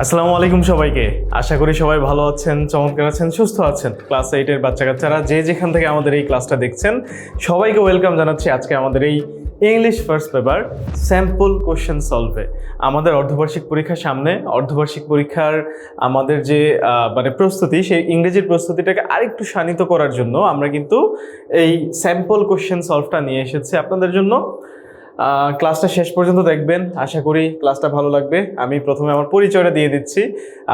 আসসালামু আলাইকুম সবাইকে। আশা করি সবাই ভালো আছেন, চমৎকার আছেন, সুস্থ আছেন। ক্লাস 8-এর বাচ্চা কাচ্চারা যে যেখান থেকে আমাদের এই ক্লাসটা দেখছেন সবাইকে ওয়েলকাম জানাচ্ছি আজকে আমাদের এই English first paper sample question সলভে। আমাদের অর্ধবার্ষিক পরীক্ষার সামনে, অর্ধবার্ষিক পরীক্ষার আমাদের যে প্রস্তুতি, সেই ইংরেজির প্রস্তুতিটাকে আরেকটু শানিত করার জন্য আমরা কিন্তু এই স্যাম্পল কোশ্চেন সলভটা নিয়ে এসেছি আপনাদের জন্য। ক্লাসটা শেষ পর্যন্ত দেখবেন, আশা করি ক্লাসটা ভালো লাগবে। আমি প্রথমে আমার পরিচয়টা দিয়ে দিচ্ছি।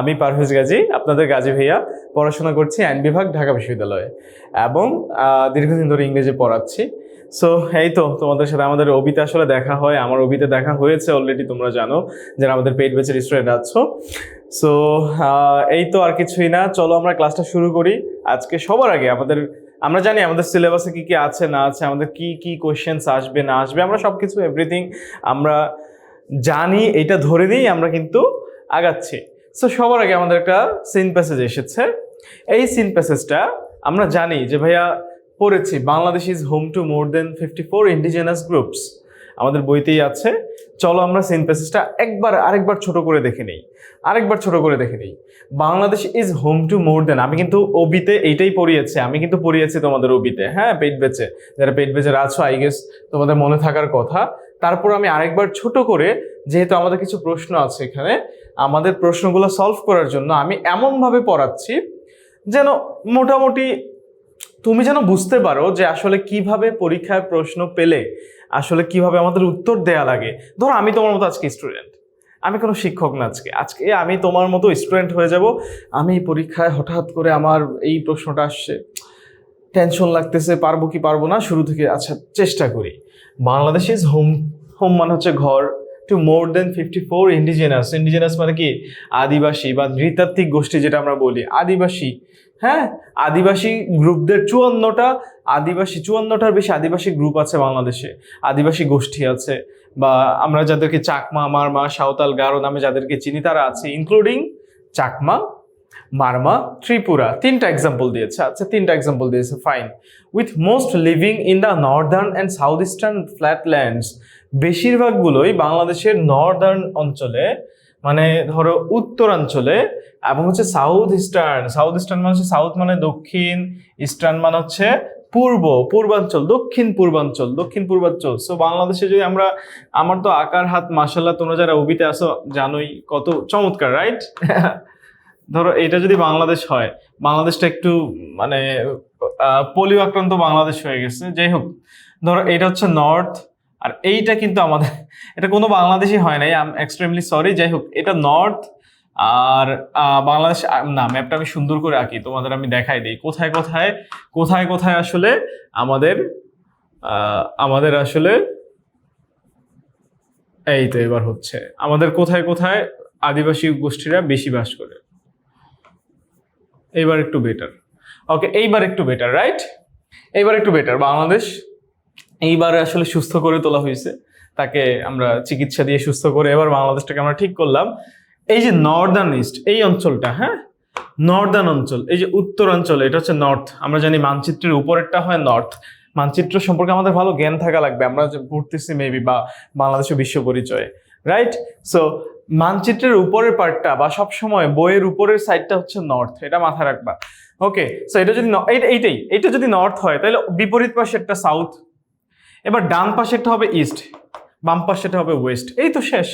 আমি পারভেজ গাজী, আপনাদের গাজী ভাইয়া। পড়াশোনা করছি আইন বিভাগ, ঢাকা বিশ্ববিদ্যালয়ে, এবং দীর্ঘদিন ধরে ইংরেজি পড়াচ্ছি। সো এই তো তোমাদের সাথে আমাদের অবিতে আসলে দেখা হয়, আমার অবিতে দেখা হয়েছে অলরেডি, তোমরা জানো যারা আমাদের পেইড ব্যাচের স্টুডেন্ট আছো। সো এই তো, আর কিছুই না, চলো আমরা ক্লাসটা শুরু করি। আজকে সবার আগে আমরা জানি আমাদের সিলেবাসে কি কি আছে না আছে, আমাদের কি কি কোয়েশ্চেন্স আসবে না আসবে, আমরা সব কিছু এভরিথিং আমরা জানি, এটা ধরে নিয়েই আমরা কিন্তু আগাচ্ছি। সো সবার আগে আমাদের একটা সিন প্যাসেজ এসেছে। এই সিন প্যাসেজটা আমরা জানি যে ভাইয়া পড়েছি, Bangladesh is home to more than 54 indigenous groups, আমাদের বইতেই আছে। চলো আমরা সিন প্যাসেজটা আরেকবার ছোট করে দেখে নিই। Bangladesh is home to more দেন, আমি কিন্তু ওবিতে এইটাই পড়িয়েছি তোমাদের ওবিতে, হ্যাঁ, পেইড ব্যাচে। যারা পেইড ব্যাচে আছো আই গেস তোমাদের মনে থাকার কথা। তারপর আমি আরেকবার ছোট করে, যেহেতু আমাদের কিছু প্রশ্ন আছে এখানে, আমাদের প্রশ্নগুলো সলভ করার জন্য আমি এমনভাবে পড়াচ্ছি যেন মোটামুটি তুমি যেন বুঝতে পারো যে আসলে কিভাবে পরীক্ষায় প্রশ্ন পেলে আসলে কিভাবে আমাদের উত্তর দেয়া লাগে। ধরো আমি তোমার মতো আজকে স্টুডেন্ট, আমি কোনো শিক্ষক না, আজকে আমি তোমার মতো স্টুডেন্ট হয়ে যাব। আমি পরীক্ষায় হঠাৎ করে আমার এই প্রশ্নটা আসছে, টেনশন লাগতেছে, পারবো কি পারবো না, শুরু থেকে আচ্ছা চেষ্টা করি। বাংলাদেশ ইজ হোম, হোম মানে হচ্ছে ঘর, টু মোর দেন 54 ইন্ডিজিনাস মানে কি, আদিবাসী বা নৃতাত্ত্বিক গোষ্ঠী, যেটা আমরা বলি আদিবাসী। হ্যাঁ, আদিবাসী গ্রুপদের 54টার বেশি আদিবাসী গ্রুপ আছে বাংলাদেশে, আদিবাসী গোষ্ঠী আছে, বা আমরা যাদেরকে চাকমা, মারমা, সাঁওতাল, গারো নামে যাদেরকে চিনি তারা আছে, ইনক্লুডিং চাকমা, মারমা, ত্রিপুরা। তিনটা এক্সাম্পল দিয়েছে, fine. With most living in the northern and south eastern flatlands, বেশিরভাগগুলোই বাংলাদেশের নর্দার্ন অঞ্চলে, মানে ধরো উত্তরাঞ্চলে, এবং হচ্ছে সাউথ ইস্টার্ন মানে হচ্ছে সাউথ মানে দক্ষিণ, ইস্টার্ন মানে হচ্ছে পূর্বাঞ্চল, দক্ষিণ পূর্বাঞ্চল। সো বাংলাদেশে যদি আমার তো আকার হাত মাশাআল্লাহ, তোমরা যারা ওবিতে আসো জানোই কত চমৎকার, রাইট? ধরো এটা যদি বাংলাদেশ হয়, বাংলাদেশটা একটু মানে পোলিও আক্রান্ত বাংলাদেশ হয়ে গেছে, যাই হোক। ধরো এটা হচ্ছে নর্থ, আর এইটা কিন্তু আমাদের, এটা কোনো বাংলাদেশই হয় নাই, আই এম এক্সট্রিমলি সরি। যাই হোক, এটা নর্থ, আর বাংলাদেশ না, ম্যাপটা আমি সুন্দর করে আঁকি, তোমাদের আমি দেখাই দিই কোথায় কোথায় আসলে আমাদের আসলে এই তো এবার হচ্ছে আমাদের কোথায় কোথায় আদিবাসী গোষ্ঠীরা বেশি বাস করে। এইবার একটু বেটার, ওকে, এইবার একটু বেটার, রাইট? এইবার একটু বেটার। বাংলাদেশ এইবার আসলে সুস্থ করে তোলা হয়েছে, তাকে আমরা চিকিৎসা দিয়ে সুস্থ করে এবার বাংলাদেশটাকে আমরা ঠিক করলাম। এই যে নর্দার্ন ইস্ট এই অঞ্চলটা, হ্যাঁ, নর্দার্ন অঞ্চল, এই যে উত্তরাঞ্চল, এটা হচ্ছে নর্থ। আমরা জানি মানচিত্রের উপরেরটা হয় নর্থ। মানচিত্র সম্পর্কে আমাদের ভালো জ্ঞান থাকা লাগবে, আমরা যে পড়তেছি মেবি বা বাংলাদেশের বিশ্ব পরিচয়ে, রাইট? সো মানচিত্রের উপরের পার্টটা বা সবসময় বইয়ের উপরের সাইডটা হচ্ছে নর্থ, এটা মাথায় রাখবা। ওকে, সো এটা যদি এইটা যদি নর্থ হয়, তাহলে বিপরীত পাশে একটা সাউথ, এবার ডান পাশে একটা হবে ইস্ট, বাম পাশে একটা হবে ওয়েস্ট। এই তো শেষ।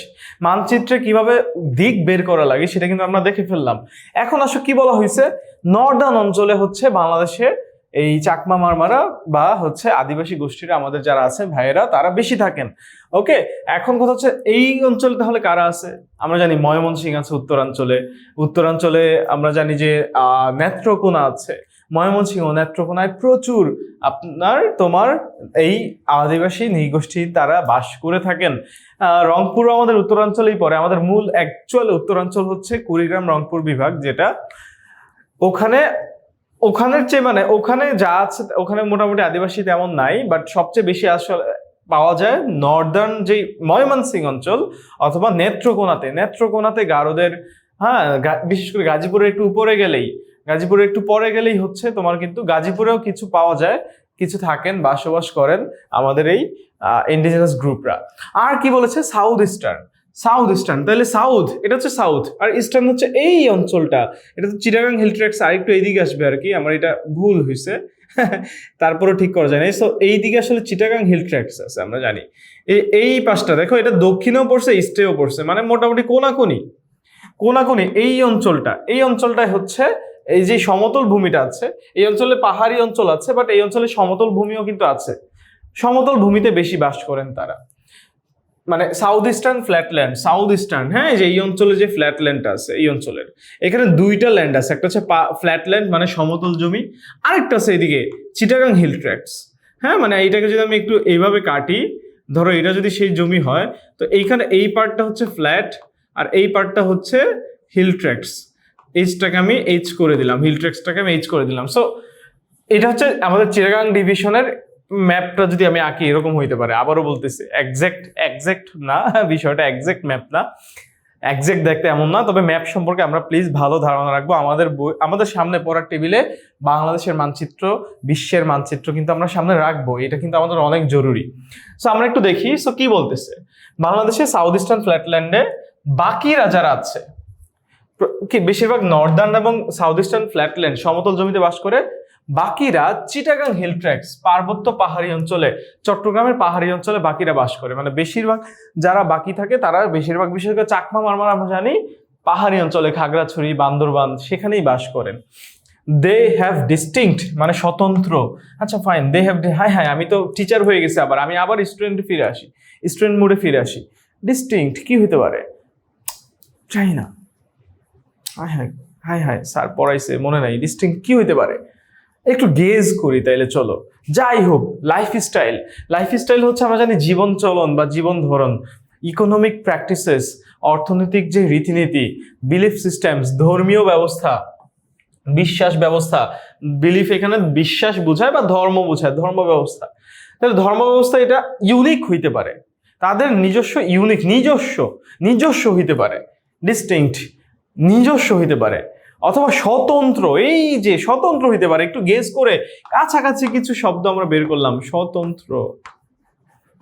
মানচিত্রে কিভাবে দিক বের করা লাগে সেটা কিন্তু আমরা দেখে ফেললাম। এখন আসলে কি বলা হয়েছে, নর্দার্ন অঞ্চলে হচ্ছে বাংলাদেশে এই চাকমা, মারমারা বা হচ্ছে আদিবাসী গোষ্ঠীরা আমাদের যারা আছে ভাইয়েরা, তারা বেশি থাকেন। ওকে, এখন কথা হচ্ছে এই অঞ্চলে তাহলে কারা আছে? আমরা জানি ময়মনসিংহ আছে উত্তরাঞ্চলে আমরা জানি যে নেত্রকোনা আছে। ময়মনসিংহ, নেত্রকোনায় প্রচুর তোমার এই আদিবাসী নৃগোষ্ঠী তারা বাস করে থাকেন। রংপুর আমাদের উত্তরাঞ্চলেই পড়ে। আমাদের মূল অ্যাকচুয়াল উত্তরাঞ্চল হচ্ছে কুড়িগ্রাম, রংপুর বিভাগ, যেটা ওখানের চেয়ে মানে ওখানে যা আছে ওখানে মোটামুটি আদিবাসী তেমন নাই, বাট সবচেয়ে বেশি আসলে পাওয়া যায় নর্দার্ন যে ময়মনসিংহ অঞ্চল অথবা নেত্রকোনাতে গারোদের, হ্যাঁ, বিশেষ করে গাজীপুরের একটু পরে গেলেই হচ্ছে তোমার কিন্তু গাজীপুরেও কিছু পাওয়া যায়, কিছু থাকেন, বসবাস করেন আমাদের এই ইন্ডিজিনাস গ্রুপরা। আর কি বলেছে, সাউথ সাউথ ইস্টার্ন, তাহলে সাউথ এটা হচ্ছে সাউথ, আর ইস্টার্ন হচ্ছে এই অঞ্চলটা, এটা তো চিটাগাং হিল ট্র্যাক্টস আরেকটু এইদিকে আসবে আর কি, আমার এটা ভুল হয়েছে তারপরেও ঠিক করা যায় না। সো এইদিকে আসলে চিটাগাং হিল ট্র্যাক্টস আছে আমরা জানি। এই পাশটা দেখো, এটা দক্ষিণেও পড়ছে ইস্টেও পড়ছে, মানে মোটামুটি কোনাকুনি কোনাকুনি এই অঞ্চলটাই হচ্ছে এই যে সমতল ভূমিটা আছে, এই অঞ্চলে পাহাড়ি অঞ্চল আছে, বাট এই অঞ্চলে সমতল ভূমিও কিন্তু আছে। সমতল ভূমিতে বেশি বাস করেন তারা, মানে সাউথ ইস্টার্ন ফ্ল্যাটল্যান্ড, সাউথ ইস্টার্ন, হ্যাঁ, যে এই অঞ্চলে যে ফ্ল্যাটল্যান্ডটা আছে এই অঞ্চলের, এখানে দুইটা ল্যান্ড আছে, একটা হচ্ছে ফ্ল্যাটল্যান্ড মানে সমতল জমি, আরেকটা আছে এদিকে চিটাগাং হিল ট্র্যাক্টস। হ্যাঁ, মানে এইটাকে যদি আমি একটু এইভাবে কাটি, ধরো এটা যদি সেই জমি হয়, তো এইখানে এই পার্টটা হচ্ছে ফ্ল্যাট আর এই পার্টটা হচ্ছে হিল ট্র্যাক্টস। এইচটাকে আমি এইচ করে দিলাম, হিল ট্র্যাক্টসটাকে আমি এইচ করে দিলাম। সো এটা হচ্ছে আমাদের চিটাগাং ডিভিশনের ম্যাপটা যদি আমি আঁকি এরকম হইতে পারে। আবারও বলতেছি, এক্সাক্ট না, বিষয়টা এক্সাক্ট ম্যাপ না, এক্সাক্ট দেখতে এমন না, তবে ম্যাপ সম্পর্কে আমরা প্লিজ ভালো ধারণা রাখবো। আমাদের সামনে পড়ার টেবিলে বাংলাদেশের মানচিত্র, বিশ্বের মানচিত্র কিন্তু আমরা সামনে রাখবো, এটা কিন্তু আমাদের অনেক জরুরি। সো আমরা একটু দেখি, সো কি বলতেছে, বাংলাদেশের সাউথ ইস্টার্ন ফ্ল্যাটল্যান্ডে বাকিরা যারা আছে, কি বেশিরভাগ নর্দার্ন এবং সাউথ ইস্টার্ন ফ্ল্যাটল্যান্ড সমতল জমিতে বাস করে, বাকিরা চিটাগাং হিল ট্র্যাক্টস পার্বত্য পাহাড়ি অঞ্চলে, চট্টগ্রামের পাহাড়ি অঞ্চলে বাকিরা বাস করে। মানে বেশিরভাগ যারা বাকি থাকে তারা বেশিরভাগ, বিশেষ করে চাকমা মারমার আমরা জানি পাহাড়ি অঞ্চলে, খাগড়াছড়ি বান্দরবান সেখানেই বাস করেন। দে হ্যাভ ডিস্টিংক্ট মানে স্বতন্ত্র, আচ্ছা ফাইন, দে হ্যাভ, হ্যাঁ আমি তো টিচার হয়ে গেছি, আমি আবার স্টুডেন্টে ফিরে আসি, স্টুডেন্ট মোডে ফিরে আসি। ডিস্টিংক্ট কি হইতে পারে, চাই না, হাই স্যার পড়াইছে মনে নাই, ডিস্টিংক্ট কি হইতে পারে, একটু গেজ করি তাইলে চলো। যাই হোক, লাইফস্টাইল হচ্ছে আমরা জানি জীবন চলন বা জীবন ধরন, ইকোনমিক প্র্যাকটিসেস অর্থনৈতিক যে রীতিনীতি, বিলিফ সিস্টেমস ধর্মীয় ব্যবস্থা, বিশ্বাস ব্যবস্থা, বিলিফ এখানে বিশ্বাস বোঝায় বা ধর্ম বোঝায়, ধর্ম ব্যবস্থা। তাহলে ধর্ম ব্যবস্থা এটা ইউনিক হইতে পারে, তাদের নিজস্ব ইউনিক, নিজস্ব হইতে পারে, ডিস্টিংক্ট নিজস্ব হইতে পারে, অথবা স্বতন্ত্র, এই যে স্বতন্ত্র হইতে পারে। একটু গেস করে কাছাকাছি কিছু শব্দ আমরা বের করলাম, স্বতন্ত্র,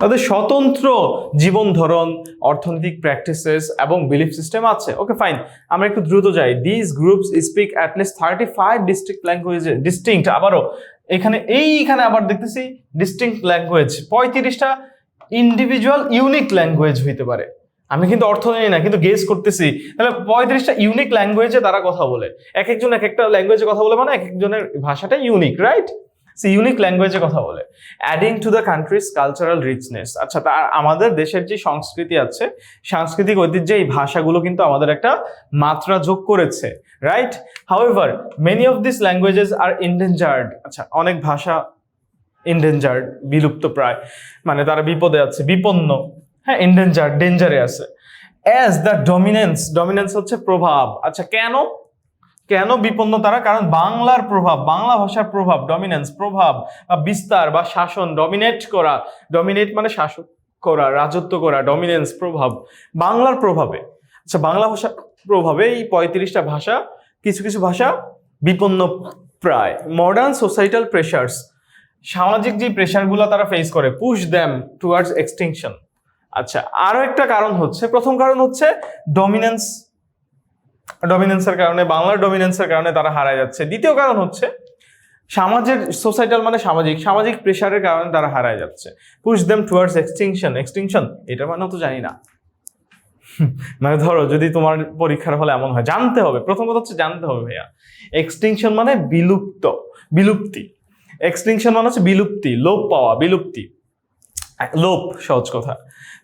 তাদের স্বতন্ত্র জীবন ধরন, অর্থনৈতিক প্র্যাকটিসেস এবং বিলিফ সিস্টেম আছে। ওকে ফাইন, আমরা একটু দ্রুত যাই। This groups speak at least 35 district language, distinct, আবারও এইখানে আবার দেখতেছি ডিস্টিংক্ট ল্যাঙ্গুয়েজ, 35টা ইন্ডিভিজুয়াল ইউনিক ল্যাঙ্গুয়েজ হইতে পারে। আমি কিন্তু অর্থ নেই না, কিন্তু গেস করতেছি। তাহলে 35টা ইউনিক ল্যাঙ্গুয়েজে তারা কথা বলে, এক একজন এক একটা ল্যাঙ্গুয়েজে কথা বলে, মানে এক একজনের ভাষাটা ইউনিক, রাইট? সে ইউনিক ল্যাঙ্গুয়েজে কথা বলে। Adding to the countries cultural richness, আচ্ছা তার আমাদের দেশের যে সংস্কৃতি আছে, সাংস্কৃতিক ঐতিহ্যে এই ভাষাগুলো কিন্তু আমাদের একটা মাত্রা যোগ করেছে, right? However many of this languages are endangered, আচ্ছা অনেক ভাষা ইনডেঞ্জার্ড বিলুপ্ত প্রায়, মানে তারা বিপদে আছে, বিপন্ন, হ্যাঁ, ইনডেঞ্জার্ড ডেঞ্জারে আছে। অ্যাজ দ্য ডমিনেন্স হচ্ছে প্রভাব, আচ্ছা কেন বিপন্ন তারা? কারণ বাংলার প্রভাব, বাংলা ভাষার প্রভাব, ডমিনেন্স প্রভাব বা বিস্তার বা শাসন, ডমিনেট মানে শাসন করা, রাজত্ব করা, ডমিনেন্স প্রভাব, বাংলার প্রভাবে, আচ্ছা বাংলা ভাষার প্রভাবে এই 35টা ভাষা, কিছু ভাষা বিপন্ন প্রায়। মডার্ন সোসাইটাল প্রেশার্স, সামাজিক যে প্রেশারগুলো তারা ফেস করে, পুশ দ্যাম টুয়ার্ডস এক্সটিংশন। আচ্ছা আরো একটা কারণ হচ্ছে, প্রথম কারণ হচ্ছে ডমিনেন্সের কারণে, বাংলার ডমিনেন্সের কারণে তারা হারায় যাচ্ছে। দ্বিতীয় কারণ হচ্ছে সোসাইটাল মানে সামাজিক প্রেশারের কারণে তারা হারায় যাচ্ছে। পুশ দেম টুয়ার্ডস এক্সটিংশন এটা মানে তো জানি না মানে ধরো যদি তোমার পরীক্ষার হলে এমন হয়, জানতে হবে, প্রথম কথা হচ্ছে জানতে হবে ভাইয়া, এক্সটিংশন মানে বিলুপ্তি, এক্সটিংশন মানে হচ্ছে বিলুপ্তি, লোপ পাওয়া, বিলুপ্তি, লোপ সহজ কথা।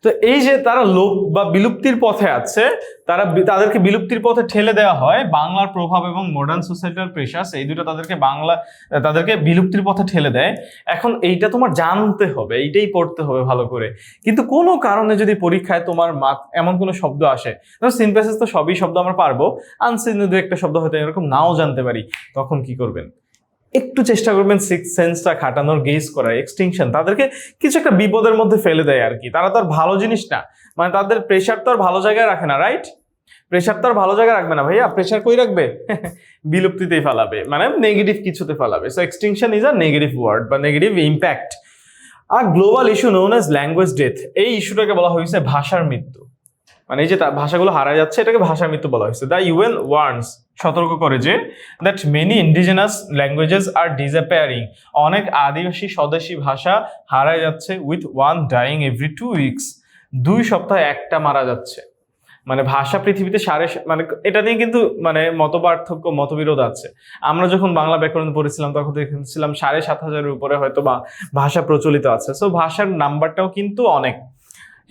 তো এই যে তারা লোপ বা বিলুপ্তির পথে আছে, তাদেরকে বিলুপ্তির পথে ঠেলে দেওয়া হয় বাংলার প্রভাব এবং মডার্ন সোসাইটাল প্রেশার্স, এই দুটো তাদেরকে বিলুপ্তির পথে ঠেলে দেয়। এখন এইটা তোমার জানতে হবে, এইটাই পড়তে হবে ভালো করে। কিন্তু কোনো কারণে যদি পরীক্ষায় তোমার এমন কোনো শব্দ আসে, সিন প্যাসেজ তো সবই শব্দ আমরা পারবো, আনসিন দু একটা শব্দ হয়তো এরকম নাও জানতে পারি, তখন কি করবেন? একটু চেষ্টা করবেন সিক্স সেন্সটা খাটানোর, গেজ করার। এক্সটিংশন তাদেরকে কিছু একটা বিপদের মধ্যে ফেলে দেয় আর কি, তারা তো আর ভালো জিনিস না, মানে তাদের প্রেশার তো আর ভালো জায়গায় রাখে না, রাইট? প্রেশার তো আর ভালো জায়গায় রাখবে না ভাইয়া, প্রেশার কই রাখবে? বিলুপ্তিতেই ফেলাবে, মানে নেগেটিভ কিছুতে ফেলাবে। So extinction is a negative word বা নেগেটিভ ইম্প্যাক্ট। আর global issue known as language death, এই ইস্যুটাকে বলা হয়েছে ভাষার মৃত্যু, মানে এই যে ভাষাগুলো হারায় যাচ্ছে, এটাকে ভাষা মৃত্যু বলা হয়েছে। দ্য ইউএন ওয়ার্নস, সতর্ক করে যে that many indigenous languages are disappearing, অনেক আদিবাসী স্বদেশী ভাষা হারায় যাচ্ছে, with one dying every 2 weeks, 2 সপ্তাহে একটা মারা যাচ্ছে। মানে ভাষা পৃথিবীতে মানে এটা নিয়ে কিন্তু মানে মতপার্থক্য মতবিরোধ আছে। আমরা যখন বাংলা ব্যাকরণ পড়েছিলাম তখন দেখেছিলাম 7,500-এর উপরে হয়তো বা ভাষা প্রচলিত আছে। সো ভাষার নাম্বারটাও কিন্তু অনেক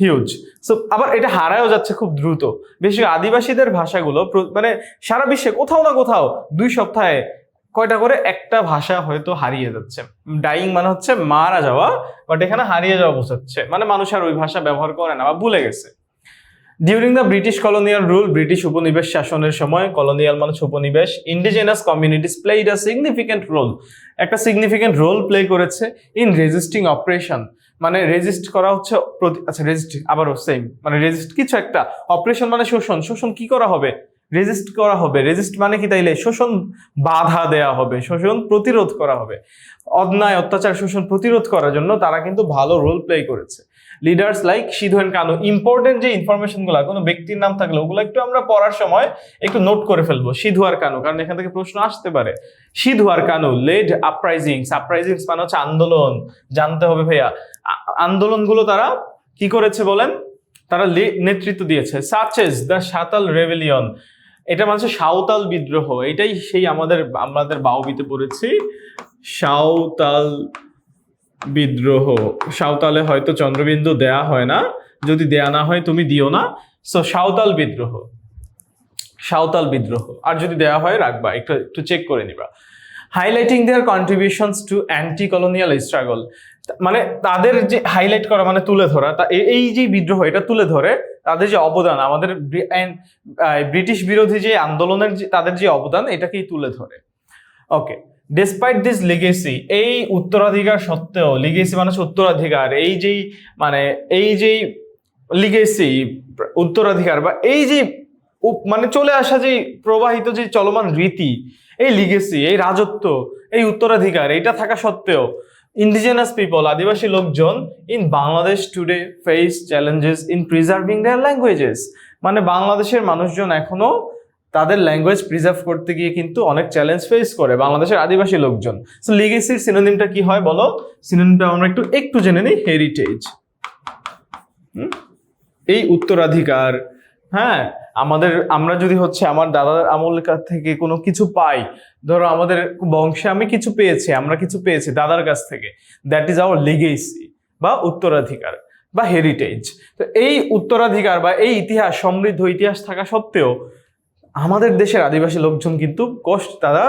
হিউজ। সো আবার এটা হারায়ও যাচ্ছে খুব দ্রুত। বেশি আদিবাসীদের ভাষাগুলো মানে সারা বিশ্বে কোথাও না কোথাও 2 সপ্তাহে কয়টা করে একটা ভাষা হয়তো হারিয়ে যাচ্ছে। ডাইং মানে হচ্ছে মারা যাওয়া, বাট এখানে হারিয়ে যাওয়া বোঝাচ্ছে মানে মানুষ আর ওই ভাষা ব্যবহার করে না বা ভুলে গেছে। During the British colonial rule, British উপনিবেশ শাসনের সময়, কলোনিয়াল মানে উপনিবেশ, indigenous communities played a significant role, একটা সিগনিফিক্যান্ট রোল প্লে করেছে ইন রেজিস্টিং অপারেশন, মানে রেজিস্ট করা হচ্ছে, আচ্ছা রেজিস্ট আবারও সেম, মানে রেজিস্ট কিছু একটা, অপারেশন মানে শোষণ, শোষণ কি করা হবে, রেজিস্ট করা হবে। রেজিস্ট মানে কি তাইলে শোষণ বাধা দেয়া হবে, শোষণ প্রতিরোধ করা হবে, অন্যায় অত্যাচার শোষণ প্রতিরোধ করার জন্য তারা কিন্তু ভালো রোল প্লে করেছে। Leaders like Sidhu and Kanu, important যে ইনফরমেশন গুলা, কোনো ব্যক্তির নাম থাকলে ওগুলো একটু আমরা পড়ার সময় একটু নোট করে ফেলবো, সিধু আর কানু, কারণ এখান থেকে প্রশ্ন আসতে পারে। সিধু আর কানু লেড আপরাইজিংস, আপরাইজিংস মানে হচ্ছে আন্দোলন, জানতে হবে ভাইয়া আন্দোলনগুলো তারা কি করেছে বলেন, তারা নেতৃত্ব দিয়েছে। Such as the Santhal rebellion, এটা মানে সাঁওতাল বিদ্রোহ, এটাই সেই আমাদের বাউবিতে পড়েছি সাঁওতাল বিদ্রোহ। সাঁওতালে হয়তো চন্দ্রবিন্দু দেয়া হয় না, যদি দেয়া না হয় তুমি দিও না। সো সাঁওতাল বিদ্রোহ, সাঁওতাল বিদ্রোহ, আর যদি দেয়া হয় রাখবা, একটু চেক করে নিবা। Highlighting their contributions to anti colonial struggle, মানে তাদের যে হাইলাইট করা মানে তুলে ধরা, এই যে বিদ্রোহ এটা তুলে ধরে তাদের যে অবদান, আমাদের ব্রিটিশ বিরোধী যে আন্দোলনের তাদের যে অবদান এটাকেই তুলে ধরে। ওকে, ডিসপাইট দিস লিগেসি, এই উত্তরাধিকার সত্ত্বেও, লিগেসি মানে উত্তরাধিকার, এই যে লিগেসি উত্তরাধিকার বা এই যে মানে চলে আসা যে প্রবাহিত যে চলমান রীতি, এই লিগেসি, এই রাজত্ব, এই উত্তরাধিকার এটা থাকা সত্ত্বেও ইন্ডিজিনাস পিপল, আদিবাসী লোকজন in Bangladesh today face challenges in preserving their languages, মানে বাংলাদেশের মানুষজন এখনো তাদের ল্যাঙ্গুয়েজ প্রিজার্ভ করতে গিয়ে কিন্তু অনেক চ্যালেঞ্জ ফেস করে বাংলাদেশের আদিবাসী লোকজন। সো লিগেসির সিনোনিমটা কি হয় বলো, সিনোনিমটা আমরা একটু জেনে নিই। হেরিটেজ, এই উত্তরাধিকার। হ্যাঁ, আমরা যদি হচ্ছে আমার দাদার আমল থেকে কোনো কিছু পাই, ধরো আমাদের বংশে আমি কিছু পেয়েছি, আমরা কিছু পেয়েছি দাদার কাছ থেকে, দ্যাট ইজ আওয়ার লিগেসি বা উত্তরাধিকার বা হেরিটেজ। তো এই উত্তরাধিকার বা এই ইতিহাস, সমৃদ্ধ ইতিহাস থাকা সত্ত্বেও আমাদের দেশের আদিবাসী লোকজন কিন্তু তারা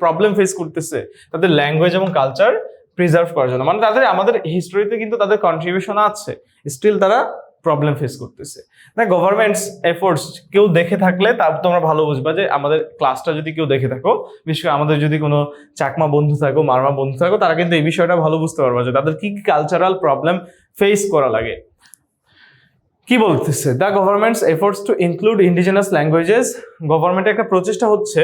প্রবলেম ফেস করতেছে তাদের ল্যাঙ্গুয়েজ এবং কালচার প্রিজার্ভ করার জন্য, মানে আমাদের হিস্টোরিতে কিন্তু তাদের কন্ট্রিবিউশন আছে, স্টিল তারা প্রবলেম ফেস করতেছে। না গভর্নমেন্টস এফোর্টস কেউ দেখে থাকলে তা তোমরা ভালো বুঝবা যে আমাদের ক্লাসটা যদি কেউ দেখে থাকো, বিশেষ করে আমাদের যদি কোনো চাকমা বন্ধু থাকো, মারমা বন্ধু থাকো, তারা কিন্তু এই বিষয়টা ভালো বুঝতে পারবা যে তাদের কি কি কালচারাল প্রবলেম ফেস করা লাগে। কি বলতেছে, the government's efforts to include indigenous languages, গভর্নমেন্টের একটা প্রচেষ্টা হচ্ছে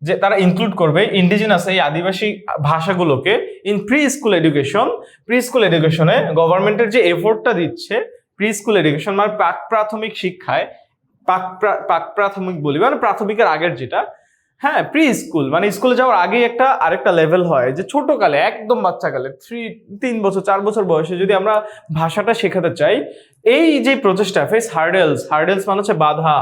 যে তারা ইনক্লুড করবে ইন্ডিজিনাস এই আদিবাসী ভাষাগুলোকে in preschool education. Preschool এডুকেশনে গভর্নমেন্টের যে এফোর্টটা দিচ্ছে, প্রি স্কুল এডুকেশন মানে প্রাক প্রাথমিক শিক্ষায়, প্রাক প্রাথমিক বলি মানে প্রাথমিকের আগের যেটা, হ্যাঁ প্রি স্কুল মানে স্কুলে যাওয়ার আগেই আরেকটা লেভেল হয়, যে ছোটকালে একদম বাচ্চাকালে 3 বছর 4 বছর বয়সে যদি আমরা ভাষাটা শেখাতে চাই, এই যে প্রচেষ্টা ফেস হার্ডেলস মানে হচ্ছে বাধা,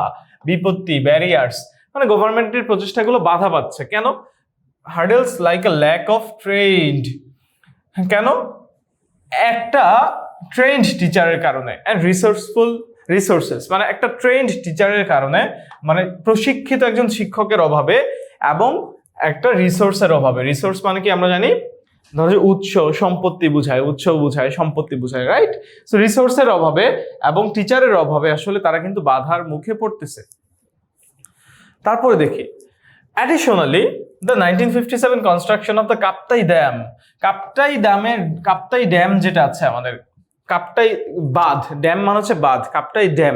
বিপত্তি, ব্যারিয়ার্স, মানে গভর্নমেন্টের প্রচেষ্টাগুলো বাধা পাচ্ছে। কেন? Hurdles like a lack of trained, কেন? একটা ট্রেন্ড টিচারের কারণে, অ্যান্ড রিসোর্সেস মানে একটা ট্রেন্ড টিচারের কারণে, মানে প্রশিক্ষিত একজন শিক্ষকের অভাবে এবং একটা রিসোর্সের অভাবে। রিসোর্স মানে কি আমরা জানি, ধরো উৎস সম্পত্তি বুঝায়, সম্পত্তি বুঝায়, রাইট? সো রিসোর্সের অভাবে এবং টিচারের অভাবে আসলে তারা কিন্তু বাধার মুখে পড়তেছে। তারপরে দেখি additionally the 1957 construction of the Kaptai dam, Kaptai dam যেটা আছে আমাদের, কাপ্তাই বাঁধ, ড্যাম মানে হচ্ছে বাঁধ, কাপ্তাই ড্যাম,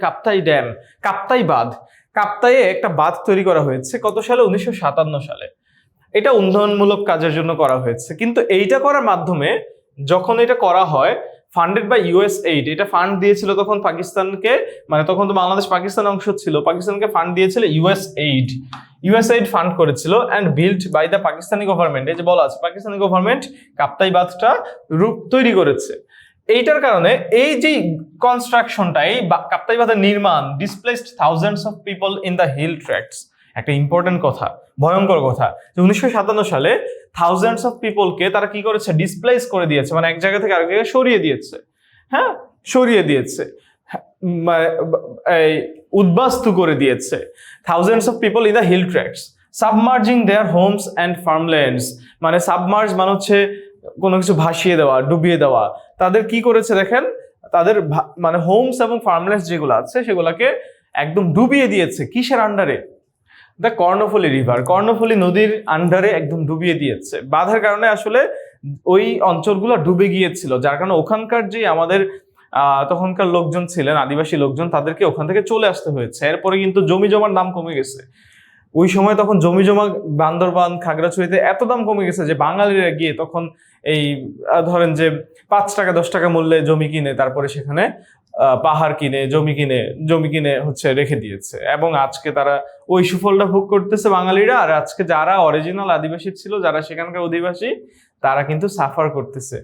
কাপ্তাই ড্যাম, কাপ্তাই বাঁধ, কাপ্তাইয়ে একটা বাঁধ তৈরি করা হয়েছে কত সালে? 1957 সালে। এটা উন্নয়নমূলক কাজের জন্য করা হয়েছে, কিন্তু এইটা করার মাধ্যমে যখন এটা করা হয় ফান্ডেড বাই ইউএস এইড, এটা ফান্ড দিয়েছিল তখন পাকিস্তানকে, মানে তখন তো বাংলাদেশ পাকিস্তান অংশ ছিল, পাকিস্তানকে ফান্ড দিয়েছিল ইউএস এইড ফান্ড করেছিল, and build by the Pakistani government. এই যে বলা আছে পাকিস্তানি গভর্নমেন্ট কাপ্তাই বাঁধটা রূপ তৈরি করেছে। এইটার কারণে এই যে কনস্ট্রাকশনটা, এই কাপ্তাই বাঁধের নির্মাণ displaced thousands of people in the hill tracts. একটা ইম্পর্টেন্ট কথা, ভয়ঙ্কর কথা, যে 1957 সালে থাউজেন্ডস অফ পিপলকে তারা কি করেছে, ডিসপ্লেস করে দিয়েছে, মানে এক জায়গা থেকে আরেক জায়গায় সরিয়ে দিয়েছে। হ্যাঁ, সরিয়ে দিয়েছে, উদ্বাস্তু করে দিয়েছে। Thousands of people in the hill tracts, submerging their homes and farmlands, মানে সাবমার্জ মানে হচ্ছে কোনো কিছু ভাসিয়ে দেওয়া, ডুবিয়ে দেওয়া। তাদের কি করেছে দেখেন, তাদের মানে হোমস এবং ফার্মল্যান্ডস যেগুলো আছে সেগুলোকে একদম ডুবিয়ে দিয়েছে। কিসের আন্ডারে? দ্য কর্ণফুলী রিভার, কর্ণফুলী নদীর আন্ডারে একদম ডুবিয়ে দিয়েছে। বাঁধের কারণে আসলে ওই অঞ্চলগুলো ডুবে গিয়েছিল, যার কারণে ওখানকার যে আমাদের তখনকার লোকজন ছিলেন, আদিবাসী লোকজন, তাদেরকে ওখান থেকে চলে আসতে হয়েছে। এরপরে কিন্তু জমি জমার দাম কমে গেছে ওই সময়, তখন জমি জমা বান্দরবান খাগড়াছড়িতে এত দাম কমে গেছে যে বাঙালিরা গিয়ে তখন এই ধরেন যে 5 টাকা 10 টাকা মূল্যে জমি কিনে তারপরে সেখানে পাহাড় কিনে জমি কিনে হচ্ছে রেখে দিয়েছে, এবং আজকে তারা ওই সুফলটা ভোগ করতেছে বাঙালিরা। আর আজকে যারা অরিজিনাল আদিবাসী ছিল, যারা সেখানকার অধিবাসী, তারা কিন্তু সাফার করতেছে।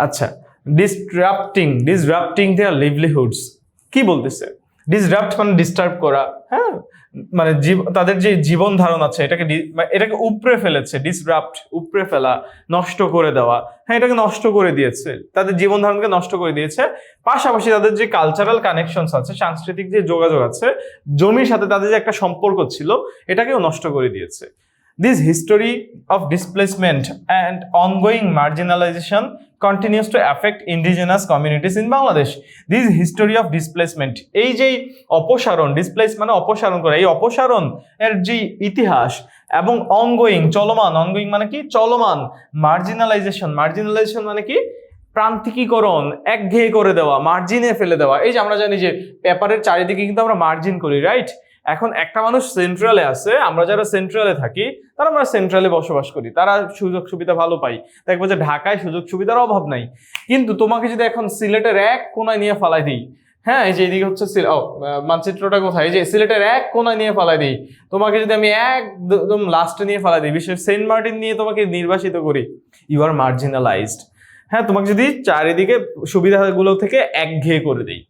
আচ্ছা, ডিসরাপ্টিং দেয়ার লিভলিহুডস, কি বলতেছে? ডিসরাপ্ট মানে ডিস্টার্ব করা, হ্যাঁ, মানে তাদের যে জীবন ধারণ আছে এটাকে উপড়ে ফেলেছে। ডিসরাপ্ট, উপড়ে ফেলা, নষ্ট করে দেওয়া। হ্যাঁ, এটাকে নষ্ট করে দিয়েছে, তাদের জীবন ধারণকে নষ্ট করে দিয়েছে। পাশাপাশি তাদের যে কালচারাল কানেকশনস আছে, সাংস্কৃতিক যে যোগাযোগ আছে, জমির সাথে তাদের যে একটা সম্পর্ক ছিল, এটাকেও নষ্ট করে দিয়েছে। This history of displacement and ongoing marginalization continues to affect indigenous communities in Bangladesh. This history of displacement, এই যে অপসারণ, ডিসপ্লেস মানে অপসারণ করা, এই অপসারণ এর যে ইতিহাস এবং ongoing মানে কি চলমান, মার্জিনালাইজেশন মানে কি প্রান্তিকীকরণ, একঘেয়ে করে দেওয়া, মার্জিনে ফেলে দেওয়া। এই যে আমরা জানি যে পেপারের চারিদিকে কিন্তু আমরা মার্জিন করি, রাইট? এখন একটা মানুষ সেন্ট্রালে আছে, আমরা যারা সেন্ট্রালে থাকি তারা আমরা সেন্ট্রালে বসবাস করি, তারা সুযোগ সুবিধা ভালো পাই। দেখবো যে ঢাকায় সুযোগ সুবিধার অভাব নাই, কিন্তু তোমাকে যদি এখন সিলেটের এক কোনায় নিয়ে ফালাই দিই, হ্যাঁ, এই যে এদিকে হচ্ছে মানচিত্রটা কোথায়, এই যে সিলেটের এক কোনায় নিয়ে ফালাই দিই, তোমাকে যদি আমি একদম লাস্টে নিয়ে ফালাই দিই, বিশেষ সেন্ট মার্টিন নিয়ে তোমাকে নির্বাসিত করি, ইউ আর মার্জিনালাইজড। হ্যাঁ, তোমাকে যদি চারিদিকে সুবিধাগুলো থেকে একঘেয়ে করে দিই।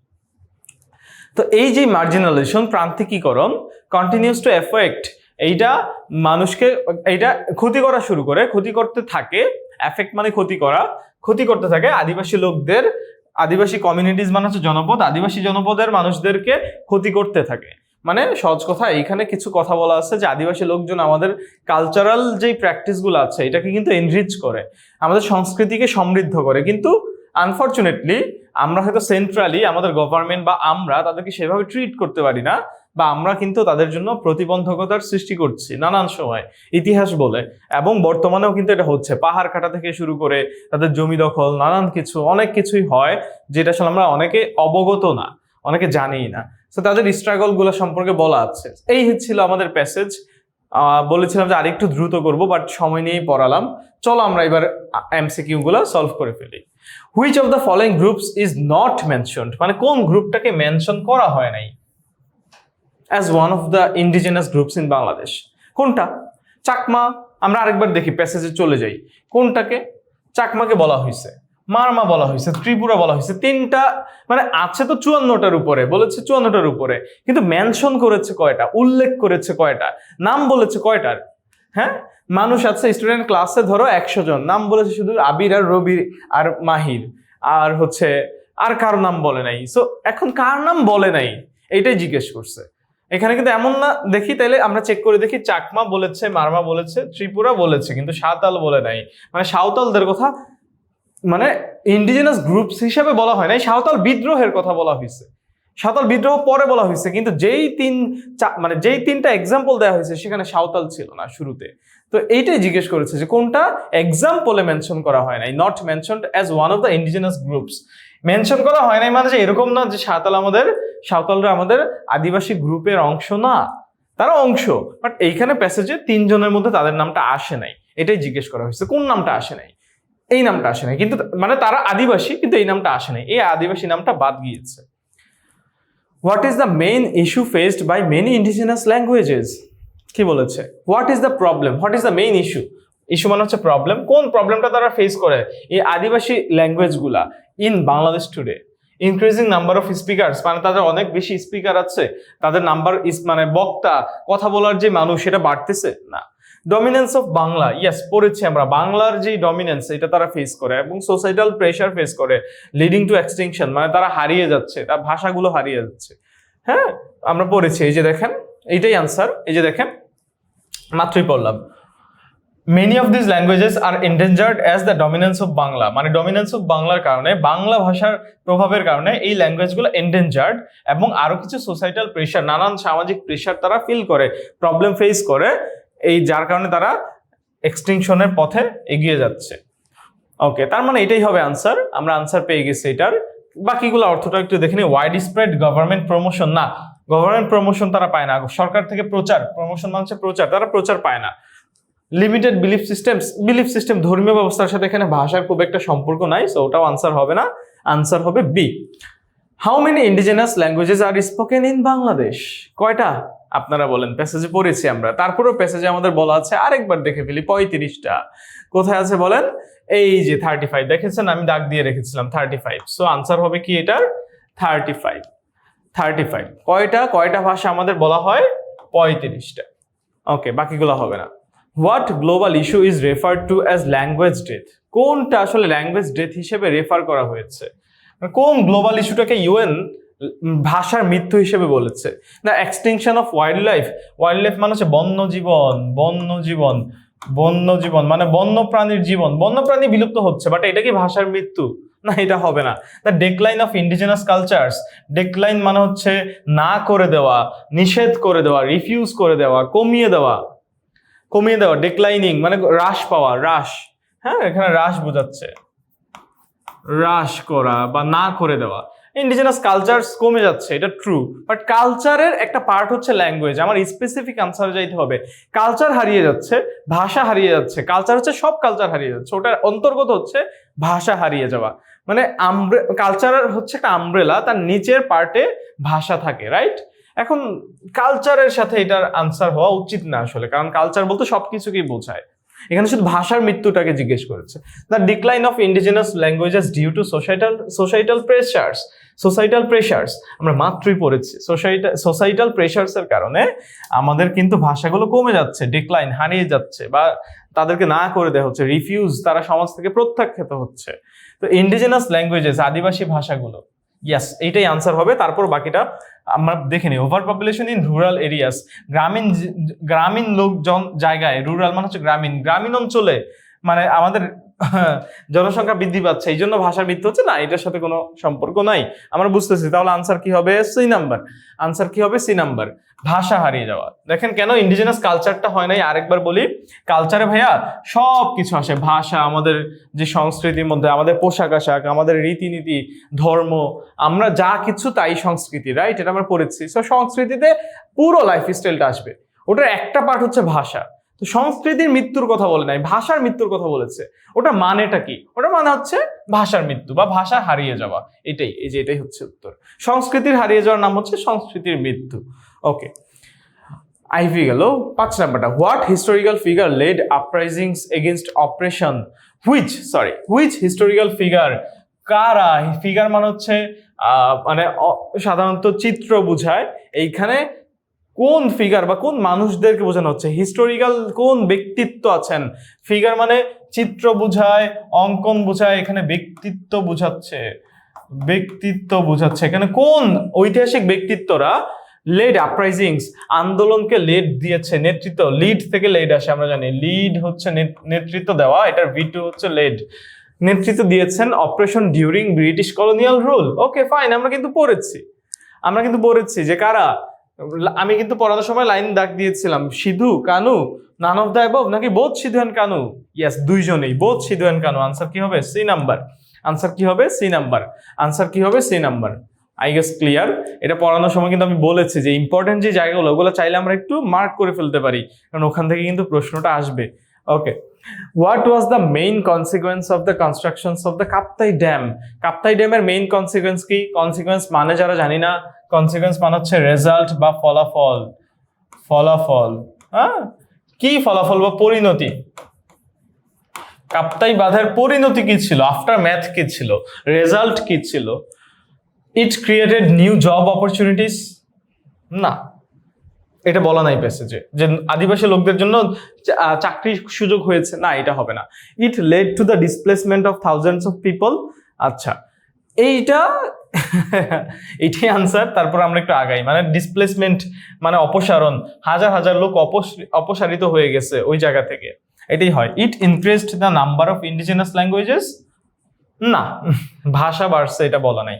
তো এই যে মার্জিনালাইজেশন, প্রান্তিকীকরণ, কন্টিনিউস টু এফেক্ট, এইটা মানুষকে এইটা ক্ষতি করা শুরু করে, ক্ষতি করতে থাকে। এফেক্ট মানে ক্ষতি করতে থাকে আদিবাসী লোকদের, আদিবাসী কমিউনিটিজ মানে হচ্ছে জনপদ, আদিবাসী জনপদের মানুষদেরকে ক্ষতি করতে থাকে। মানে সহজ কথা, এইখানে কিছু কথা বলা আছে যে আদিবাসী লোকজন আমাদের কালচারাল যে প্র্যাকটিসগুলো আছে এটাকে কিন্তু এনরিচ করে, আমাদের সংস্কৃতিকে সমৃদ্ধ করে। কিন্তু আনফরচুনেটলি আমরা হয়তো সেন্ট্রালি আমাদের গভর্নমেন্ট বা আমরা তাদেরকে সেভাবে ট্রিট করতে পারি না, বা আমরা কিন্তু তাদের জন্য প্রতিবন্ধকতার সৃষ্টি করছি নানান সময়, ইতিহাস বলে। এবং বর্তমানেও কিন্তু এটা হচ্ছে, পাহাড় কাটা থেকে শুরু করে তাদের জমি দখল, নানান কিছু, অনেক কিছুই হয় যেটা আসলে আমরা অনেকে অবগত না, অনেকে জানিই না। তো তাদের স্ট্রাগল গুলো সম্পর্কে বলা আছে। এই ছিল আমাদের প্যাসেজ। বলেছিলাম যে আরেকটু দ্রুত করব, বাট সময় নিয়েই পড়ালাম। চলো আমরা এবার এমসিকিউ গুলো সলভ করে ফেলি। Which of the following groups is not mentioned, মানে কোন গ্রুপটাকে মেনশন করা হয় নাই as one of the indigenous groups in Bangladesh? কোনটা? চাকমা। আমরা আরেকবার দেখি, প্যাসেজে চলে যাই। কোনটাকে? চাকমাকে বলা হয়েছে, মারমা বলা হয়েছে, ত্রিপুরা বলা হয়েছে। তিনটা মানে আছে তো 54টার উপরে, বলেছে 54টার উপরে, কিন্তু মেনশন করেছে কয়টা, উল্লেখ করেছে কয়টা, নাম বলেছে কয়টার? হ্যাঁ, মানুষ আছে স্টুডেন্ট ক্লাসে ধরো 100 জন, নাম বলেছে শুধু আবির আর রবি আর মাহির, আর হচ্ছে আর কার নাম বলে নাই। সো এখন কার নাম বলে নাই এইটাই জিজ্ঞেস করছে এখানে, কিন্তু এমন না। দেখি তাহলে আমরা চেক করে দেখি, চাকমা বলেছে, মারমা বলেছে, ত্রিপুরা বলেছে, কিন্তু সাঁওতাল বলে নাই। মানে সাঁওতালদের কথা মানে ইন্ডিজিনাস গ্রুপস হিসেবে বলা হয় নাই, সাঁওতাল বিদ্রোহের কথা বলা হয়েছে, সাঁওতাল বিদ্রোহ পরে বলা হয়েছে, কিন্তু যেই তিনটা এক্সাম্পল দেওয়া হয়েছে সেখানে সাঁওতাল ছিল না শুরুতে। তো এইটাই জিজ্ঞেস করেছে যে কোনটা এক্সাম্পলে মেনশন করা হয় নাই, not mentioned as one of the indigenous groups. Mention করা হয় নাই মানে যে এরকম না যে সাঁওতালরা আমাদের আদিবাসী গ্রুপের অংশ না, তারা অংশ, বাট এইখানে প্যাসেজে 3 জনের মধ্যে তাদের নামটা আসে নাই, এটাই জিজ্ঞেস করা হয়েছে, কোন নামটা আসে নাই। এই নামটা আসে নাই, কিন্তু মানে তারা আদিবাসী কিন্তু এই নামটা আসে নাই, এই আদিবাসী নামটা বাদ গিয়েছে। What is the main issue faced by many indigenous languages? কি বলেছে? What is the problem, what is the main issue? Issue মানে হচ্ছে প্রবলেম, কোন প্রবলেমটা তারা ফেস করে এই আদিবাসী ল্যাঙ্গুয়েজগুলা in Bangladesh today? Increasing number of speakers, মানে তাদের অনেক বেশি স্পিকার আছে, তাদের নাম্বার মানে বক্তা, কথা বলার যে মানুষ সেটা বাড়তেছে না। ডমিনেন্স অফ বাংলা, ইয়েস পড়েছি আমরা, বাংলার যে ডমিনেন্স এটা তারা ফেস করে, এবং সোসাইটাল প্রেশার ফেস করে লিডিং টু এক্সটিংশন, মানে তারা হারিয়ে যাচ্ছে, তার ভাষাগুলো হারিয়ে যাচ্ছে। হ্যাঁ, আমরা পড়েছি, এই যে দেখেন এইটাই আনসার, এই যে দেখেন মাত্রই পড়লাম। Many of this languages R endangered as the dominance of Bangla, মানে ডমিনেন্স অফ বাংলার কারণে, বাংলা ভাষার প্রভাবের কারণে এই ল্যাঙ্গুয়েজগুলো এন্ডেঞ্জার্ড, এবং আরো কিছু সোসাইটাল প্রেশার, নানান সামাজিক প্রেশার তারা ফিল করে, প্রবলেম ফেস করে, এই যার কারণে তারা এক্সটিংশনের পথে এগিয়ে যাচ্ছে। ওকে, তার মানে এটাই হবে আনসার, আমরা আনসার পেয়ে গেছি এটার। বাকিগুলো অর্থটা একটু দেখে নিই। ওয়াইড স্প্রেড গভর্নমেন্ট প্রমোশন, না গভর্নমেন্ট প্রমোশন তারা পায় না, সরকার থেকে প্রচার, প্রমোশন মানে প্রচার, তারা প্রচার পায় না। লিমিটেড বিলিফ সিস্টেম ধর্মীয় ব্যবস্থার সাথে এখানে ভাষার খুব একটা সম্পর্ক নাই, সো ওটাও আনসার হবে না, আনসার হবে B. How many indigenous languages are spoken in Bangladesh? কয়টা আপনারা বলেন? প্যাসেজে পড়েছি আমরা, তারপরেও প্যাসেজে আমাদের বলা আছে, আরেকবার দেখে ফেলি, 35টা। কোথায় আছে বলেন? এই যে 35 দেখেছেন, আমি দাগ দিয়ে রেখেছিলাম 35, সো আনসার হবে কি এটার? 35। কয়টা ভাষা আমাদের বলা হয়? 35টা। ওকে, বাকিগুলো হবে না। What global issue is referred to as language death? কোনটা আসলে ল্যাঙ্গুয়েজ ডেথ হিসেবে রেফার করা হয়েছে? কোন গ্লোবাল ইস্যুটাকে ইউএন ভাষার মৃত্যু হিসেবে বলেছে? The extinction of wild life মানে হচ্ছে বন্যজীবন মানে বন্যপ্রাণীর জীবন, বন্যপ্রাণী বিলুপ্ত হচ্ছে, বাট এটা কি ভাষার মৃত্যু? না, এটা হবে না। দ্য ডেক্লাইন অফ ইন্ডিজিনাস কালচার্স, ডেক্লাইন মানে হচ্ছে না করে দেওয়া, নিষেধ করে দেওয়া, রিফিউজ করে দেওয়া, কমিয়ে দেওয়া। ডেক্লাইনিং মানে হ্রাস পাওয়া, হ্রাস, হ্যাঁ এখানে হ্রাস বোঝাচ্ছে, হ্রাস করা বা না করে দেওয়া। ইন্ডিজিনাস কালচারস কমে যাচ্ছে, এটা ট্রু, বাট কালচারের একটা পার্ট হচ্ছে ল্যাঙ্গুয়েজ। আমার স্পেসিফিক আনসারে যাইতে হবে। কালচার হারিয়ে যাচ্ছে, ভাষা হারিয়ে যাচ্ছে, কালচার হচ্ছে সব কালচার হারিয়ে যাচ্ছে, ওটার অন্তর্গত হচ্ছে ভাষা হারিয়ে যাওয়া। মানে কালচার হচ্ছে একটা আমব্রেলা, তার নিচের পার্টে ভাষা থাকে, রাইট? এখন কালচারের সাথে এটার আনসার হওয়া উচিত না আসলে, কারণ কালচার বলতে সবকিছুকেই বোঝায়। এখানে শুধু ভাষার মৃত্যুটাকে জিজ্ঞেস করেছে। The decline of indigenous languages due to societal pressures আমরা মাত্রই পড়েছি। সোসাইটাল প্রেশার্সের কারণে আমাদের কিন্তু ভাষাগুলো কমে যাচ্ছে, ডিক্লাইন, হারিয়ে যাচ্ছে, বা তাদেরকে না করে দেওয়া হচ্ছে, রিফিউজ, তারা সমাজ থেকে প্রত্যাখ্যাত হচ্ছে। তো ইন্ডিজিনাস ল্যাঙ্গুয়েজেস, আদিবাসী ভাষাগুলো, ইয়াস এইটাই আনসার হবে। তারপর বাকিটা আমরা দেখে নিই। Over population in rural areas, গ্রামীণ লোকজন জায়গায়, রুরাল মানে হচ্ছে গ্রামীণ অঞ্চলে, মানে আমাদের জনসংখ্যা বৃদ্ধি পাচ্ছে, এই জন্য ভাষার মৃত্যু হচ্ছে, না এটার সাথে কোনো সম্পর্ক নাই, আমরা বুঝতেছি। তাহলে আনসার কি হবে? C number. আনসার কি হবে? সি নাম্বার, ভাষা হারিয়ে যাওয়া। দেখেন কেন ইন্ডিজিনাস কালচারটা হয় নাই, আরেকবার বলি। কালচারে ভাইয়া সব কিছু আসে, ভাষা, আমাদের যে সংস্কৃতির মধ্যে আমাদের পোশাক আশাক, আমাদের রীতিনীতি, ধর্ম, আমরা যা কিছু তাই সংস্কৃতি, রাইট? এটা আমরা পড়েছি। সো সংস্কৃতিতে পুরো লাইফস্টাইলটা আসবে, ওটার একটা পার্ট হচ্ছে ভাষা। তো সংস্কৃতির মৃত্যুর কথা বলে নাই, ভাষার মৃত্যুর কথা বলেছে। ওটা মানেটা কি? ওটা মানে হচ্ছে ভাষার মৃত্যু বা ভাষা হারিয়ে যাওয়া, এটাই, এই যে এটাই হচ্ছে উত্তর। সংস্কৃতির হারিয়ে যাওয়ার নাম হচ্ছে সংস্কৃতির মৃত্যু। ওকে, আইভি গেল। 5 নাম্বারটা, what historical figure led uprisings against operation? Which historical figure, কারা? ফিগার মানে হচ্ছে মানে সাধারণত চিত্র বুঝায়, এইখানে কোন ফিগার বা কোন মানুষদেরকে বোঝানো হচ্ছে? হিস্টোরিক্যাল কোন ব্যক্তিত্ব আছেন? ফিগার মানে চিত্র বুঝায়, অঙ্কন বুঝায়, এখানে ব্যক্তিত্ব বুঝাচ্ছে। এখানে কোন ঐতিহাসিক ব্যক্তিত্বরা লেড আপরাইজিংস, আন্দোলনকে লেড দিয়েছে, নেতৃত্ব, লিড থেকে লেড আসে, আমরা জানি লিড হচ্ছে নেতৃত্ব দেওয়া, এটার V2 হচ্ছে লেড, নেতৃত্ব দিয়েছেন operation during British colonial rule. Okay fine, আমরা কিন্তু পড়েছি যে কারা। আমি কিন্তু পড়ানোর সময় লাইন দাগ দিয়েছিলাম, Sidhu, Kanu, none of the above, নাকি both Sidhu and Kanu? Yes, দুইজনেই, both Sidhu and Kanu. Answer কি হবে? C number. আনসার কি হবে? C number. I guess clear. এটা পড়ানোর সময় কিন্তু আমি বলেছি যে ইম্পর্টেন্ট যে জায়গাগুলো, ওগুলো চাইলে আমরা একটু মার্ক করে ফেলতে পারি, কারণ ওখান থেকে কিন্তু প্রশ্নটা আসবে। Okay, what was the main consequence of the constructions of the Kaptai dam? Kaptai ড্যামের মেইন কনসিকুয়েন্স কি? কনসিকুয়েন্স মানে যারা জানি না, কনসিকুয়েন্স মানে হচ্ছে রেজাল্ট বা ফলাফল। ফলাফল, হ্যাঁ, কি ফলাফল বা পরিণতি? কাপ্তাই বাঁধের পরিণতি কি ছিল? আফটার ম্যাথ কি ছিল? রেজাল্ট কি ছিল? ইট ক্রিয়েটেড নিউ জব অপরচুনিটিস? না, এটা বলা নাই প্যাসেজে যে আদিবাসী লোকদের জন্য চাকরির সুযোগ হয়েছে, না এটা হবে না। It led to the displacement of thousands of people. আচ্ছা, এইটা এটাই আনসার। তারপর আমরা একটু আগাই, মানে ডিসপ্লেসমেন্ট মানে অপসারণ, হাজার হাজার লোক অপসারিত হয়ে গেছে ওই জায়গা থেকে, এটাই হয়। It increased the number of indigenous languages? না, ভাষা বাড়ছে এটা বলা নাই।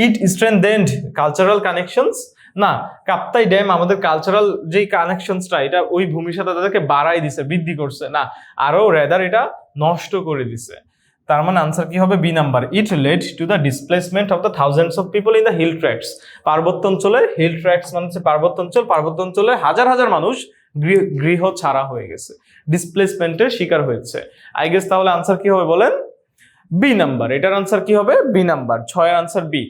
It strengthened cultural connections? না, কাপ্তাই ড্যাম আমাদের কালচারাল যে কানেকশনসটা এটা ওই ভূমির সাথে তাদেরকে বাড়াই দিছে, বৃদ্ধি করছে, না আরো রেদার এটা নষ্ট করে দিছে। তার মানে আনসার কি হবে? B number. It led to the displacement of the thousands of people in the hill tracts. পার্বত্য অঞ্চলে, হিল ট্র্যাক্টস মানে হচ্ছে পার্বত্য অঞ্চল, পার্বত্য অঞ্চলে হাজার হাজার মানুষ গৃহ ছাড়া হয়ে গেছে, ডিসপ্লেসমেন্টের শিকার হয়েছে। আই গেস তাহলে আনসার কি হবে বলেন? B number. এটার আনসার কি হবে? B number. 6 এর আনসার বি।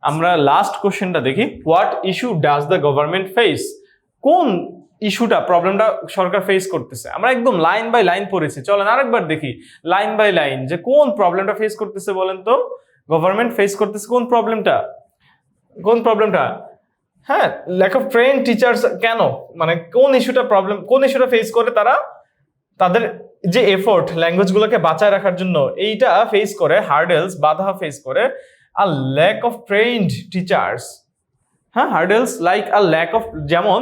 আমরা লাস্ট কোশ্চেনটা দেখি। What issue does the government face? কোন ইস্যুটা, প্রবলেমটা সরকার ফেস করতেছে? আমরা একদম লাইন বাই লাইন পড়েছি, চলেন আরেকবার দেখি লাইন বাই লাইন যে কোন প্রবলেমটা ফেস করতেছে বলেন তো। গভর্নমেন্ট ফেস করতেছে কোন প্রবলেমটা? কোন প্রবলেমটা? হ্যাঁ, ল্যাক অফ ট্রেন টিচার্স। কেন, মানে কোন ইস্যুটা প্রবলেম, কোন ইস্যুটা ফেস করে তারা? তাদের যে এফোর্ট ল্যাঙ্গুয়েজগুলোকে বাঁচায় রাখার জন্য, এইটা ফেস করে, হার্ডেলস বাধা ফেস করে। A lack of trained teachers, হ্যাঁ, hurdles like a lack of, যেমন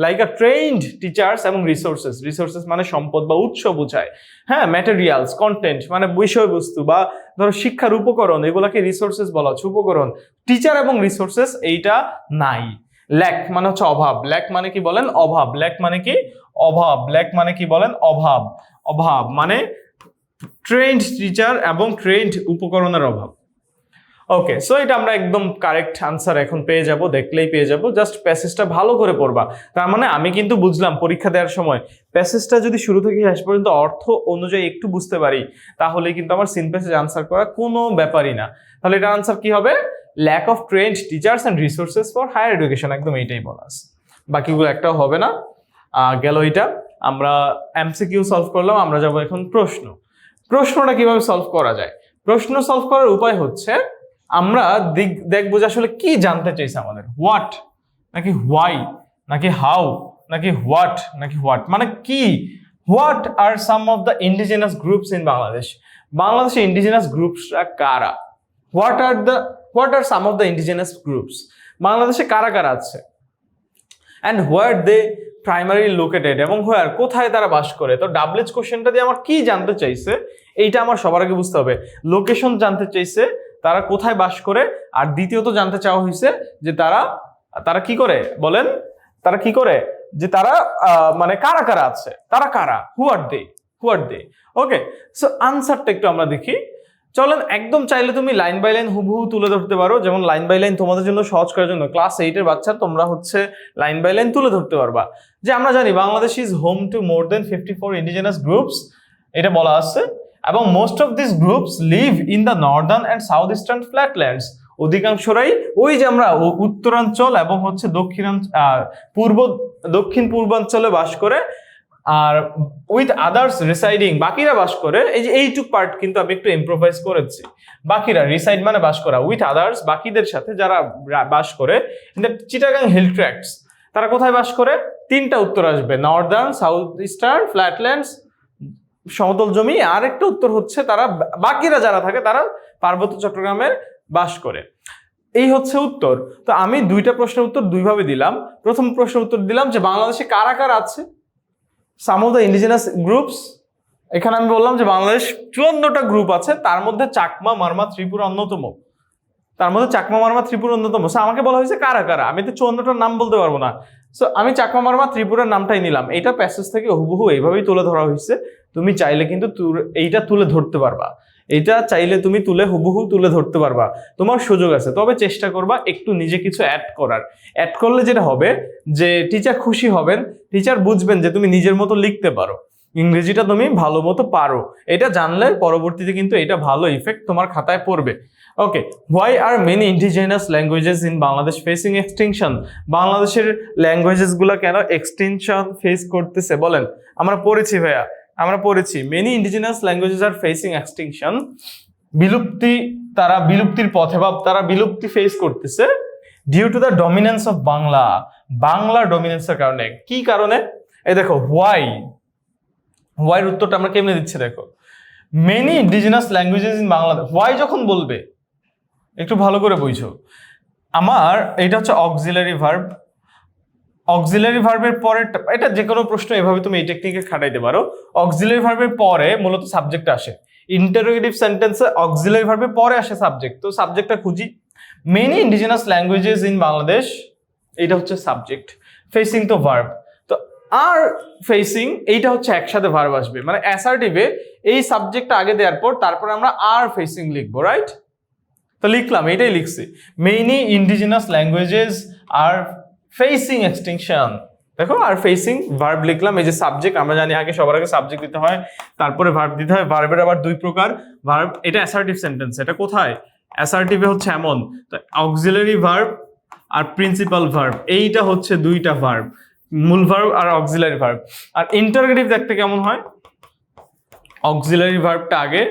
লাইক আ ট্রেইনড টিচার্স এবং রিসোর্সেস। রিসোর্সেস মানে সম্পদ বা উৎস বোঝায়, হ্যাঁ। ম্যাটেরিয়ালস, কন্টেন্ট মানে বিষয়বস্তু বা ধরো শিক্ষার উপকরণ, এগুলাকে রিসোর্সেস বলা হচ্ছে, উপকরণ। টিচার এবং রিসোর্সেস এইটা নাই। ল্যাক মানে হচ্ছে অভাব। ল্যাক মানে কি বলেন? অভাব। ল্যাক মানে কি? অভাব। ল্যাক মানে কি বলেন? অভাব। অভাব মানে ট্রেন্ড টিচার এবং ট্রেন্ড উপকরণের অভাব। ওকে, সো এটা আমরা একদম কারেক্ট আনসার এখন পেয়ে যাব, দেখলেই পেয়ে যাব। জাস্ট প্যাসেজটা ভালো করে পড়বা। তার মানে আমি কিন্তু বুঝলাম পরীক্ষা দেওয়ার সময় প্যাসেজটা যদি শুরু থেকে শেষ পর্যন্ত অর্থ অনুযায়ী একটু বুঝতে পারি, তাহলে কিন্তু আমার সিন প্যাসেজ আনসার করা কোনো ব্যাপারই না। তাহলে এটা আনসার কি হবে? Lack of trained teachers and resources for higher education, একদম এইটাই বলা আছে। বাকিগুলো একটাও হবে না। গেল এটা। আমরা এমসিকিউ সলভ করলাম, আমরা যাব এখন প্রশ্ন। প্রশ্নটা কিভাবে সলভ করা যায়? প্রশ্ন সলভ করার উপায় হচ্ছে আমরা দেখবো যে আসলে কি জানতে চাইছে আমাদের, হোয়াট নাকি হোয়াই নাকি হাউ নাকি হোয়াট নাকি হোয়াট, মানে কি। What are some of the indigenous groups in Bangladesh? বাংলাদেশে ইন্ডিজিনাস গ্রুপসরা কারা? What are some of the indigenous groups? বাংলাদেশে কারা কারা আছে? And where they primary located, এবং হোয়ার কোথায় তারা বাস করে। তো ডাবলএইচ কোশ্চেনটা দিয়ে আমার কি জানতে চাইছে এইটা আমার সবার আগে বুঝতে হবে। লোকেশন জানতে চাইছে, তারা কোথায় বাস করে। আর দ্বিতীয়ত জানতে চাওয়া হয়েছে যে তারা কি করে বলেন, তারা কি করে, যে তারা মানে কারা কারা আছে, তারা কারা, হু আর দে। ওকে, সো আনসারটা একটু আমরা দেখি। চলেন, একদম চাইলে তুমি লাইন বাই লাইন হুবহু তুলে ধরতে পারো। যেমন লাইন বাই লাইন তোমাদের জন্য সহজ করার জন্য ক্লাস 8 এর বাচ্চা তোমরা হচ্ছে লাইন বাই লাইন তুলে ধরতে পারবা। যে আমরা জানি Bangladesh is home to more than 54 indigenous groups, এটা বলা আছে। এবং most of this groups live in the northern and south eastern flatlands. অধিকাংশরাই ওই যে আমরা উত্তরাঞ্চল এবং হচ্ছে দক্ষিণ পূর্বাঞ্চলে বাস করে। আর উইথ আদার্স রিসাইডিং, বাকিরা বাস করে। এই যে এইটুক পার্ট কিন্তু আমি একটু ইম্প্রোভাইজ করেছি। বাকিরা, রিসাইড মানে বাস করা, উইথ আদার্স বাকিদের সাথে যারা বাস করে in the Chittagong hill tracts. তারা কোথায় বাস করে? তিনটা উত্তর আসবে, নর্দার্ন, সাউথ ইস্টার্ন, ফ্ল্যাটল্যান্ডস সমতল জমি। আর একটা উত্তর হচ্ছে তারা, বাকিরা যারা থাকে তারা পার্বত্য চট্টগ্রামের বাস করে। এই হচ্ছে উত্তর। তো আমি দুইটা প্রশ্নের উত্তর দুইভাবে দিলাম। প্রথম প্রশ্নের উত্তর দিলাম যে বাংলাদেশে কারা কারা আছে, সাম অফ দ্য ইন্ডিজিনাস গ্রুপস। এখানে আমি বললাম যে বাংলাদেশ 54টা গ্রুপ আছে, তার মধ্যে চাকমা, মারমা, ত্রিপুরা অন্যতম। সো আমাকে বলা হয়েছে কারা কারা, আমি তো 54টার নাম বলতে পারবো না। সো আমি চাকমা, মারমা, ত্রিপুরার নামটাই নিলাম। এটা প্যাসেজ থেকে হুবহু এইভাবেই তুলে ধরা হয়েছে। তুমি চাইলে কিন্তু এইটা তুলে ধরতে পারবা, এটা চাইলে তুমি হুবহু তুলে ধরতে পারবা, তোমার সুযোগ আছে। তবে চেষ্টা করবা একটু নিজে কিছু অ্যাড করার। অ্যাড করলে যেটা হবে যে টিচার খুশি হবেন, টিচার বুঝবেন যে তুমি নিজের মতো লিখতে পারো। ইংরেজিটা তুমি ভালো মতো পারো, এটা জানলে পরবর্তীতে কিন্তু এটা ভালো ইফেক্ট তোমার খাতায় পড়বে। Okay, why are many indigenous languages in Bangladesh facing extinction? বাংলাদেশের ল্যাঙ্গুয়েজেস গুলা কেন এক্সটিংশন ফেস করতেছে বলেন? আমরা পড়েছি ভাইয়া, আমরা পড়েছি many indigenous languages are facing extinction, বিলুপ্তি, তারা বিলুপ্তির পথে বা তারা বিলুপ্তি ফেস করতেছে due to the dominance of Bangla, Bangla ডমিনেন্সের কারণে। কি কারণে? এই দেখো হোয়াই, হোয়াইয়ের উত্তরটা আমরা কেমনে দিচ্ছি দেখো, many indigenous languages in Bangladesh. Why যখন বলবে একটু ভালো করে বুঝো, আমার এটা হচ্ছে অক্সিলারি ভার্ব, অক্সিলারি ভার্বের পরে, এটা যে কোনো প্রশ্ন এভাবে তুমি এই টেকনিকে খাটাইতে পারো। অক্সিলারি ভার্বের পরে মূলত সাবজেক্ট আসে, ইন্টারোগেটিভ সেন্টেন্সে অক্সিলারি ভার্বের পরে আসে সাবজেক্ট, তো সাবজেক্টটা খুঁজি। Many indigenous languages in Bangladesh, এটা হচ্ছে সাবজেক্ট, ফেসিং তো ভার্ব, তো আর ফেসিং এইটা হচ্ছে একসাথে ভার্ব আসবে, মানে অ্যাসার্টিভে এই সাবজেক্টটা আগে দেওয়ার পর তারপর আমরা আর ফেসিং লিখবো, রাইট? তো লিখলাম, এটাই লিখছি, many indigenous languages are facing extinction. দেখো আর ফেসিং ভার্ব লিখলাম, এই যে সাবজেক্ট, আমরা জানি আগে সবার আগে সাবজেক্ট দিতে হয় তারপরে ভার্ব দিতে হয়, ভার্বের আবার দুই প্রকার ভার্ব, এটা অ্যাসার্টিভ সেন্টেন্স, এটা কোথায় অ্যাসার্টিভে হচ্ছে এমন, তো অক্সিলারি ভার্ব আর প্রিন্সিপাল ভার্ব, এইটা হচ্ছে দুইটা ভার্ব, মূল ভার্ব আর অক্সিলারি ভার্ব। আর ইন্টারোগেটিভ দেখতে কেমন হয়, অক্সিলারি ভার্বটা আগে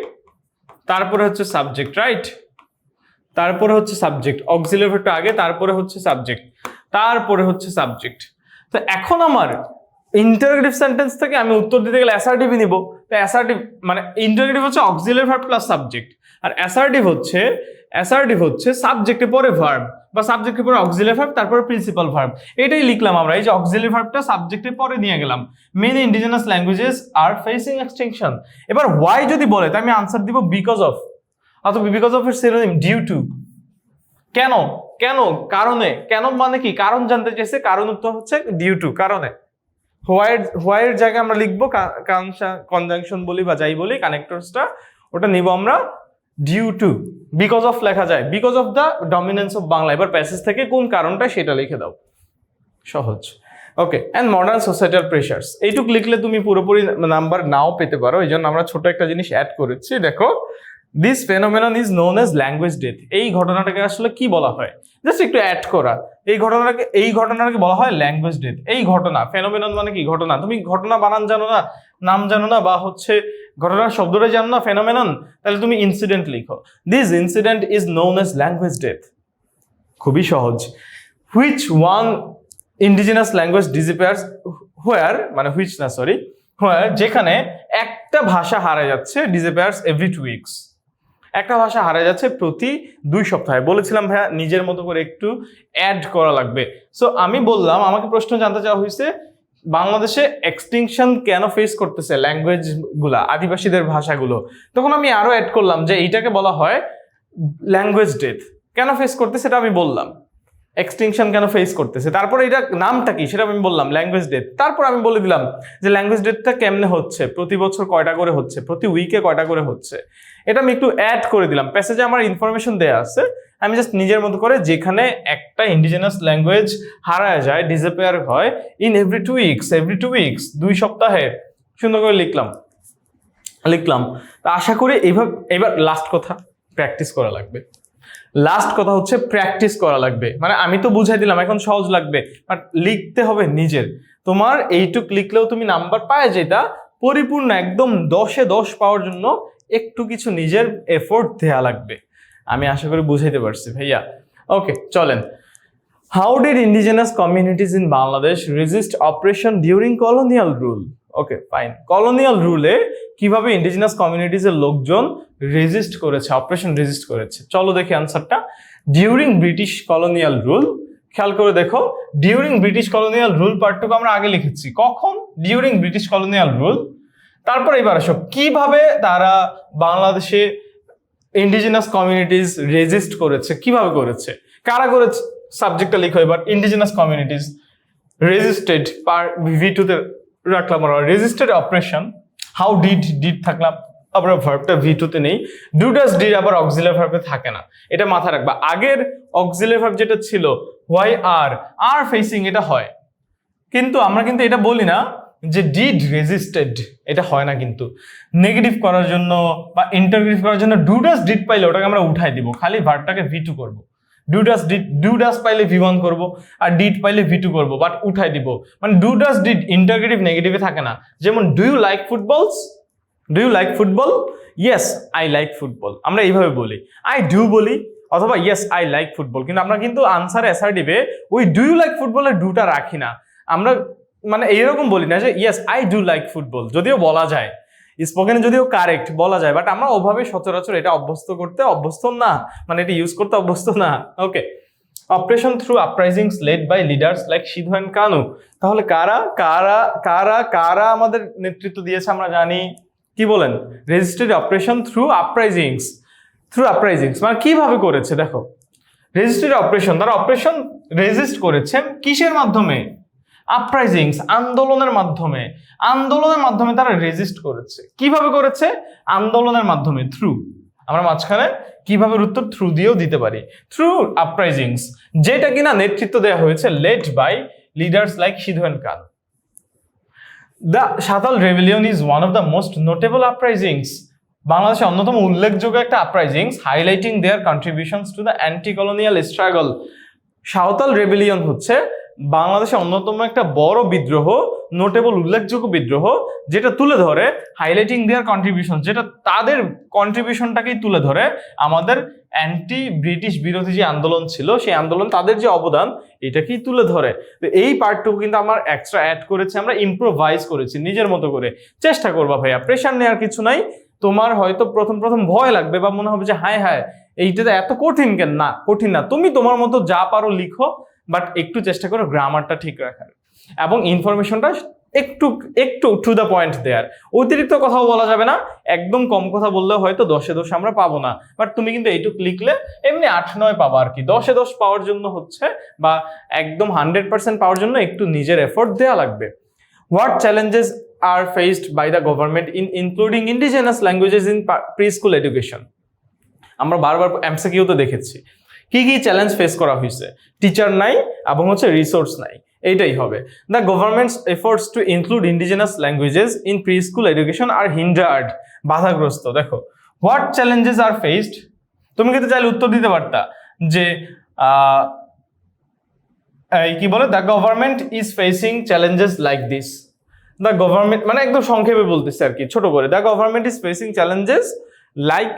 তারপরে হচ্ছে সাবজেক্ট, রাইট? তারপরে হচ্ছে সাবজেক্ট, অক্সিলারি ভার্বটা আগে তারপরে হচ্ছে সাবজেক্ট, তারপরে হচ্ছে সাবজেক্ট। তো এখন আমার ইন্টারোগেটিভ সেন্টেন্স থেকে আমি উত্তর দিতে গেলে অ্যাসার্টিভই নিব, তো অ্যাসার্টিভ মানে ইন্টারোগেটিভ হচ্ছে অক্সিলারি ভার্ব প্লাস সাবজেক্ট, আর অ্যাসার্টিভ হচ্ছে সাবজেক্টের পরে ভার্ব বা সাবজেক্টের পরে অক্সিলারি ভার্ব তারপরে প্রিন্সিপাল ভার্ব, এটাই লিখলাম আমরা, এই যে অক্সিলারি ভার্বটা সাবজেক্টের পরে নিয়ে গেলাম, many indigenous languages are facing extinction. এবার হোয়াই যদি বলে তাই আমি আনসার দিব বিকজ অফ, অথবা বিকজ অফ এর সিনোনিম ডিউ টু। কেন? কেন? কারণে। কেন মানে কি? কারণ জানতে চাইছে, কারণ উত্তর হচ্ছে ডিউ টু, কারণে। হোয়াইয়ের জায়গায় আমরা লিখবো কনজাংশন বলি বা যাই বলি, কানেক্টরসটা ওটা নিব আমরা ডিউ টু, বিকজ অফ লেখা যায়, because of the dominance of Bangla. এবার প্যাসেজ থেকে কোন কারণটা সেটা লিখে দাও, সহজ। ওকে, অ্যান্ড মডার্ন সোসাইটাল প্রেশার্স, এইটুক লিখলে তুমি পুরোপুরি নাম্বার নাও পেতে পারো, এই জন্য আমরা ছোট একটা জিনিস অ্যাড করেছি, দেখো this phenomenon is known as language death. এই ঘটনাটাকে আসলে কি বলা হয়, জাস্ট একটু অ্যাড করা, এই ঘটনাটাকে বলা হয় ল্যাঙ্গুয়েজ ডেথ। এই ঘটনা, ফেনোমেনন মানে কি? ঘটনা। তুমি ঘটনা বানান জানো না, নাম জানো না, বা হচ্ছে ঘটনার শব্দটা জানো না, ফেনোমেনন, তাহলে তুমি ইনসিডেন্ট লিখো, this incident is known as language death. খুবই সহজ। Which one indigenous language disappears, where মানে হুইচ না সরি, হোয়ার যেখানে একটা ভাষা হারা যাচ্ছে, ডিসঅ্যাপিয়ার্স এভরি 2 weeks, একটা ভাষা হারা যাচ্ছে প্রতি 2 সপ্তাহে। বলেছিলাম ভাইয়া নিজের মতো করে একটু অ্যাড করা লাগবে, সো আমি বললাম, আমাকে প্রশ্ন জানতে চাওয়া হয়েছে বাংলাদেশে এক্সটিংশন কেন ফেস করতেছে ল্যাঙ্গুয়েজ গুলা, আদিবাসীদের ভাষাগুলো, তখন আমি আরো অ্যাড করলাম যে এইটাকে বলা হয় ল্যাঙ্গুয়েজ ডেথ। কেন ফেস করতেছে সেটা আমি বললাম, এক্সটিংশন কেন ফেস করতেছে, তারপরে এটা নামটা কি সেটা আমি বললাম, ল্যাঙ্গুয়েজ ডেথ। তারপর আমি বলে দিলাম যে ল্যাঙ্গুয়েজ ডেথটা কেমনে হচ্ছে, প্রতি বছর কয়টা করে হচ্ছে, প্রতি উইকে কয়টা করে হচ্ছে, এটা আমি একটু অ্যাড করে দিলাম। প্যাসেজে আমার ইনফরমেশন দেয়া আছে, আমি জাস্ট নিজের মতো করে যেখানে একটা ইন্ডিজিনাস ল্যাঙ্গুয়েজ হারায় যায়, ডিসঅ্যাপিয়ার হয়, in every 2 weeks, every 2 weeks, 2 সপ্তাহে, সুন্দর করে লিখলাম। আশা করি এইভাবে। এবার লাস্ট কথা, প্র্যাকটিস করা লাগবে। লাস্ট কথা হচ্ছে প্র্যাকটিস করা লাগবে, মানে আমি তো বুঝাই দিলাম, এখন সহজ লাগবে, বাট লিখতে হবে নিজের। তোমার এইটুক লিখলেও তুমি নাম্বার পায় যেটা পরিপূর্ণ একদম 10-এ 10 পাওয়ার জন্য একটু কিছু নিজের এফোর্ট দেওয়া লাগবে। আমি আশা করি বুঝাইতে পারছি ভাইয়া। ওকে, চলেন। How did indigenous communities in Bangladesh resist operation during colonial rule? Okay fine, colonial রুলে কিভাবে ইন্ডিজিনাস কমিউনিটিজের লোকজন রেজিস্ট করেছে, অপারেশন রেজিস্ট করেছে, চলো দেখি আনসারটা। ডিউরিং ব্রিটিশ কলোনিয়াল রুল, খেয়াল করে দেখো, ডিউরিং ব্রিটিশ কলোনিয়াল রুল পার্টটুকু আমরা আগে লিখেছি, কখন? During British colonial rule. তারপর এবার আসো, কিভাবে তারা বাংলাদেশে ইন্ডিজিনাস কমিউনিটিজ রেজিস্ট করেছে, কিভাবে করেছে, কারা করেছে, সাবজেক্টটা লিখো এবার, ইন্ডিজিনাস কমিউনিটিজ রেজিস্টেড, V2 তে রাখলাম, রেজিস্টেড অপারেশন, হাউ ডিড থাকলাম, আবার ভার্বটা V2 তে নেই, ডু ডাজ ডিড আবার অক্সিলারি ভার্বে থাকে না, এটা মাথায় রাখবা। আগের অক্সিলারি ভার্ব যেটা ছিল হোয়াই আর ফেসিং, এটা হয়, কিন্তু আমরা কিন্তু এটা বলি না যে ডিড রেজিস্টেড, এটা হয় না কিন্তু। নেগেটিভ করার জন্য বা ইন্টারগ্রেটিভ করার জন্য ডু ডাস ডিড পাইলে ওটাকে আমরা উঠাই দিব, খালি ভার্বটাকে V2 করব। ডু ডাস পাইলে V1 করব, আর ডিড পাইলে V2 করব, বাট উঠাই দিব। মানে ডু ডাস ডিড ইন্টারগ্রেটিভ নেগেটিভে থাকে না। যেমন do you like footballs, do you like football, yes I like football, আমরা এইভাবে বলি। আই ডু বলি অথবা ইয়েস আই লাইক ফুটবল, কিন্তু আমরা কিন্তু আনসারে অ্যাসার্টিভে ওই ডু ইউ লাইক ফুটবলের ডুটা রাখি না। আমরা মানে এইরকম বলি না যে yes I do like football, যদিও বলা যায়, স্পোকেনে যদিও কারেক্ট বলা যায়, বাট আমরা ওভাবে সচরাচর এটা অভ্যস্ত না, মানে এটা ইউজ করতে অভ্যস্ত না। Okay, operation through uprisings led by leaders like Sidhu and Kanu. তাহলে কারা কারা কারা কারা আমাদের নেতৃত্ব দিয়েছে আমরা জানি। কি বলেন? রেজিস্ট্রেড অপারেশন থ্রু আপরাইজিংস, মানে কিভাবে করেছে দেখো। রেজিস্ট্রেড অপারেশন, তারা অপারেশন রেজিস্ট করেছেন কিসের মাধ্যমে? আপরাইজিংস, আন্দোলনের মাধ্যমে তারা রেজিস্ট করেছে। কিভাবে করেছে? আন্দোলনের মাধ্যমে, থ্রু। আমরা মাঝখানে কিভাবে উত্তর থ্রু দিয়েও দিতে পারি, থ্রু আপরাইজিংস, যেটা কিনা নেতৃত্ব দেওয়া হয়েছে led by leaders like Sidhu and Kanu. The Santal rebellion is one of the most notable uprisings, বাংলাদেশের অন্যতম উল্লেখযোগ্য একটা uprisings, highlighting their contributions to the anti colonial struggle. Santal rebellion হচ্ছে বাংলাদেশের অন্যতম একটা বড় বিদ্রোহ, নোটেবল উল্লেখযোগ্য বিদ্রোহ, যেটা তুলে ধরে হাইলাইটিং দেয়ার কন্ট্রিবিউশন, যেটা তাদের কন্ট্রিবিউশনটাকেই তুলে ধরে, আমাদের অ্যান্টি ব্রিটিশ বিরোধী যে আন্দোলন ছিল সেই আন্দোলন, তাদের যে অবদান, এটাকেই তুলে ধরে। তো এই পার্টটুকু কিন্তু আমার এক্সট্রা অ্যাড করেছি, আমরা ইম্প্রোভাইজ করেছি নিজের মতো করে। চেষ্টা করবা ভাইয়া, প্রেশার নেওয়ার কিছু নাই। তোমার হয়তো প্রথম ভয় লাগবে বা মনে হবে যে হায় হায় এইটা এত কঠিন কেন, না কঠিন না, তুমি তোমার মতো যা পারো লিখো, বাট একটু চেষ্টা করো গ্রামারটা ঠিক রাখার এবং ইনফরমেশনটা একটু একটু টু দ্য পয়েন্ট দেয়ার। অতিরিক্ত কথাও বলা যাবে না, একদম কম কথা বললে হয়তো 10-এ 10 আমরা পাবো না, বাট তুমি কিন্তু এইটুক লিখলে এমনি 8-9 পাবা আর কি। 10-এ 10 পাওয়ার জন্য হচ্ছে বা একদম 100% পাওয়ার জন্য একটু নিজের এফোর্ট দেওয়া লাগবে। What challenges are faced by the government in including indigenous languages in preschool education? আমরা বারবার এমসিকিউতে দেখেছি কি কি চ্যালেঞ্জ ফেস করা হয়েছে। টিচার নাই এবং হচ্ছে রিসোর্স নাই, এইটাই হবে। The government's efforts to include indigenous languages in preschool education are hindered, বাধাগ্রস্ত। দেখো হোয়াট চ্যালেঞ্জেস আর ফেসড, তুমি কিন্তু চাইলে উত্তর দিতে পারতা যে কি বলে, the government is facing challenges like this. The government মানে একদম সংক্ষেপে বলতেছে আর কি, ছোট করে। The government is facing challenges like,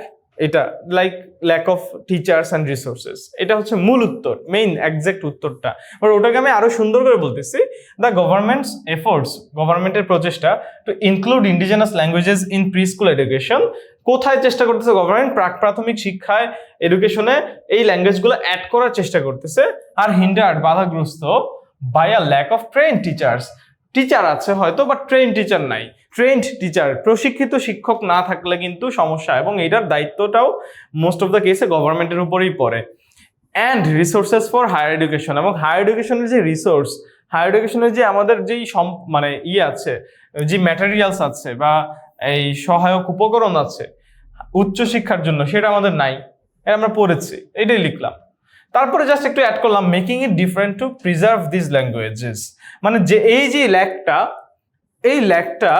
এটা like lack of teachers and resources, এটা হচ্ছে মূল উত্তর, মেইন এক্সাক্ট উত্তরটা। বাট ওটাকে আমি আরো সুন্দর করে বলতেছি, দ্য গভর্নমেন্টস এফোর্টস, গভর্নমেন্টের প্রচেষ্টা two include indigenous languages in preschool education. কোথায় চেষ্টা করতেছে গভর্নমেন্ট? প্রাক প্রাথমিক শিক্ষায়, এডুকেশনে এই ল্যাঙ্গুয়েজগুলো অ্যাড করার চেষ্টা করতেছে। আর হিন্ডার্ড, বাধাগ্রস্ত, by a lack of trained teachers, teacher আছে হয়তো বাট ট্রেন টিচার নাই। ট্রেন্ড টিচার, প্রশিক্ষিত শিক্ষক না থাকলে কিন্তু সমস্যা, এবং এটার দায়িত্বটাও মোস্ট অফ দ্য কেসে গভর্নমেন্টের উপরেই পড়ে। And resources for higher education, এবং হায়ার এডুকেশনের যে রিসোর্স, হায়ার এডুকেশনের যে আমাদের যেই মানে আছে, যে ম্যাটেরিয়ালস আছে বা এই সহায়ক উপকরণ আছে উচ্চশিক্ষার জন্য, সেটা আমাদের নাই। এটা আমরা পড়েছি, এটাই লিখলাম। তারপরে জাস্ট একটু অ্যাড করলাম, making it different two preserve this languages, মানে যে এই যে ল্যাকটা, এই ল্যাকটা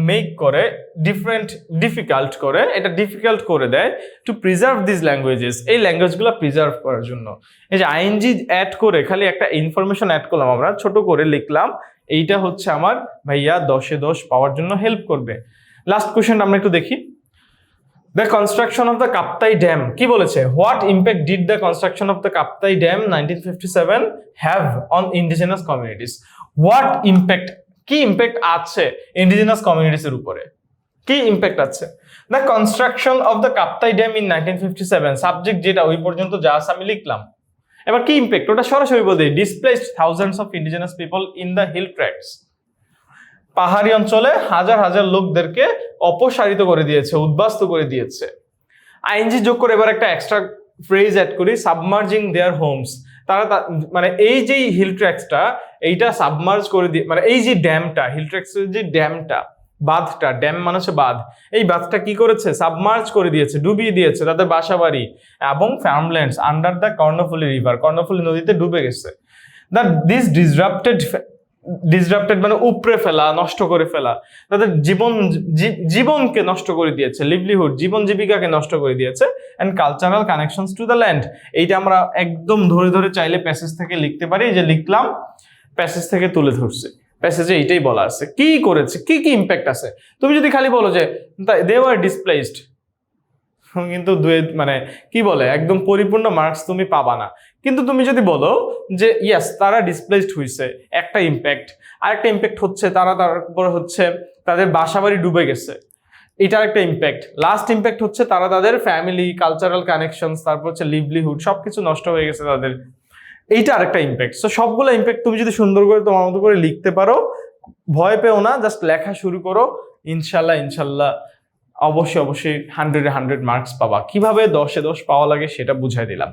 মেক করে ডিফারেন্ট, ডিফিকাল্ট করে, এটা ডিফিকাল্ট করে দেয় টু প্রিজার্ভ দিস ল্যাঙ্গুয়েজেস, এই ল্যাঙ্গুয়েজগুলো প্রিজার্ভ করার জন্য। এই যে আইএনজি অ্যাড করে খালি একটা ইনফরমেশন অ্যাড করলাম, আমরা ছোট করে লিখলাম, এইটা হচ্ছে আমার ভাইয়া 10-এ 10 পাওয়ার জন্য হেল্প করবে। লাস্ট কোয়েশ্চেন আমরা একটু দেখি। The construction of the Kaptai Dam, কি বলেছে? What impact did the construction of the Kaptai Dam 1957 have on indigenous communities? What impact, কি ইম্প্যাক্ট আছে ইন্ডিজিনাস কমিউনিটিস এর উপরে? কি ইম্প্যাক্ট আছে? The construction of the Kaptai Dam in 1957, subject যেটা ওই পর্যন্ত যা আছে আমি লিখলাম। এবার কি ইম্প্যাক্ট, ওটা সরাসরি বলতে, displaced thousands of indigenous people in the hill tracts, পাহাড়ি অঞ্চলে হাজার হাজার লোকদেরকে অপসারিত করে দিয়েছে, উদ্বাস্তু করে দিয়েছে। আইএনজি যোগ করে এবার একটা এক্সট্রা ফ্রেজ অ্যাড করি, সাবমার্জিং দেয়ার হোমস, তারা মানে এই যে হিল ট্র্যাক্সটা, এইটা সাবমার্জ করে দিয়ে, মানে এই যে ড্যামটা, হিল ট্র্যাক্সের যে ড্যামটা, বাঁধটা, ড্যাম মানে হচ্ছে বাঁধ, এই বাঁধটা কি করেছে? সাবমার্জ করে দিয়েছে, ডুবিয়ে দিয়েছে তাদের বাসাবাড়ি এবং ফার্মল্যান্ডস under the Karnaphuli river, Karnaphuli নদীতে ডুবে গেছে। দিস ডিসরাপ্টেড ডিসরাপ্টেড মানে উপড়ে ফেলা, নষ্ট করে ফেলা, তাদের জীবনকে নষ্ট করে দিয়েছে, লিভলিহুড জীবন জীবিকাকে নষ্ট করে দিয়েছে, and cultural connections to the land. এইটা আমরা একদম ধরে ধরে চাইলে প্যাসেজ থেকে লিখতে পারি, যে লিখলাম প্যাসেজ থেকে তুলে ধরছে, প্যাসেজে এইটাই বলা আছে কি করেছে, কি কি ইম্প্যাক্ট আছে। তুমি যদি খালি বলো যে দে ওয়ার ডিসপ্লেসড, কিন্তু মানে কি বলে একদম পরিপূর্ণ মার্কস তুমি পাবা না। কিন্তু তুমি যদি বলো যে ইয়েস তারা ডিসপ্লেসড হয়েছে, একটা ইম্প্যাক্ট। আরেকটা ইম্প্যাক্ট হচ্ছে তারপর হচ্ছে তাদের বাসাবাড়ি ডুবে গেছে, এটার একটা ইম্প্যাক্ট। লাস্ট ইম্প্যাক্ট হচ্ছে তারা তাদের ফ্যামিলি, কালচারাল কানেকশনস, তারপর হচ্ছে লিভলিহুড সবকিছু নষ্ট হয়ে গেছে তাদের, এইটা আরেকটা ইম্প্যাক্ট। সো সবগুলো ইম্প্যাক্ট তুমি যদি সুন্দর করে তোমার মতো করে লিখতে পারো, ভয় পেও না, জাস্ট লেখা শুরু করো, ইনশাল্লাহ অবশ্যই 100-এ 100 মার্কস পাবা। কিভাবে 10-এ 10 পাওয়া লাগে সেটা বুঝাই দিলাম।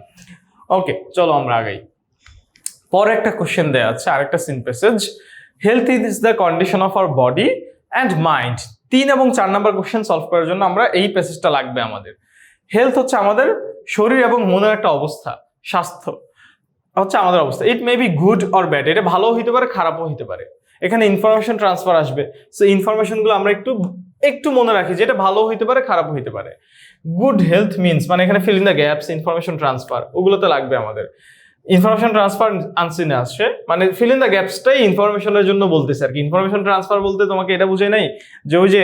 ওকে, চলো আমরা আগাই। পরে একটা কোশ্চেন দেওয়া আছে, আরেকটা seen passage, health is the condition of our body and mind. 3 এবং 4 নাম্বার কোশ্চেন সলভ করার জন্য আমরা এই প্যাসেজটা লাগবে আমাদের। হেলথ হচ্ছে আমাদের শরীর এবং মনের একটা অবস্থা, স্বাস্থ্য হচ্ছে আমাদের অবস্থা। It may be good or bad, এটা ভালো হইতে পারে, খারাপও হইতে পারে। এখানে ইনফরমেশন ট্রান্সফার আসবে, সো ইনফরমেশনগুলো আমরা একটু মনে রাখি, যেটা ভালো হইতে পারে, খারাপ হইতে পারে। গুড হেলথ মিনস মানে এখানে feel in the gaps, information transfer ওগুলোতে লাগবে আমাদের। ইনফরমেশন ট্রান্সফার আনসিনে আসছে, মানে ফিল ইন দ্য গ্যাপসটাই ইনফরমেশনের জন্য বলতেছে আর কি। ইনফরমেশন ট্রান্সফার বলতে তোমাকে এটা বুঝে নাই যে ওই যে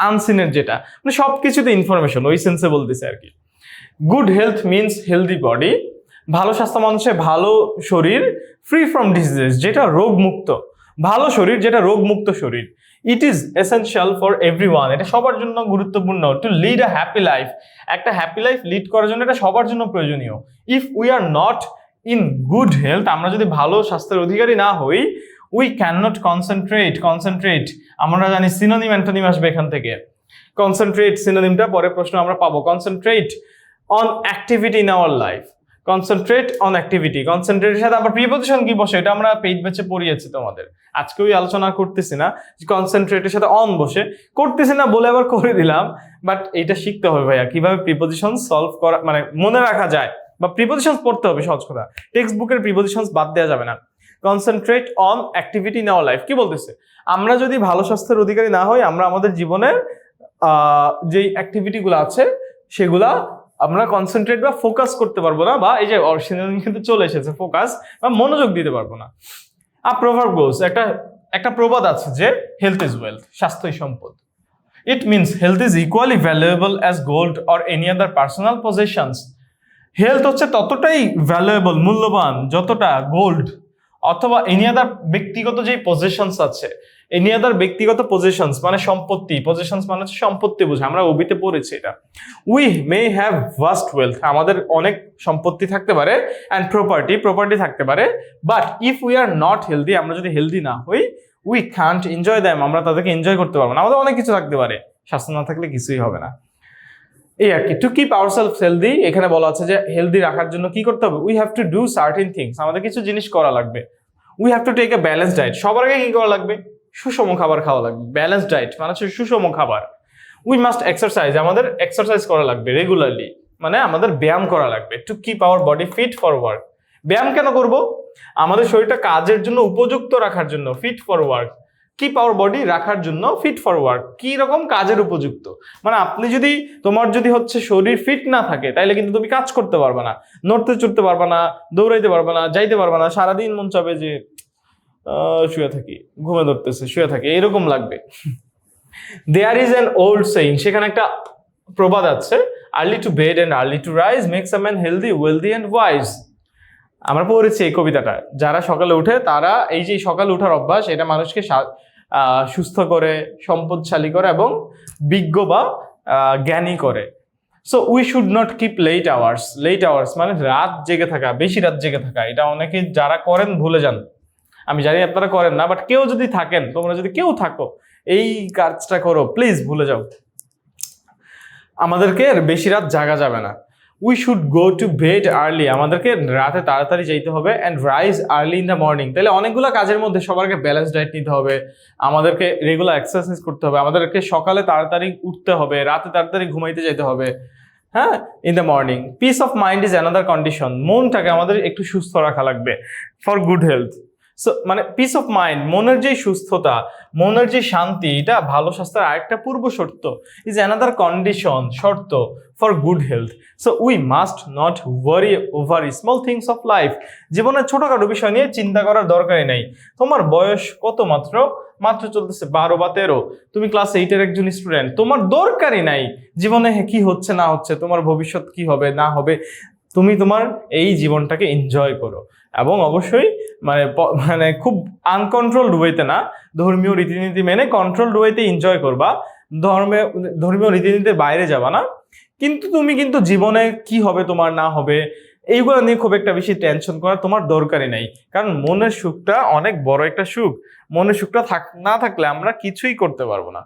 আনসিনের যেটা, মানে সবকিছুতে ইনফরমেশন, ওই সেন্সে বলতেছে আর কি। Good health means healthy body, ভালো স্বাস্থ্য মানুষের ভালো শরীর, ফ্রি ফ্রম ডিজিজেস যেটা রোগমুক্ত, ভালো শরীর যেটা রোগমুক্ত শরীর। It is essential for everyone, এটা সবার জন্য গুরুত্বপূর্ণ। To lead a happy life, একটা হ্যাপি লাইফ লিড করার জন্য এটা সবার জন্য প্রয়োজনীয়। If we are not in good health, আমরা যদি ভালো স্বাস্থ্যের অধিকারী না হই, উই ক্যান নট কনসেন্ট্রেট আমরা জানি সিনোনিম অ্যান্টোনিম আসবে এখান থেকে। কনসেন্ট্রেট সিনোনিমটা পরে প্রশ্ন আমরা পাবো। Concentrate on activity in our life, concentrate on activity, কনসেন্ট্রেটের সাথে আবার প্রিপজিশন কি বসে এটা আমরা পেইড ব্যাচে পড়িয়েছি তোমাদের, আজকে ওই আলোচনা করতেছি না। কনসেন্ট্রেটের সাথে অন বসে, করতেছি না বলে আবার করে দিলাম, বাট এটা শিখতে হবে ভাইয়া, কিভাবে প্রিপজিশন সলভ করা মানে মনে রাখা যায়, বা প্রিপজিশন পড়তে হবে। সহজ কথা, টেক্সট বুকের প্রিপজিশন বাদ দেওয়া যাবে না। Concentrate on activity in our life কি বলতেছে, আমরা যদি ভালো স্বাস্থ্যের অধিকারী না হই, আমরা আমাদের জীবনের যেই অ্যাক্টিভিটিগুলো আছে সেগুলা আমরা কনসেন্ট্রেট বা ফোকাস করতে পারবো না, বা এই যে অরিজিনাল কিন্তু চলে এসেছে ফোকাস বা মনোযোগ দিতে পারবো না। আ প্রভার্ব গোস, একটা প্রবাদ আছে যে হেলথ ইজ ওয়েলথ, স্বাস্থ্যই সম্পদ। ইট means health is equally valuable as gold or any other personal পজেশনস। Health হচ্ছে ততটাই ভ্যালুয়েবল, মূল্যবান, যতটা গোল্ড অথবা এনি আদার ব্যক্তিগত যেই পজেশনস আছে, এনি আদার ব্যক্তিগত পজেশনস মানে সম্পত্তি, পজেশনস মানে হচ্ছে সম্পত্তি বোঝা, আমরা ওবিতে পড়েছি এটা। We may have vast wealth, আমাদের অনেক সম্পত্তি থাকতে পারে, অ্যান্ড প্রপার্টি থাকতে পারে, but if we are not healthy, আমরা যদি হেলদি না হই, উই ক্যান্ট এনজয় দ্যাম, আমরা তাদেরকে এনজয় করতে পারবো না। আমাদের অনেক কিছু থাকতে পারে, স্বাস্থ্য না থাকলে কিছুই হবে না। এই আর কি। টু কিপ আওয়ারসেলফ হেলদি, এখানে বলা আছে যে হেলদি রাখার জন্য কি করতে হবে, we have to do certain things, আমাদের কিছু জিনিস করা লাগবে। We have to take a balance diet, সবার আগে কি করা লাগবে, সুষম খাবার খাওয়া লাগবে। ব্যালেন্স ডায়েট মানে হচ্ছে সুষম খাবার। উই মাস্ট এক্সারসাইজ, আমাদের এক্সারসাইজ করা লাগবে রেগুলারলি, মানে আমাদের ব্যায়াম করা লাগবে। To keep our body fit for work, ব্যায়াম কেন করব, আমাদের শরীরটা কাজের জন্য উপযুক্ত রাখার জন্য, fit for work. Keep our body রাখার জন্য, ফিট ফর ওয়ার্ক কি রকম, কাজের উপযুক্ত। মানে আপনি যদি তোমার যদি হচ্ছে শরীর ফিট না থাকে, তাইলে কিন্তু তুমি কাজ করতে পারবে না, নড়তে চড়তে পারবে না, দৌড়াইতে পারবে না, যাইতে পারবে না, সারাদিন মন চাবে যে শুয়ে থাকি, ঘুমে ধরতেছে, শুয়ে থাকি, এরকম লাগবে। There is an old saying, সেখানে একটা প্রবাদ আছে, early to bed and early to rise makes a man healthy, wealthy and wise. আমরা পড়েছি এই কবিতাটা, যারা সকালে উঠে তারা, এই যে সকালে উঠার অভ্যাস, এটা মানুষকে সুস্থ করে, সম্পদশালী করে এবং বিজ্ঞ বা জ্ঞানী করে। So we should not keep late hours মানে রাত জেগে থাকা, বেশি রাত জেগে থাকা, এটা অনেকে যারা করেন ভুলে যান। আমি জানি আপনারা করেন না, বাট কেউ যদি থাকেন, তোমরা যদি কেউ থাকো এই কাজটা করো, প্লিজ ভুলে যাও। আমাদেরকে বেশি রাত জাগা যাবে না। We should go to bed early, আমাদেরকে রাতে তাড়াতাড়ি যাইতে হবে, and rise early in the morning. তাহলে অনেকগুলো কাজের মধ্যে সবার আগে ব্যালেন্স ডায়েট নিতে হবে, আমাদেরকে রেগুলার এক্সারসাইজ করতে হবে, আমাদেরকে সকালে তাড়াতাড়ি উঠতে হবে, রাতে তাড়াতাড়ি ঘুমাইতে যেতে হবে, হ্যাঁ, in the morning. Piece of mind is another condition, মনটাকে আমাদের একটু সুস্থ রাখা লাগবে ফর গুড হেলথ। সো মানে পিস অফ মাইন্ড, মনের যে সুস্থতা, মনের যে শান্তি, এটা ভালো স্বাস্থ্যের আরেকটা পূর্ব শর্ত, ইজ অ্যানাদার কন্ডিশন, শর্ত for good health. So we must not worry over small things of life. জীবনের ছোটখাটো বিষয় নিয়ে চিন্তা করার দরকারই নাই। তোমার বয়স কত? মাত্র চলতেছে 12 বা 13, তুমি ক্লাস 8-এর একজন স্টুডেন্ট। তোমার দরকারই নাই জীবনে কি হচ্ছে না হচ্ছে, তোমার ভবিষ্যৎ কি হবে না হবে। তুমি তোমার এই জীবনটাকে এনজয় করো, এবং অবশ্যই মানে খুব আনকন্ট্রোলড ওয়েতে না, ধর্মীয় রীতিনীতি মেনে কন্ট্রোলড ওয়েতে এনজয় করবা। ধর্মীয় রীতিনীতির বাইরে যাবা না। কিন্তু তুমি কিন্তু জীবনে কি হবে তোমার না হবে এইগুলো নিয়ে খুব একটা বেশি টেনশন করার তোমার দরকারই নাই। কারণ মনের সুখটা অনেক বড় একটা সুখ। মনের সুখটা না থাকলে আমরা কিছুই করতে পারবো না।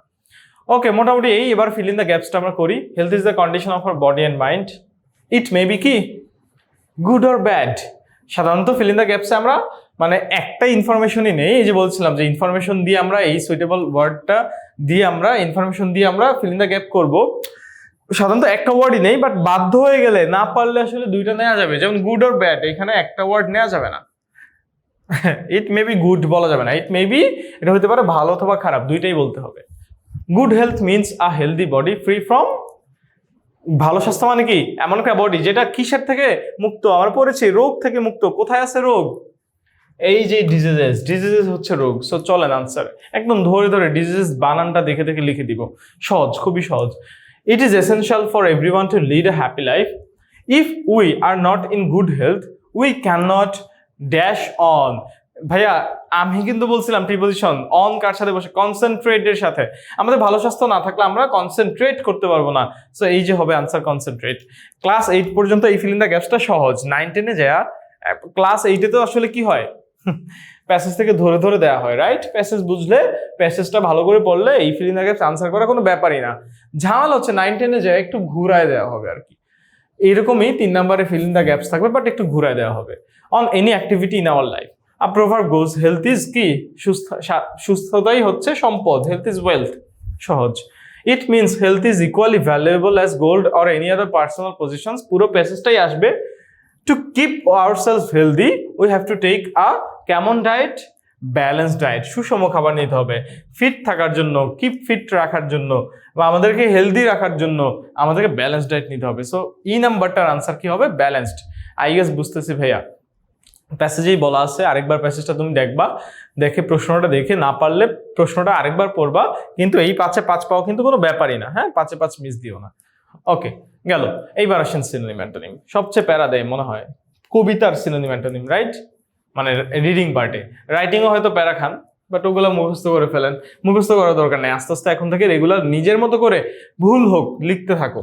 ওকে, মোটামুটি এই এবার ফিল ইন দ্য গ্যাপসটা আমরা করি। Health is the condition of our body and mind. It may B কি গুড অর ব্যাড। সাধারণত ফিল ইন দ্য গ্যাপসে আমরা মানে একটা ইনফরমেশনই নেই। এই যে বলছিলাম যে ইনফরমেশন দিয়ে আমরা এই সুইটেবল ওয়ার্ডটা দিয়ে আমরা ইনফরমেশন দিয়ে আমরা ফিল ইন দ্য গ্যাপ করবো। সাধারণত একটা ওয়ার্ডই নেই, বাট বাধ্য হয়ে গেলে না পারলে আসলে দুইটা নেওয়া যাবে। যেমন গুড অর ব্যাড, এখানে একটা ওয়ার্ড নেওয়া যাবে না। ইট মে বি গুড বলা যাবে না, ইট মে বি এটা হতে পারে ভালো অথবা খারাপ, দুইটাই বলতে হবে। Good health means a healthy body free from, ভালো স্বাস্থ্য মানে কি এমন একটা বডি যেটা কিসের থেকে মুক্ত? আমরা পড়েছি রোগ থেকে মুক্ত। কোথায় আছে রোগ? এই যে ডিজিজেস হচ্ছে রোগ। সো চলেন আনসার একদম ধরে ধরে ডিজিজেস বানানটা দেখে দেখে লিখে দিব। সহজ, খুবই সহজ। It is essential for everyone to lead a happy life. If we are not in good health we can not dash on. ভাইয়া আমি কিন্তু বলছিলাম প্রিপোজিশন অন কার সাথে বসে? কনসেন্ট্রেটের সাথে। আমাদের ভালো স্বাস্থ্য না থাকলে আমরা কনসেন্ট্রেট করতে পারবো না। সো এই যে হবে আনসার কনসেন্ট্রেট। ক্লাস 8 পর্যন্ত এই ফিল ইন দ্য গ্যাপসটা সহজ। 9-10-এ যায়, ক্লাস 8-এ তো আসলে কি হয়, প্যাসেজ থেকে ধরে ধরে দেওয়া হয়, রাইট? প্যাসেজ বুঝলে, প্যাসেজটা ভালো করে পড়লে এই feel in the gaps answer করা কোনো ব্যাপারই না। ঝামেলা হচ্ছে 9-10-এ যায় একটু ঘুরায় দেওয়া হবে আর কি। এরকমই 3 নম্বরে ফিল ইন দ্য গ্যাপস থাকবে, বাট একটু ঘুরায় দেওয়া হবে। On any activity in our life a proverb goes health is কি? সুস্থতাই হচ্ছে সম্পদ। Health is wealth. সহজ। It means health is equally valuable as gold or any other personal positions. পুরো প্যাসেজটাই আসবে to keep ourselves healthy we have to take a কেমন ডায়েট? Balance diet. সুষম খাবার নিতে হবে ফিট থাকার জন্য, কিপ ফিট রাখার জন্য, বা আমাদেরকে হেলদি রাখার জন্য আমাদেরকে ব্যালেন্স ডায়েট নিতে হবে। সো ই নাম্বারটার আনসার কি হবে? ব্যালেন্সড। আই গেস বুঝতেছি ভাইয়া, প্যাসেজেই বলা আছে। আরেকবার প্যাসেজটা তুমি দেখবা, দেখে প্রশ্নটা দেখে না পারলে প্রশ্নটা আরেকবার পড়বা। কিন্তু এই 5-এ 5 পাওয়া কিন্তু কোনো ব্যাপারই না। হ্যাঁ, 5-এ 5 মিস দিও না। ওকে, গেল। এইবার আসেন সিনোনিম অ্যান্টোনিম। সবচেয়ে প্যারা দেয় মনে হয় কবিতার সিনোনিম অ্যান্টোনিম, রাইট? মানে রিডিং পার্টে। রাইটিংও হয়তো প্যারা খান, বাট ওগুলো মুখস্থ করে ফেলেন। মুখস্থ করার দরকার নেই, আস্তে আস্তে এখন থেকে রেগুলার নিজের মতো করে ভুল হোক লিখতে থাকো।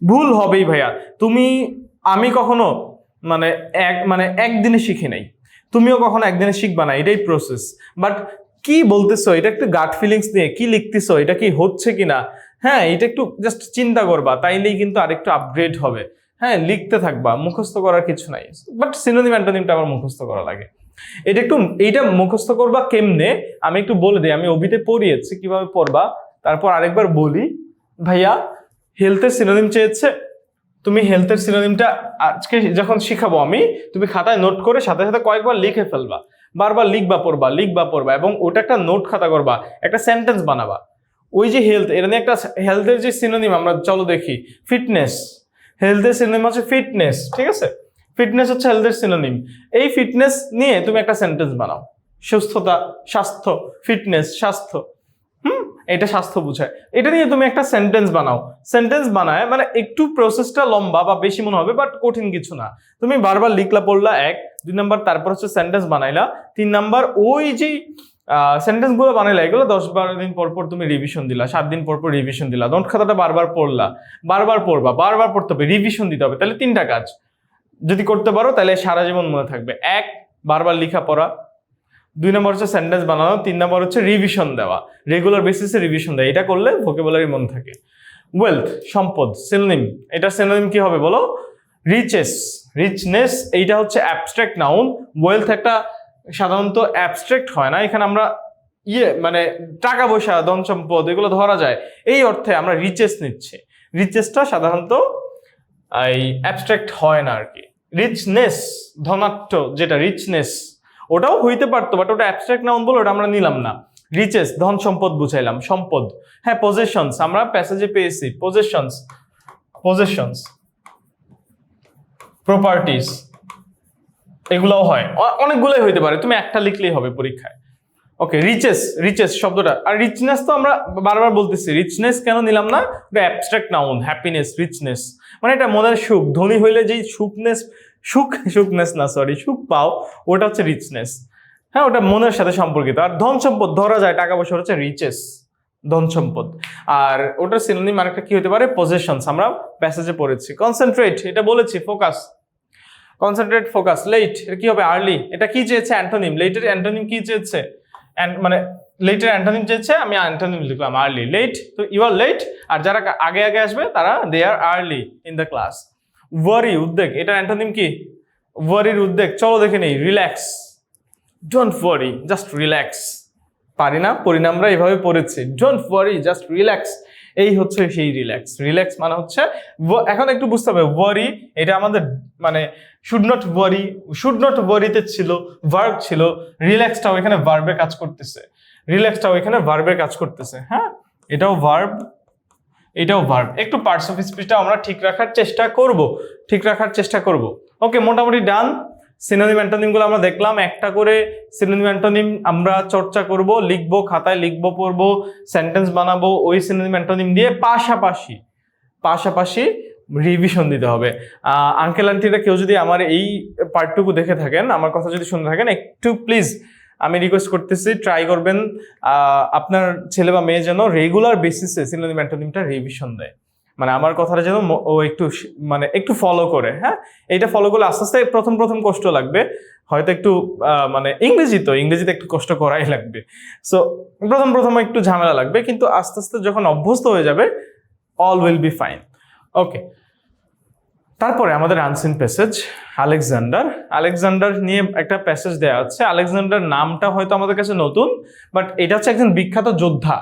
ভুল হবেই ভাইয়া। আমি কখনো একদিনে শিখি নাই, তুমিও কখনো একদিনে শিখবা না, এটাই প্রসেস। বাট কি বলতেছো এটা একটু গাট ফিলিংস নিয়ে কি লিখতেছো, এটা কি হচ্ছে কিনা, হ্যাঁ এটা একটু জাস্ট চিন্তা করবা, তাইলেই কিন্তু আরেকটু আপগ্রেড হবে। হ্যাঁ, লিখতে থাকবা, মুখস্থ করার কিছু নাই। বাট সিনোনিম অ্যান্টোনিমটা আবার মুখস্থ করা লাগে। এইটা মুখস্থ করবা কেমনে আমি একটু বলে দিই। আমি অবিতে পড়িয়েছি কিভাবে পড়বা, তারপর আরেকবার বলি। ভাইয়া হেলথের সিনোনিম চেয়েছে, তুমি হেলথের সিনোনিমটা আজকে যখন শিখাবো আমি, তুমি খাতায় নোট করে সাথে সাথে কয়েকবার লিখে ফেলবা, বারবার লিখবা পড়বা, এবং ওটা একটা নোট খাতা করবা, একটা সেন্টেন্স বানাবা। ওই যে হেলথ, এটা নিয়ে একটা হেলথের যে সিনোনিম আমরা চলো দেখি। ফিটনেস, হেলথের সিনোনিম হচ্ছে ফিটনেস, ঠিক আছে? ফিটনেস হচ্ছে হেলথের সিনোনিম। এই ফিটনেস নিয়ে তুমি একটা সেন্টেন্স বানাও। সুস্থতা, স্বাস্থ্য, ফিটনেস, স্বাস্থ্য, এটা স্বাস্থ্য বোঝায়। এটা নিয়ে তুমি একটা সেন্টেন্স বানাও। সেন্টেন্স বানায় মানে একটু প্রসেসটা লম্বা বা বেশি মনে হবে, বাট কঠিন কিছু না। তুমি বারবার লিখলা পড়লা, 1 2 নাম্বার, তারপর হচ্ছে সেন্টেন্স বানাইলা, 3 নাম্বার ওই যে সেন্টেন্স গুলো বানাইলা, এগুলো 10-12 দিন পর পর তুমি রিভিশন দিলা, 7 দিন পর পর রিভিশন দিলা। নোট খাতাটা বারবার পড়লা, বারবার পড়বা, বারবার পড়তে হবে, রিভিশন দিতে হবে। তাহলে 3টা কাজ যদি করতে পারো তাহলে সারা জীবন মনে থাকবে। 1 বারবার লেখা পড়া, 2 নম্বর হচ্ছে সেন্টেন্স বানানো, 3 নম্বর হচ্ছে রিভিশন দেওয়া, রেগুলার বেসিসে রিভিশন দেয়। এটা করলে ভোকাবুলারি মনে থাকে। ওয়েলথ, সম্পদ, সিনোনিম। এটা সিনোনিম কি হবে বলো? রিচনেস। এইটা হচ্ছে অ্যাবস্ট্রাক্ট নাউন। ওয়েলথ একটা সাধারণত অ্যাবস্ট্রাক্ট হয় না, এখানে আমরা টাকা পয়সা, ধন সম্পদ এগুলো ধরা যায়, এই অর্থে আমরা রিচেস নিচ্ছি। রিচেসটা সাধারণত এই অ্যাবস্ট্রাক্ট হয় না আর কি। রিচনেস, ধনাত্ম যেটা রিচনেস, ওটাও হইতে পারতো, বাট ওটা অ্যাবস্ট্রাক্ট নাউন বলে ওটা আমরা নিলাম না। রিচেস ধন সম্পদ বুঝাইলাম, সম্পদ। হ্যাঁ, পজেশনস আমরা প্যাসেজে পেয়েছি, পজেশনস, পজেশনস, প্রপার্টিস, এগুলোও হয়, অনেকগুলোই হইতে পারে, তুমি একটা লিখলেই হবে পরীক্ষায়। ওকে, রিচেস, রিচেস শব্দটা, আর রিচনেস তো আমরা বারবার বলতেছি, রিচনেস কেন নিলাম না, এটা অ্যাবস্ট্রাক্ট নাউন, হ্যাপিনেস, রিচনেস মানে এটা মনের সুখ, ধনী হইলে যেই সুখনেস, সুখনেস না সরি, সুখ পাও, ওটা হচ্ছে রিচনেস। হ্যাঁ, ওটা মনের সাথে সম্পর্কিত। আর ধন সম্পদ ধরা যায়, টাকা পয়সা হচ্ছে রিচেস, ধন সম্পদ। আর ওটার সিনোনিম আরেকটা কি হতে পারে, পজেশনস, আমরা প্যাসেজে পড়েছি। কনসেন্ট্রেট, এটা বলেছি, ফোকাস, কনসেন্ট্রেট, ফোকাস। লেট, এটা কি হবে, আর্লি। এটা কি চেয়েছে, অ্যান্টোনিম। লেটের অ্যান্টোনিম কি চেয়েছে, মানে লেটের অ্যান্টোনিম চেয়েছে, আমি অ্যান্টোনিম লিখলাম আর্লি, লেট। তো ইউ আর লেট, আর যারা আগে আগে আসবে তারা দে আর আর্লি ইন দ্য ক্লাস। ওয়ারি, উদ্বেগ, এটার অ্যান্টোনিম কি, ওয়ারির উদ্বেগ। চলো দেখে নেই, relax, don't worry, just relax. পারি না, পরিণামরা এভাবে পড়েছি, ডোন্ট ওয়ারি, জাস্ট রিল্যাক্স। এই হচ্ছে সেই রিল্যাক্স। রিল্যাক্স মানে হচ্ছে, এখন একটু বুঝতে হবে, ওয়ারি এটা আমাদের মানে should not worry, should not ওয়ারিতে ছিল, ভার্ব ছিল। রিল্যাক্সটাও এখানে ভার্বে কাজ করতেছে, রিল্যাক্সটাও এখানে ভার্বের কাজ করতেছে। হ্যাঁ, এটাও ভার্ব, এটাও ভার্ব। একটু পার্টস অফ স্পিচটা আমরা ঠিক রাখার চেষ্টা করব, ঠিক রাখার চেষ্টা করব। ওকে, মোটামুটি ডান। সিনোনিম অ্যান্টোনিমগুলো আমরা দেখলাম, একটা করে সিনোনিম অ্যান্টোনিম আমরা চর্চা করব, লিখবো, খাতায় লিখবো, পড়বো, সেন্টেন্স বানাবো ওই সিনোনিম অ্যান্টোনিম দিয়ে। পাশাপাশি পাশাপাশি রিভিশন দিতে হবে। আঙ্কেল আন্টিরা কেউ যদি আমার এই পার্টটুকু দেখে থাকেন, আমার কথা যদি শুনে থাকেন, একটু প্লিজ আমি রিকোয়েস্ট করতেছি, ট্রাই করবেন আপনার ছেলে বা মেয়ে যেন রেগুলার বেসিসে সিনোনিম অ্যান্টোনিমটা রিভিশন দেয়। মানে আমার কথাটা যেন ও একটু মানে একটু ফলো করে। হ্যাঁ, এইটা ফলো করলে আস্তে আস্তে প্রথম প্রথম কষ্ট লাগবে, হয়তো একটু মানে ইংরেজিতে একটু কষ্ট করাই লাগবে। সো প্রথম প্রথম একটু ঝামেলা লাগবে, কিন্তু আস্তে আস্তে যখন অভ্যস্ত হয়ে যাবে, অল উইল বি ফাইন। ওকে, তারপরে আমাদের আনসিন প্যাসেজ, আলেকজান্ডার। আলেকজান্ডার নিয়ে একটা প্যাসেজ দেওয়া আছে। আলেকজান্ডার নামটা হয়তো আমাদের কাছে নতুন, বাট এটা হচ্ছে একজন বিখ্যাত যোদ্ধা।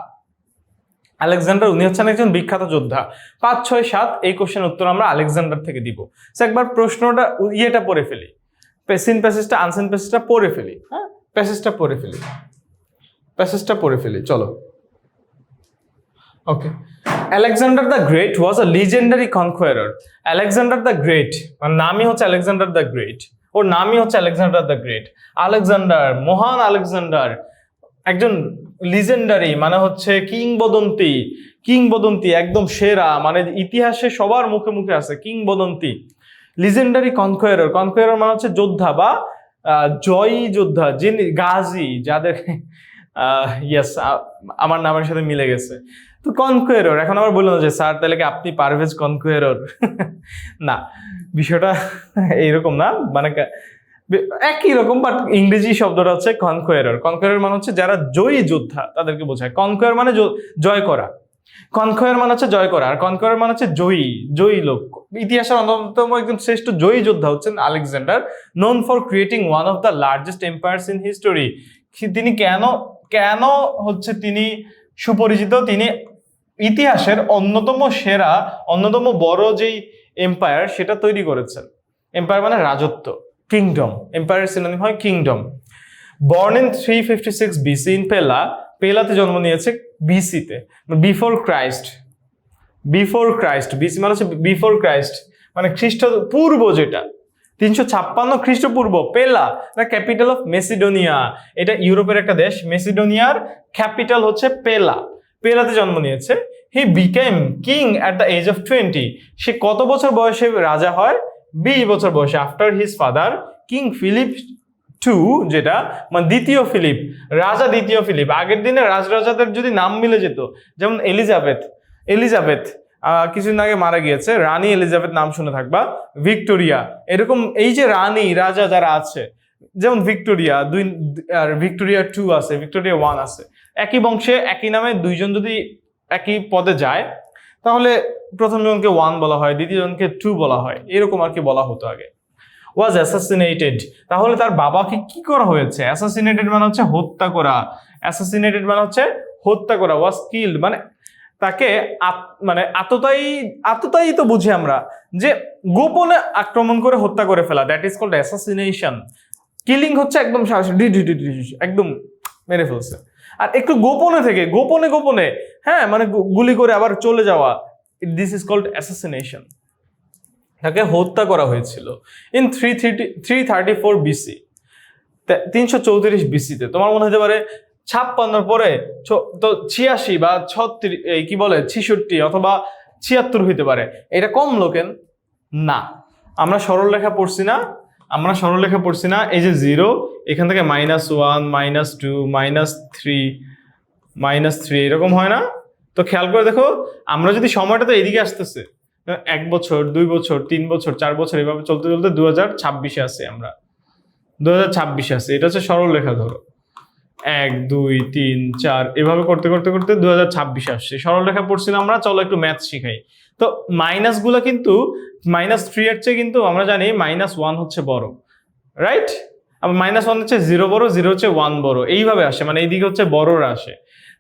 আলেকজান্ডার, উনি হচ্ছেন একজন বিখ্যাত যোদ্ধা। 5, 6, 7 এই কোশ্চেনের উত্তর আমরা আলেকজান্ডার থেকে দিব। একবার প্রশ্নটা ইয়েটা পড়ে ফেলি, সিন প্যাসেজটা, আনসিন প্যাসেজটা পড়ে ফেলি। হ্যাঁ, প্যাসেজটা পড়ে ফেলি, প্যাসেজটা পড়ে ফেলি, চলো। ওকে, Alexander the Great was a legendary conqueror. Alexander the Great, ওর নামই হচ্ছে Alexander the Great, ওর নামই হচ্ছে Alexander the Great। আলেকজান্ডার, মহান আলেকজান্ডার, একজন লিজেন্ডারি মানে হচ্ছে কিংবদন্তি, কিংবদন্তি একদম সেরা, মানে ইতিহাসে সবার মুখে মুখে আছে কিংবদন্তি। লিজেন্ডারি কনকোয়ারার, কনকোয়ারার মানে হচ্ছে যোদ্ধা বা জয়ী যোদ্ধা, যিনি গাজী, যাদের ইয়েস আমার নামের সাথে মিলে গেছে। তো কনকোয়ারার, এখন আবার বললাম যে স্যার তাহলে কি আপনি পারভেজ কনকোয়ারার? না, বিষয়টা এইরকম না, মানে একই রকম, বাট ইংরেজি শব্দটা হচ্ছে কনকোয়ারার। কনকোয়ারার মানে হচ্ছে যারা জয়ী যোদ্ধা তাদেরকে বোঝায়। কনকোয়ার মানে জয় করা, কনকোয়ার মানে হচ্ছে জয় করা, আর কনকোয়ার মানে হচ্ছে জয়ী, জয়ী লোক। ইতিহাসের অন্যতম একজন শ্রেষ্ঠ জয়ী যোদ্ধা হচ্ছেন Alexander, known for creating one of the largest empires in history. তিনি কেন কেন হচ্ছে তিনি সুপরিচিত? তিনি ইতিহাসের অন্যতম সেরা, অন্যতম বড় যেই এম্পায়ার সেটা তৈরি করেছেন। এম্পায়ার মানে রাজত্ব, কিংডম। এম্পায়ারের সিনোনিম হয় kingdom. Born in 356 BC in Pella, পেলাতে জন্ম নিয়েছে বিসিতে, before Christ. Before Christ, BC মানে হচ্ছে বিফোর ক্রাইস্ট, মানে খ্রিস্ট পূর্ব, যেটা 356 খ্রিস্টপূর্ব। পেলা দ্য ক্যাপিটাল অফ মেসিডোনিয়া, এটা ইউরোপের একটা দেশ। মেসিডোনিয়ার ক্যাপিটাল হচ্ছে পেলা, পেলাতে জন্ম নিয়েছে। He became king at the age of 20, সে কত বছর বয়সে রাজা হয়? 20 বছর বয়সে। After his father king Philip two, যেটা মানে দ্বিতীয় ফিলিপ, রাজা দ্বিতীয় ফিলিপ। আগের দিনে রাজরাজাদের যদি নাম মিলে যেত, যেমন এলিজাবেথ, এলিজাবেথ কিছুদিন আগে মারা গিয়েছে, রানী এলিজাবেথ নাম শুনে থাকবা। ভিক্টোরিয়া, এরকম এই যে রানী রাজা যারা আছে, যেমন ভিক্টোরিয়া 2 আর ভিক্টোরিয়া 2 আছে, ভিক্টোরিয়া 1 আছে। একই বংশে একই নামে দুইজন যদি একই পদে যায়, তাহলে প্রথম জনকে 1 বলা হয়, দ্বিতীয় জনকে 2 বলা হয়, এরকম আর কি বলা হতো আগে। ওয়াজ অ্যাসাসিনেটেড, তাহলে তার বাবাকে কি করা হয়েছে? অ্যাসাসিনেটেড মানে হচ্ছে হত্যা করা, অ্যাসাসিনেটেড মানে হচ্ছে হত্যা করা। ওয়াজ কিল্ড মানে তাকে মানে আততায়ী তো বুঝি আমরা, যে গোপনে আক্রমণ করে হত্যা করে ফেলা, that is called assassination. Killing হচ্ছে একদম একদম মেরে ফেলছে। আর একটু গোপনে হ্যাঁ মানে গুলি করে আবার চলে যাওয়া, দিস ইজ কল্ড অ্যাসাসিনেশন। তাকে হত্যা করা হয়েছিল ইন 334 বিসি, 334 বিসিতে। তোমার মনে হতে পারে 56 পরে তো 86 বা 36 কি বলে 66 অথবা 76 হইতে পারে, এটা কম লোকেন না। আমরা সরল রেখা পড়ছি না, এই যে 0 এখান থেকে -1 -2 -3 এরকম হয় না? তো খেয়াল করে দেখো, আমরা যদি সময়টা তো এদিকে আসতেছে, 1 বছর 2 বছর 3 বছর 4 বছর এভাবে চলতে চলতে 2026-এ আছি আমরা, 2026-এ আছে। এটা হচ্ছে সরল রেখা। ধরো 1 2 3 4 এভাবে করতে করতে করতে 2026 আসছে। সরল রেখা পড়ছিলাম আমরা, চলো একটু ম্যাথ শিখাই। তো মাইনাস গুলা কিন্তু -3 এর চেয়ে কিন্তু আমরা জানি -1 হচ্ছে বড়, রাইট? আবার -1 হচ্ছে 0 বড়, 0 হচ্ছে 1 বড়, এইভাবে আসে, মানে এইদিকে হচ্ছে বড়রা আসে।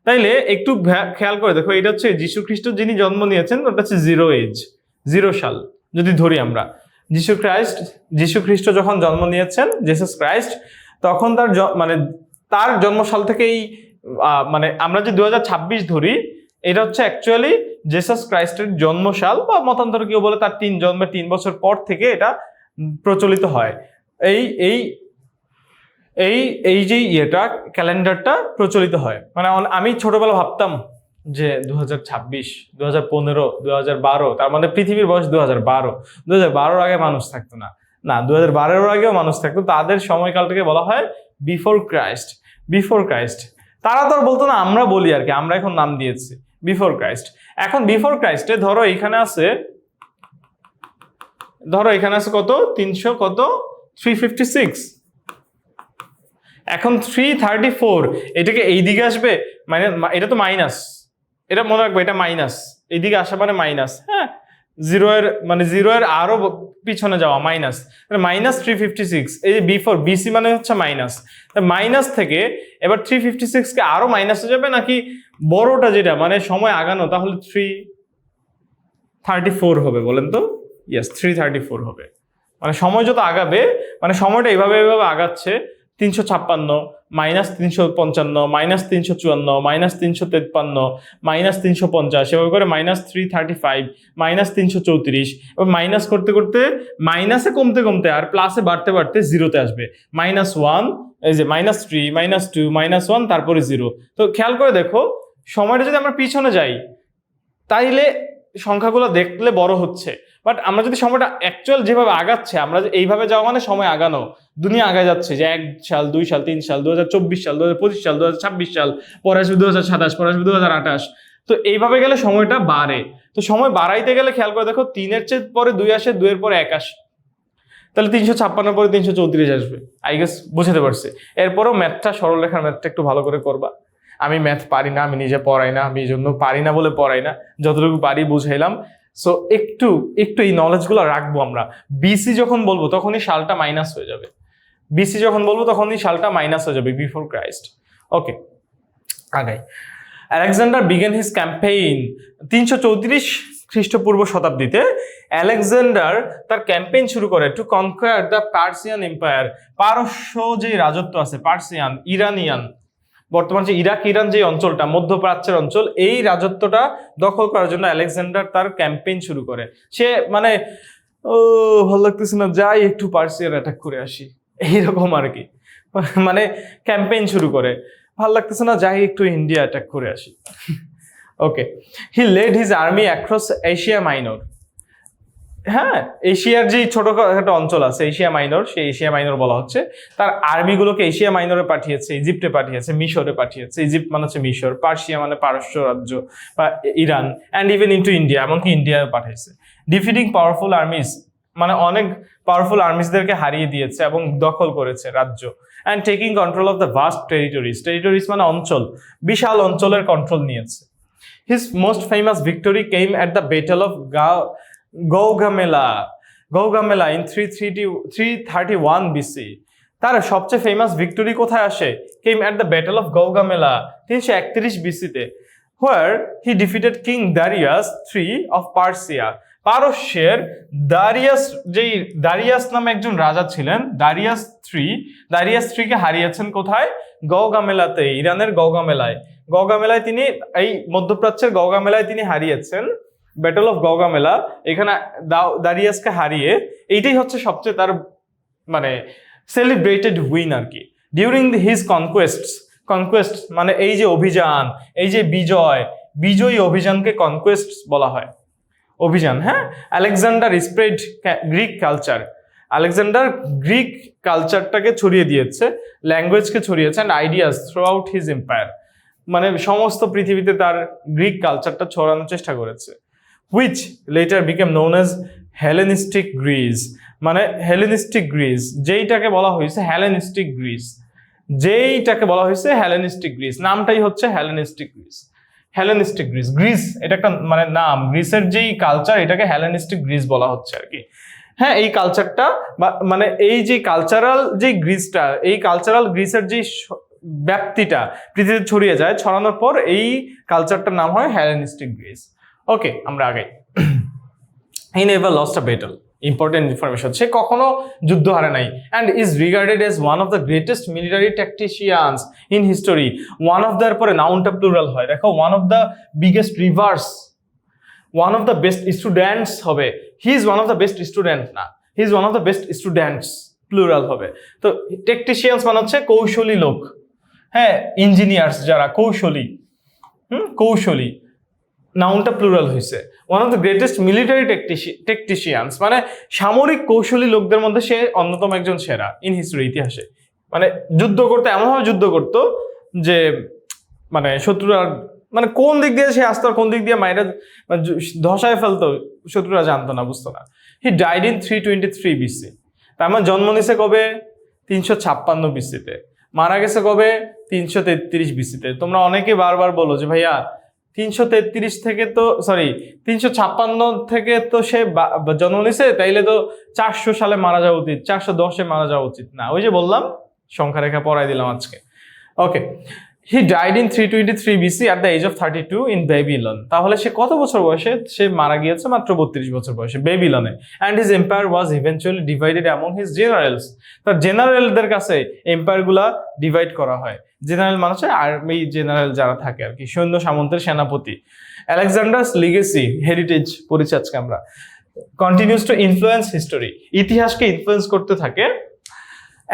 তাইলে একটু খেয়াল করে দেখো, এটা হচ্ছে যীশু খ্রিস্ট যিনি জন্ম নিয়েছেন, ওটা হচ্ছে 0 সাল যদি ধরি আমরা। যীশু খ্রিস্ট যখন জন্ম নিয়েছেন, জিসাস ক্রাইস্ট, তখন তার জন্মসাল থেকেই মানে আমরা যে 2026 ধরি, এটা হচ্ছে অ্যাকচুয়ালি জিসাস ক্রাইস্টের জন্মসাল, বা মতান্তরে কেউ বলে তার জন্মের 3 বছর পর থেকে এটা প্রচলিত হয়। এই যে ইয়েটা ক্যালেন্ডারটা প্রচলিত হয়। মানে আমি ছোটবেলা ভাবতাম যে 2026 2015 2012, তার মানে পৃথিবীর বয়স 2012 আগে মানুষ থাকতো না। 2012 আগেও মানুষ থাকতো, তাদের সময়কালটাকে বলা হয় বিফোর ক্রাইস্ট। তারা তো আর বলতো না, আমরা বলি আর কি, আমরা এখন নাম দিয়েছি বিফোর ক্রাইস্ট। এখন বিফোর ক্রাইস্টে ধরো এখানে আছে কত 356। এখন 334 এটাকে এই দিকে আসবে, মানে এটা তো মাইনাস, এটা মনে রাখবে, এটা মাইনাস, এইদিকে আসা মানে মাইনাস, হ্যাঁ, 0 এর আরো পিছনে যাওয়া -356। এই যে বিফোর বিসি মানে হচ্ছে মাইনাস থেকে এবার 356 কে আরো মাইনাসে যাবে, নাকি বড়টা যেটা মানে সময় আগানো, তাহলে 334 হবে বলেন তো? ইয়েস, 334 হবে। মানে সময় যত আগাবে, মানে সময়টা এইভাবে আগাচ্ছে, 356 -355 -354 -353 -350 এভাবে করে -335 -334, এবার মাইনাস করতে করতে মাইনাসে কমতে কমতে আর প্লাসে বাড়তে বাড়তে 0-তে আসবে। -1, এই যে -3 -2 -1, তারপরে 0। তো খেয়াল করে দেখো, সময়টা যদি আমরা পিছনে যাই তাইলে সংখ্যাগুলো দেখলে বড় হচ্ছে, বাট আমরা যদি সময়টা অ্যাকচুয়াল যেভাবে আগাচ্ছে, আমরা এইভাবে যাওয়া মানে সময় আগানো, দুনিয়া আগায় যাচ্ছে, যে 1 সাল 2 সাল 3 সাল 2024 সাল 2025 সাল 2026 সাল, পরে আসবে 2027, পরে আসবে 2028। তো এইভাবে গেলে সময়টা বাড়ে। তো সময় বাড়াইতে গেলে খেয়াল করে দেখো, 3 এর চেয়ে পরে 2 আসে, 2 এর পরে 1 আসে, তাহলে 356 পরে 334 আসবে। আই গেস বুঝতে পারছি। এরপরও ম্যাথটা, সরলরেখার ম্যাথটা একটু ভালো করে করবা। আমি ম্যাথ পারি না, আমি নিজে পড়াই না, আমি এই জন্য পারি না বলে পড়াই না, যতটুকু পারি বুঝাইলাম। সো একটু এই নলেজগুলো রাখবো আমরা। বিসি যখন বলবো তখনই সালটা মাইনাস হয়ে যাবে, বিফোর ক্রাইস্ট। ওকে, আগাই। আলেকজান্ডার বিগেন হিজ ক্যাম্পেইন 334 খ্রিস্টপূর্ব শতাব্দীতে। আলেকজান্ডার তার ক্যাম্পেইন শুরু করে to conquer the Persian empire. পারস্য যে রাজত্ব আছে, পার্সিয়ান, ইরানিয়ান, বর্তমান যে ইরান যে অঞ্চলটা, মধ্যপ্রাচ্যের অঞ্চল, এই রাজত্বটা দখল করার জন্য আলেকজান্ডার তার ক্যাম্পেইন শুরু করে। সে মানে ভালো লাগতেছে না, যাই একটু পার্সিয়ান অ্যাটাক করে আসি, এইরকম আর কি, মানে ক্যাম্পেইন শুরু করে। ভালো লাগতেছে না, যাই একটু ইন্ডিয়া অ্যাটাক করে আসি। Okay, he led his army across Asia Minor. হ্যাঁ, এশিয়ার যে ছোটখাটো অঞ্চল আছে এশিয়া মাইনর, সেই এশিয়া মাইনর বলা হচ্ছে। তার আর্মিগুলোকে এশিয়া মাইনরে পাঠিয়েছে, ইজিপ্টে পাঠিয়েছে, মিশরে পাঠিয়েছে। ইজিপ্ট মানে হচ্ছে মিশর, পার্সিয়া মানে পারস্য রাজ্য বা Iran, and even into India, এমনকি ইন্ডিয়ায় পাঠিয়েছে। ডিফিটিং পাওয়ারফুল আর্মিস, মানে অনেক পাওয়ারফুল আর্মিসদেরকে হারিয়ে দিয়েছে এবং দখল করেছে রাজ্য। And taking control of the vast territories মানে অঞ্চল, বিশাল অঞ্চলের কন্ট্রোল নিয়েছে। His most famous victory came at the battle of Gaugamela in 331 BC. তার সবচেয়ে ফেমাস ভিক্টোরি কোথায় আসে? Came at the battle of Gaugamela 331 বিসিতে, where he defeated king Darius III of Persia. পারস্যের দারিয়াস নামে একজন রাজা ছিলেন, দারিয়াস থ্রিকে হারিয়েছেন কোথায়? গওগামেলাতে, ইরানের গওগামেলায় তিনি এই মধ্যপ্রাচ্যের গওগামেলায় তিনি হারিয়েছেন, ব্যাটল অফ গওগামেলা। এখানে দারিয়াসকে হারিয়ে, এইটাই হচ্ছে সবচেয়ে তার মানে সেলিব্রেটেড উইন আর কি। ডিউরিং হিজ কনকোয়েস্ট মানে এই যে অভিযান, এই যে বিজয়ী অভিযানকে কনকোয়েস্ট বলা হয়, অভিযান। হ্যাঁ, আলেকজান্ডার স্প্রেড গ্রিক কালচারটাকে ছড়িয়ে দিয়েছে, ল্যাঙ্গুয়েজকে ছড়িয়েছে, and ideas through out his empire, মানে সমস্ত পৃথিবীতে তার গ্রিক কালচারটা ছড়ানোর চেষ্টা করেছে। Which letter became known as Hellenistic Greece, মানে হেলেনিস্টিক গ্রিস যেইটাকে বলা হয়েছে হেলেনিস্টিক গ্রিস, নামটাই হচ্ছে হেলেনিস্টিক গ্রিস এটা একটা মানে নাম, গ্রিসের যেই কালচার এটাকে হেলেনিস্টিক গ্রিস বলা হচ্ছে আর কি। হ্যাঁ, এই কালচারটা মানে এই যে কালচারাল যে গ্রিসটা, এই কালচারাল গ্রিসের যে ব্যাপ্তিটা পৃথিবীতে ছড়িয়ে যায়, ছড়ানোর পর এই কালচারটার নাম হয় হেলেনিস্টিক গ্রিস। ওকে, আমরা আগাই। He never lost a battle, important information, সে কখনো যুদ্ধ হারে নাই, and is regarded as one of the greatest military tacticians in history. One of their পরে নাউনটা প্লুরাল হয়, দেখো, one of the biggest rivers, one of the best students হবে, he is one of the best student না, he is one of the best students, plural হবে। তো টেকটিশিয়ানস মানে হচ্ছে কৌশলী লোক, হ্যাঁ, ইঞ্জিনিয়ার্স যারা কৌশলী, নাউনটা প্লুরাল হয়েছে। One of the greatest military tacticians মানে সামরিক কৌশলী লোকদের মধ্যে সে অন্যতম একজন সেরা ইন হিস্ট্রি, ইতিহাসে। মানে যুদ্ধ করতে এমনভাবে যুদ্ধ করতো যে মানে শত্রুরা মানে কোন দিক দিয়ে সে আসতো, কোন দিক দিয়ে মাইরা ধসায় ফেলতো, শত্রুরা জানতো না, বুঝতো না। হি ডাইড ইন 323 BC, তার মানে জন্ম নিছে কবে? 356 BC-তে, মারা গেছে কবে? 333 BC-তে। তোমরা অনেকে বারবার বলো যে ভাইয়া 333 থেকে তো 356 থেকে তো সে জন্ম নিছে, তাইলে তো 400 সালে মারা যাওয়া উচিত, 410-এ মারা যাওয়া উচিত না। ওই যে বললাম, সংখ্যা রেখা পড়াই দিলাম আজকে। Okay, he died in 323 BC at the age of 32 in Babylon. তাহলে সে কত বছর বয়সে? সে মারা গিয়েছে মাত্র 32 বছর বয়সে বেবিলনে। And his empire was eventually divided among his generals. তার জেনারেলদের কাছে এম্পায়ার গুলা ডিভাইড করা হয়। জেনারেল মানে হচ্ছে আর্মি জেনারেল যারা থাকে আর কি, সৈন্য সামন্তের সেনাপতি। আলেকজান্ডারস লিগেসি, হেরিটেজ পড়েছি আজকে আমরা, কন্টিনিউস টু ইনফ্লুয়েন্স হিস্টোরি, ইতিহাসকে ইনফ্লুয়েন্স করতে থাকে।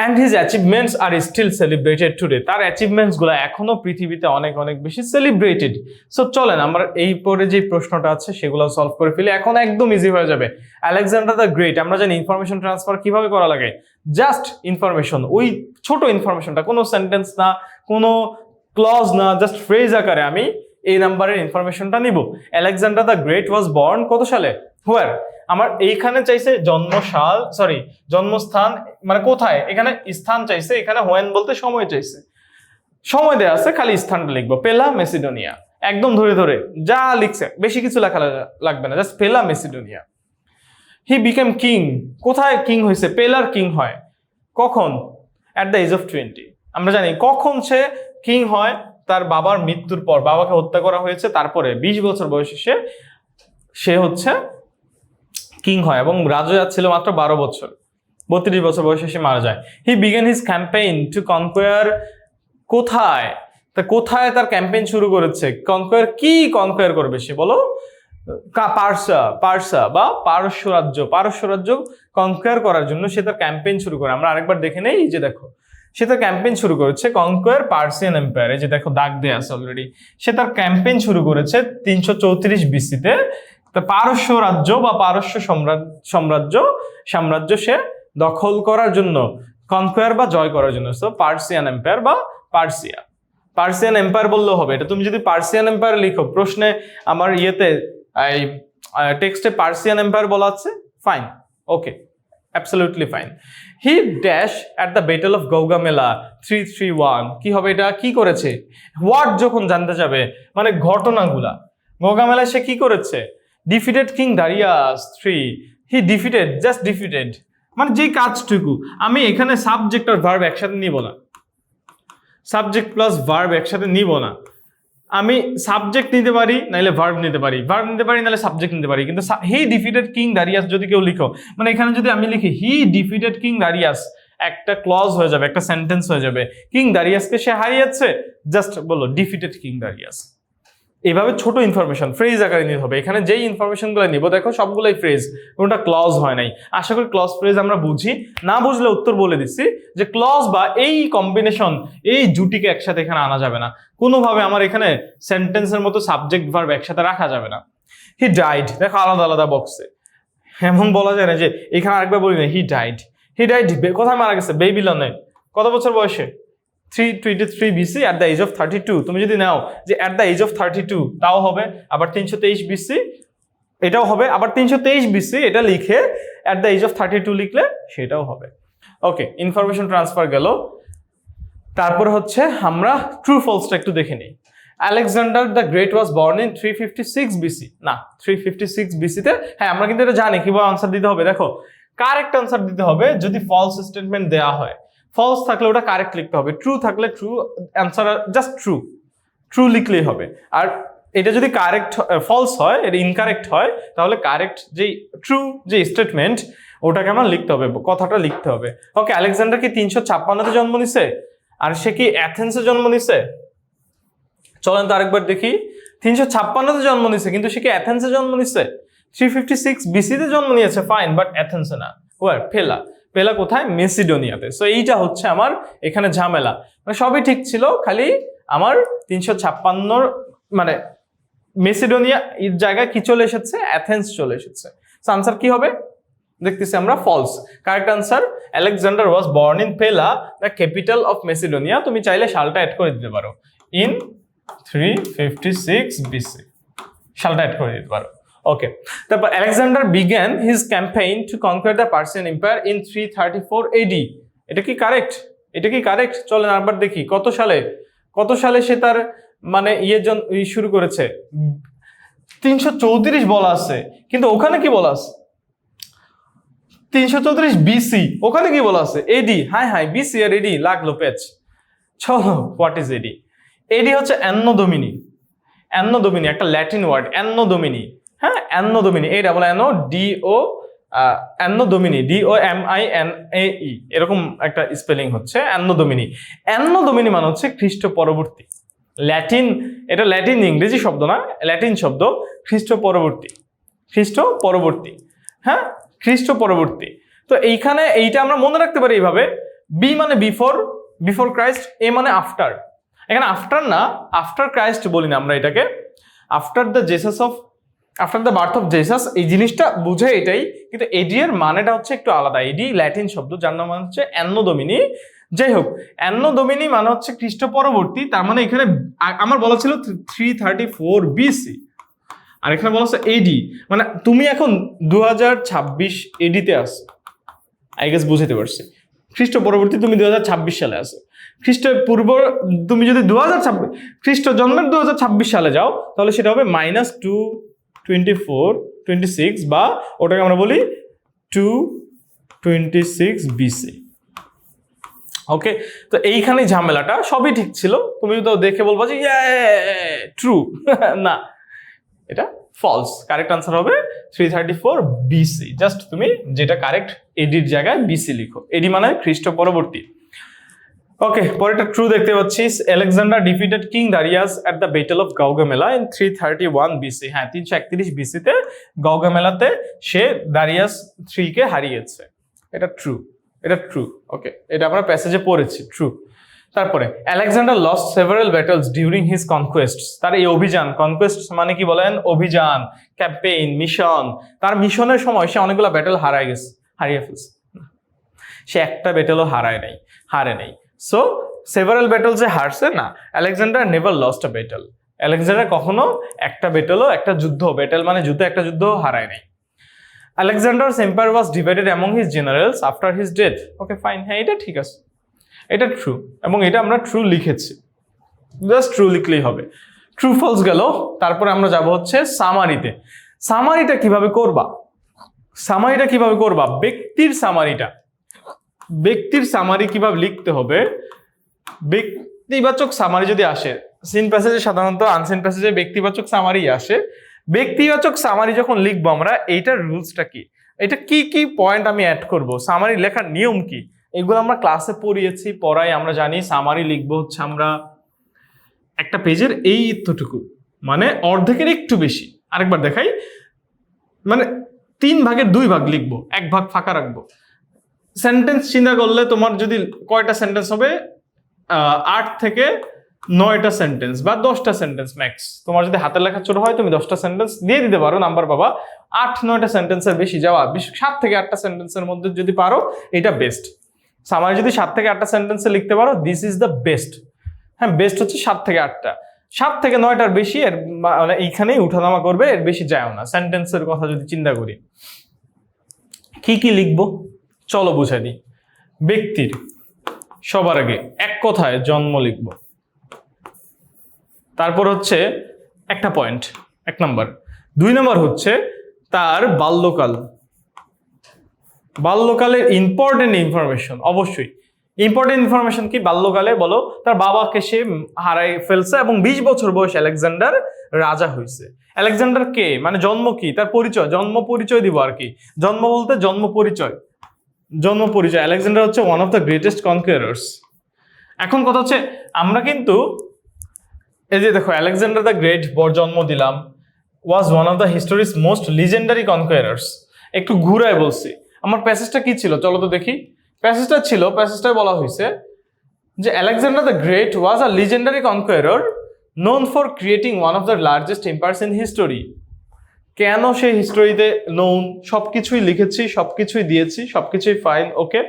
And his achievements are still celebrated today. তার অ্যাচিভমেন্টস গুলো এখনো পৃথিবীতে অনেক অনেক বেশি সেলিব্রেটেড। সো চলেন আমরা এই পরে যে প্রশ্নটা আছে সেগুলো সলভ করে ফেলি, এখন একদম ইজি হয়ে যাবে। আলেকজান্ডার দ্য গ্রেট, আমরা জানি ইনফরমেশন ট্রান্সফার কিভাবে করা লাগে, জাস্ট ইনফরমেশন, ওই ছোট ইনফরমেশনটা, কোনো সেন্টেন্স না, কোনো ক্লজ না, জাস্ট ফ্রেজ আকারে আমি এই নাম্বারের ইনফরমেশনটা নিব। Alexander the great was born কত সালে? হোয়ার? আমার এইখানে চাইছে জন্মস্থান মানে কোথায়, এখানে স্থান চাইছে, এখানে হোয়েন বলতে সময় চাইছে, সময় দেয়া আছে, খালি স্থানটা লিখবো, পেলা মেসিডোনিয়া, একদম ধরে ধরে যা লিখছে, বেশি কিছু লেখা লাগবে না, just Pella Macedonia. He became king, কোথায় কিং হয়েছে? পেলার কিং হয় কখন? At the age of 20। আমরা জানি কখন সে কিং হয়, তার বাবার মৃত্যুর পর, বাবাকে হত্যা করা হয়েছে, তারপরে 20 বছর বয়সে সে হচ্ছে কিং হয়, এবং রাজা ছিল মাত্র 12 বছর, 32 বছর বয়সে সে মারা যায়। He began his campaign two conquer, কোথায় তার ক্যাম্পেইন শুরু করেছে? কনকোয়ার, কি কনকোয়ার করবে সে বলো? পারসা বা পারস্য রাজ্য কনকোয়ার করার জন্য সে তার ক্যাম্পেইন শুরু করে। আমরা আরেকবার দেখে নেই, এই যে দেখো, সে তার ক্যাম্পেইন শুরু করেছে কনকোয়ার পার্সিয়ান এম্পায়ার, এই যে দেখো দাগ দেয়া আছে অলরেডি। সে তার ক্যাম্পেইন শুরু করেছে 334 BC-তে। পারস্য রাজ্য বা পারস্য সাম্রাজ্য সে দখল করার জন্য, কনকোয়ার বা জয় করার জন্য। সো পার্সিয়ান এম্পায়ার বা পার্সিয়ান এম্পায়ার বললেও হবে। এটা তুমি যদি পার্সিয়ান এম্পায়ার লিখো, প্রশ্নে আমার ইয়েতে এই টেক্সটে পার্সিয়ান এম্পায়ার বলা আছে, fine, okay, absolutely fine. He dash at the battle of Gaugamela 331, কি হবে এটা? কি করেছে? হোয়াট যখন জানতে যাবে মানে ঘটনাগুলা, গৌগামেলায় সে কি করেছে? ডিফিটেড কিং দারিয়াস 3, হি ডিফিটেড, জাস্ট ডিফিটেড মানে যেই কাজটুকু। আমি এখানে সাবজেক্ট আর ভার্ব একসাথে নিব না, সাবজেক্ট প্লাস ভার্ব একসাথে নিব না, আমি সাবজেক্ট নিতে পারি নাহলে ভার্ব নিতে পারি, নাহলে সাবজেক্ট নিতে পারি, কিন্তু হি ডিফিটেড কিং দারিয়াস যদি কেউ লিখো, মানে এখানে যদি আমি লিখি হি ডিফিটেড কিং দারিয়াস, একটা ক্লজ হয়ে যাবে, একটা সেন্টেন্স হয়ে যাবে। কিং দারিয়াসকে সে হারিয়েছে, জাস্ট বলো ডিফিটেড কিং দারিয়াস। এইভাবে ছোট ইনফরমেশন ফ্রেজ আকারে নিতে হবে। এখানে যেই ইনফরমেশনগুলো নিব দেখো সবগুলোই ফ্রেজ, কোনটা ক্লজ হয় নাই। আশা করি ক্লজ ফ্রেজ আমরা বুঝি, না বুঝলে উত্তর বলে দিচ্ছি যে ক্লজ বা এই কম্বিনেশন, এই জুটিকে একসাথে এখানে আনা যাবে না কোনোভাবে। আমার এখানে সেন্টেন্সের মতো সাবজেক্ট ভার্ব একসাথে রাখা যাবে না। হি ডাইড, দেখো আলাদা আলাদা বক্সে, এমন বলা যায় না যে এখানে আরেকবার বলি না হি ডাইড। কোথায় মারা গেছে? বেবিলনে। কত বছর বয়সে? 323 BC at the age of 32। তুমি যদি নাও যে at the age of 32 তাও হবে, আবার 323 BC এটাও হবে, আবার 323 BC এটা লিখে at the age of 32 লিখলে সেটাও হবে। ওকে, ইনফরমেশন ট্রান্সফার গেল। তারপর হচ্ছে আমরা ট্রু ফলসটা একটু দেখে নিই। Alexander the great was born in 356 BC, না 356 BC তে, হ্যাঁ আমরা কিন্তু এটা জানি কিভাবে আনসার দিতে হবে। দেখো কারেক্ট আনসার দিতে হবে যদি ফলস স্টেটমেন্ট দেওয়া হয়, ফলস থাকলে ওটা কারেক্ট লিখতে হবে, ট্রু থাকলে ট্রু অ্যান্সার, জাস্ট ট্রু লিখলেই হবে। আর এটা যদি কারেক্ট ফলস হয়, এটা ইনকারেক্ট হয়, তাহলে কারেক্ট যে ট্রু যে স্টেটমেন্ট ওটাকে আমার লিখতে হবে, কথাটা লিখতে হবে। ওকে, আলেকজান্ডার কি 356-তে জন্ম নিছে? আর সে কি অ্যাথেন্সে জন্ম নিছে? চলেন তো আরেকবার দেখি। 356-তে জন্ম নিছে, কিন্তু সে কি অ্যাথেন্সে জন্ম নিছে? 356 BC-তে জন্ম নিয়েছে, ফাইন, বাট অ্যাথেন্সে না। ওয়ার? পেলা কোথায়? মেসিডোনিয়াতে। সো এইটা হচ্ছে আমার এখানে ঝামেলা, মানে সবই ঠিক ছিল, খালি আমার 356 মানে মেসিডোনিয়া এর জায়গায় কি চলে এসেছে? অ্যাথেন্স চলে এসেছে। সো আনসার কি হবে? দেখতেছি আমরা false. Correct answer, Alexander was born in Pella, the capital of Macedonia. তুমি চাইলে সালটা অ্যাড করে দিতে পারো, ইন 356 BC সালটা অ্যাড করে দিতে পারো। ওকে, তারপর Alexander began his campaign two কনকার the Persian empire in 334 AD। এটা কি কারেক্ট? চলেন আবার দেখি কত সালে সে তার মানে শুরু করেছে। 334 বলা আছে, কিন্তু ওখানে কি বলা আছে? 334 BC, ওখানে কি বলা আছে? এডি। হাই BC আর এডি লাগলো পেচ। চলো, হোয়াট ইজ এডি? এডি হচ্ছে অ্যানো ডোমিনি, একটা ল্যাটিন ওয়ার্ড, অ্যানো ডোমিনি। হ্যাঁ, অ্যানো ডোমিনি, অ্যানো ডোমিনি, DOMINAE, এরকম একটা স্পেলিং হচ্ছে অ্যানো ডোমিনি। অ্যানো ডোমিনি মানে হচ্ছে খ্রিস্ট পরবর্তী। এটা ল্যাটিন ইংরেজি শব্দ না, ল্যাটিন শব্দ, খ্রিস্ট পরবর্তী। হ্যাঁ, খ্রিস্ট পরবর্তী। তো এইটা আমরা মনে রাখতে পারি এইভাবে, বি মানে বিফোর ক্রাইস্ট, এ মানে আফটার। এখানে আফটার না, আফটার ক্রাইস্ট বলি না আমরা এটাকে, after the birth of Jesus, এই জিনিসটা বুঝে এটাই, কিন্তু এডি এর মানেটা হচ্ছে একটু আলাদা। এডি ল্যাটিন শব্দ, যার নাম হচ্ছে অ্যানো ডোমিনি। যাই হোক, অ্যানো ডোমিনি মানে হচ্ছে খ্রিস্ট পরবর্তী, তার মানে এখানে আমার বলা ছিল 334 BC, আর এখানে বলা হচ্ছে এডি, মানে তুমি এখন 2026 এডিতে আসো, আই গেস বুঝতে পারছি। খ্রিস্ট পরবর্তী তুমি 2026 সালে আসো, খ্রিস্টের পূর্ব তুমি যদি 2026 খ্রিস্ট জন্মের 2026 সালে যাও, তাহলে সেটা হবে -224-26, বা ওটাকে আমরা বলি 226 BC। ওকে, তো এইখানে ঝামেলাটা, সবই ঠিক ছিল, তুমি তো দেখে বলবা যে ট্রু না, এটা ফলস। কারেক্ট আনসার হবে 334 BC। জাস্ট তুমি যেটা কারেক্ট, এডির জায়গায় BC লিখো, এডি মানে খ্রিস্ট পরবর্তী। ওকে, পরেরটা ট্রু দেখতে পাচ্ছি। Alexander defeated king Darius at the battle of Gaugamela in 331 BC। হ্যাঁ, 331 BC তে গাউগামেলাতে সে দারিয়াস 3 কে হারিয়েছে। এটা ট্রু। ওকে, এটা আমরা প্যাসেজে পড়েছি, ট্রু। তারপরে Alexander lost several battles during his conquests. তার এই অভিযান, কনকোয়েস্ট মানে কি বলেন? অভিযান, ক্যাম্পেইন, মিশন। তার মিশনের সময় সে অনেকগুলো ব্যাটল হারিয়ে ফেলছে। সে একটা ব্যাটলও হারে নাই। সো সেভারাল ব্যাটল যে হারছে না, Alexander never lost a battle. Alexander কখনো একটা ব্যাটল মানে যুদ্ধ, একটা যুদ্ধ হারায় নাই। Alexander's empire was divided among his generals after his death. Okay, fine, হ্যাঁ এটা ঠিক আছে, এটা ট্রু, এবং এটা আমরা ট্রু লিখেছি, জাস্ট ট্রু লিখলেই হবে। ট্রু ফলস গেল। তারপরে আমরা যাব হচ্ছে সামারিতে। সামারিটা কিভাবে করবা? ব্যক্তির সামারি কিভাবে লিখতে হবে? ব্যক্তিবাচক সামারি যদি আসে, সিন প্যাসেজে সাধারণত আনসিন প্যাসেজে ব্যক্তিবাচক সামারি আসে। ব্যক্তিবাচক সামারি যখন লিখবো আমরা, এইটার রুলসটা কি, এটা কি কি পয়েন্ট আমি অ্যাড করব, সামারি লেখার নিয়ম কি, এগুলো আমরা ক্লাসে পড়াই। আমরা জানি সামারি লিখবো হচ্ছে আমরা একটা পেজের এই এতটুকু, মানে অর্ধেকের একটু বেশি। আরেকবার দেখাই, মানে 3 ভাগের 2 ভাগ লিখবো, 1 ভাগ ফাঁকা রাখবো। সেন্টেন্স চিন্তা করলে তোমার যদি কয়টা সেন্টেন্স হবে, 8 থেকে 9টা সেন্টেন্স বা 10টা সেন্টেন্স ম্যাক্স। তোমার যদি হাতের লেখা ছোট হয় তুমি 10টা সেন্টেন্স দিয়ে দিতে পারো, নাম্বার পাবা। 8-9টা সেন্টেন্সের বেশি যাওয়া, 7 থেকে 8টা সেন্টেন্সের মধ্যে যদি পারো এটা বেস্ট। সামারি যদি 7 থেকে 8টা সেন্টেন্সে লিখতে পারো, দিস ইজ দ্য বেস্ট। হ্যাঁ, বেস্ট হচ্ছে 7 থেকে 8টা। 7 থেকে 9টার বেশি এর মানে এইখানেই উঠানামা করবে, এর বেশি যায়ও না। সেন্টেন্সের কথা যদি চিন্তা করি, কি কি লিখবো চলো বুঝাই দিই। ব্যক্তির সবার আগে এক কথায় জন্ম লিখব, তারপর হচ্ছে একটা পয়েন্ট 1 নাম্বার। 2 নাম্বার হচ্ছে তার বাল্যকাল, বাল্যকালের ইম্পর্টেন্ট ইনফরমেশন। অবশ্যই ইম্পর্টেন্ট ইনফরমেশন কি বাল্যকালে, বলো তার বাবাকে সে হারাই ফেলছে এবং 20 বছর বয়সে আলেকজান্ডার রাজা হয়েছে। আলেকজান্ডার কে, মানে জন্ম কি, তার পরিচয়, জন্ম পরিচয় দিব আর কি। জন্ম বলতে জন্ম পরিচয়, জন্ম পরিচয়। আলেকজান্ডার হচ্ছে ওয়ান অফ দ্য গ্রেটেস্ট কনকুয়ারার্স। এখন কথা হচ্ছে আমরা কিন্তু এই যে দেখো, আলেকজান্ডার দ্য গ্রেট জন্ম দিলাম, was one of the history's most legendary conquerors. একটু ঘুরায় বলছি। আমার প্যাসেজটা কি ছিল চলো তো দেখি। প্যাসেজটায় বলা হয়েছে যে Alexander the great was a legendary conqueror known for creating one of the largest empires in history. কেন সে হিস্টোরিতে নোন, সবকিছুই লিখেছি, সবকিছুই দিয়েছি, সবকিছুই ফাইন, ওকে।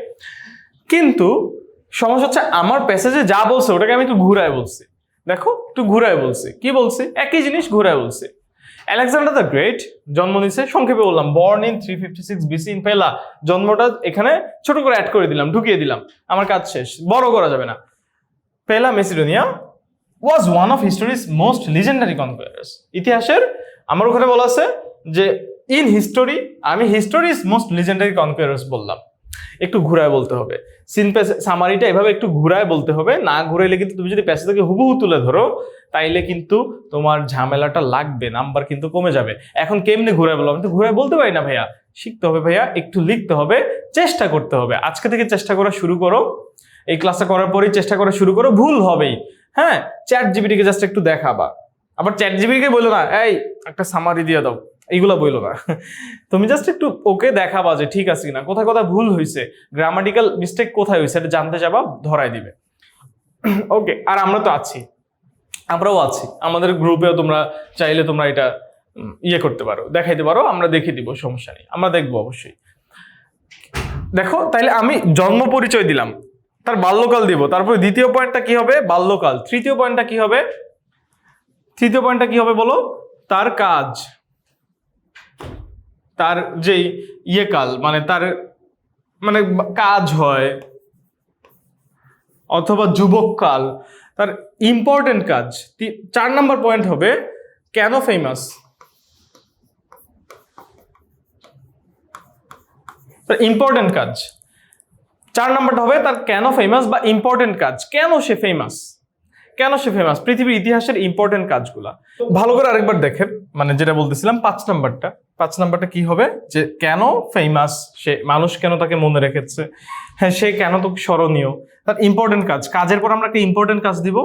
কিন্তু সমস্যা হচ্ছে আমার প্যাসেজে যা বলছে ওটাকে আমি একটু ঘুরায় বলছি। দেখো একটু ঘুরায় বলছি, কি বলছি, একই জিনিস ঘুরায় বলছি। আলেকজান্ডার দ্য গ্রেট জন্ম নিছে, সংক্ষেপে বললাম বর্ন ইন 356 BC ইন পেলা। জন্মটা এখানে ছোট করে অ্যাড করে দিলাম, ঢুকিয়ে দিলাম, আমার কাজ শেষ, বড় করা যাবে না। Pella Macedonia was one of history's most legendary conquerors. ইতিহাসের আমার ওখানে বলা আছে যে ইন হিস্টোরি, আমি হিস্টোরিজ মোস্ট লিজেন্ডারি কনকুয়ারার্স বললাম। একটু ঘুরায় বলতে হবে, সামারিটা এভাবে একটু ঘুরায় বলতে হবে। না ঘুরাইলে কিন্তু তুমি যদি প্যাসেজ থেকে হুবহু তুলে ধরো তাইলে কিন্তু তোমার ঝামেলাটা লাগবে, নাম্বার কিন্তু কমে যাবে। এখন কেমনে ঘুরায় বলবো, আমি তো ঘুরায় বলতে পারি না ভাইয়া। শিখতে হবে ভাইয়া, একটু লিখতে হবে, চেষ্টা করতে হবে। আজকে থেকে চেষ্টা করা শুরু করো, এই ক্লাসটা করার পরেই চেষ্টা করা শুরু করো। ভুল হবেই, হ্যাঁ। চ্যাট জিপিটিকে জাস্ট একটু দেখাবা, আবার চ্যাট জিপিটিকে বললো না এই একটা সামারি দিয়ে দাও, এইগুলো বললো না। তুমি জাস্ট একটু ওকে দেখাবা যে ঠিক আছে কিনা, কোথায় কোথায় ভুল হয়েছে, গ্রামাটিক্যাল মিস্টেক কোথায় হয়েছে এটা জানতে যাবা, ধরাই দিবে। ওকে, আর আমরা তো আছি, আমরাও আছি, আমাদের গ্রুপেও তোমরা চাইলে তোমরা এটা করতে পারো, দেখাইতে পারো, আমরা দেখিয়ে দিব, সমস্যা নেই, আমরা দেখবো অবশ্যই। দেখো তাইলে আমি জন্ম পরিচয় দিলাম, তার বাল্যকাল দিব, তারপরে দ্বিতীয় পয়েন্টটা কি হবে, বাল্যকাল। তৃতীয় পয়েন্টটা কি হবে বলো, তার কাজ, তার যেই কাল, মানে তার মানে কাজ হয়, অথবা যুবক কাল, তার ইম্পর্টেন্ট কাজ। 4 নাম্বার পয়েন্ট হবে কেন ফেমাস, তার ইম্পর্টেন্ট কাজ। 4 নাম্বারটা হবে তার কেন ফেমাস বা ইম্পর্টেন্ট কাজ, কেন সে ফেমাস, পৃথিবীর ইতিহাসের ইম্পর্টেন্ট কাজগুলা ভালো করে আরেকবার দেখেন। মানে যেটা বলতেছিলাম 5 নাম্বারটা কি হবে, যে কেন ফেমাস, সে মানুষ কেন তাকে মনে রেখেছে, হ্যাঁ সে কেন তো স্মরণীয়, তার ইম্পর্টেন্ট কাজ। কাজের পর আমরা একটা ইম্পর্টেন্ট কাজ দিব,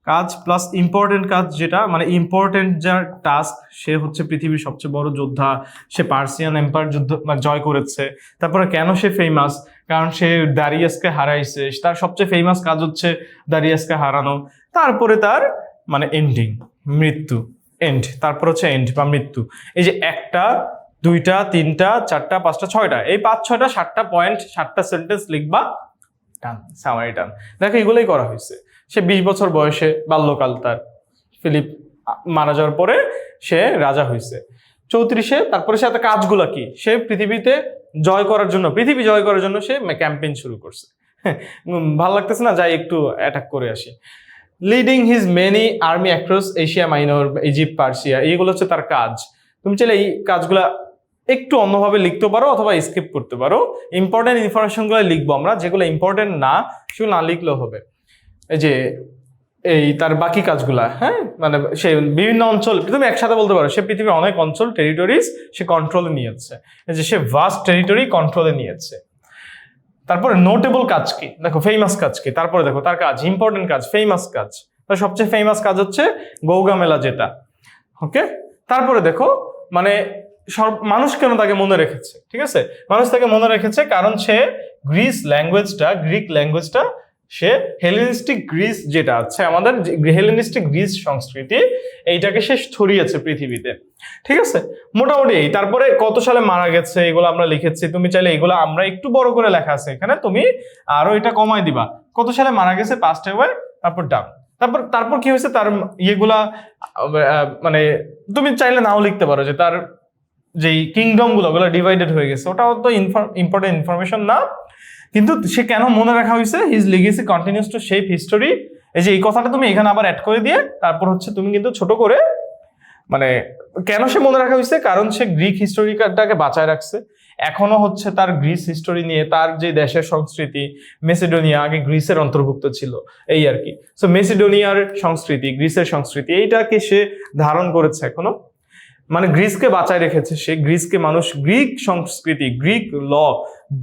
কাজ প্লাস ইম্পর্টেন্ট কাজ, যেটা মানে ইম্পর্টেন্ট যার টাস্ক, সে হচ্ছে পৃথিবীর সবচেয়ে বড় যোদ্ধা, সে পার্সিয়ান এম্পায়ার যুদ্ধ জয় করেছে। তারপরে কেন সে ফেমাস, কারণ সে দারিয়াসকে হারাইছে, তার সবচেয়ে ফেমাস কাজ হচ্ছে দারিয়াসকে হারানো। তারপরে তার মানে এন্ডিং, মৃত্যু, এন্ড, তারপর হচ্ছে এন্ড বা মৃত্যু। এই যে 1টা 2টা 3টা 4টা 5টা 6টা, এই 5 6টা 7টা পয়েন্ট, 7টা সেন্টেন্স লিখবা, টান, সামারি টান। দেখো এগুলোই করা হয়েছে। সে 20 বছর বয়সে, বাল্যকাল তার, ফিলিপ মারা যাওয়ার পরে সে রাজা হয়েছে 34-এ। তারপরে সে এত কাজগুলা কি, সে পৃথিবী জয় করার জন্য সে ক্যাম্পেইন শুরু করছে। ভালো লাগতেছে না, যাই একটু অ্যাটাক করে আসি। Leading his many army across Asia minor, Egypt, Persia, এইগুলো হচ্ছে তার কাজ। তুমি চাইলে এই কাজগুলা একটু অন্যভাবে লিখতে পারো অথবা স্কিপ করতে পারো। ইম্পর্টেন্ট ইনফরমেশনগুলো লিখবো আমরা, যেগুলো ইম্পর্টেন্ট না সেগুলো না লিখলেও হবে। এই যে এই তার বাকি কাজগুলা, হ্যাঁ, মানে সে বিভিন্ন অঞ্চল, তুমি একসাথে বলতে পারো সে পৃথিবীর অনেক অঞ্চল টেরিটরিজ সে কন্ট্রোলে নিয়েছে, যে সে ভাস্ট টেরিটরি কন্ট্রোলে নিয়েছে। তারপরে নোটেবল কাজ কি, দেখো ফেমাস কাজ কি, তারপরে দেখো তার কাজ, ইম্পর্টেন্ট কাজ, ফেমাস কাজ, তার সবচেয়ে ফেমাস কাজ হচ্ছে গৌগা মেলা যেটা, ওকে। তারপরে দেখো মানে মানুষ কেন তাকে মনে রেখেছে, ঠিক আছে, মানুষ তাকে মনে রেখেছে কারণ সে গ্রিক ল্যাঙ্গুয়েজটা সে হেলেনিস্টিক গ্রিস যেটা আছে আমাদের হেলেনিস্টিক গ্রিস সংস্কৃতি, এইটাকে সে ছড়িয়েছে পৃথিবীতে, ঠিক আছে। মোটামুটি এই, তারপরে কত সালে মারা গেছে এগুলো আমরা লিখেছি, তুমি চাইলে এগুলো আমরা একটু বড় করে লেখা আছে এখানে, তুমি আরো এটা কমাই দিবা, কত সালে মারা গেছে পাস্ট অ্যাওয়ে, তারপর ডান, তারপর কি হয়েছে তার ইয়েগুলা, মানে তুমি চাইলে নাও লিখতে পারো যে তার যেই কিংডম গুলো ডিভাইডেড হয়ে গেছে, ওটাও তো ইম্পর্টেন্ট ইনফরমেশন না, কিন্তু সে কেন মনে রাখা হয়েছে, his legacy continues to shape history, এই যে এই কথাটা তুমি এখানে আবার অ্যাড করে দিয়ে তারপর হচ্ছে তুমি কিন্তু ছোট করে, মানে কেন সে মনে রাখা হয়েছে, কারণ সে গ্রিক হিস্টোরিটাকে বাঁচায় রাখছে, এখনো হচ্ছে তার গ্রিস হিস্টোরি নিয়ে, তার যে দেশের সংস্কৃতি, মেসিডোনিয়া আগে গ্রিসের অন্তর্ভুক্ত ছিল, এই আর কি। সো মেসিডোনিয়ার সংস্কৃতি, গ্রিসের সংস্কৃতি, এইটাকে সে ধারণ করেছে এখনো, মানে গ্রিসকে বাঁচায় রেখেছে সে, গ্রিসকে মানুষ, গ্রিক সংস্কৃতি, গ্রিক ল,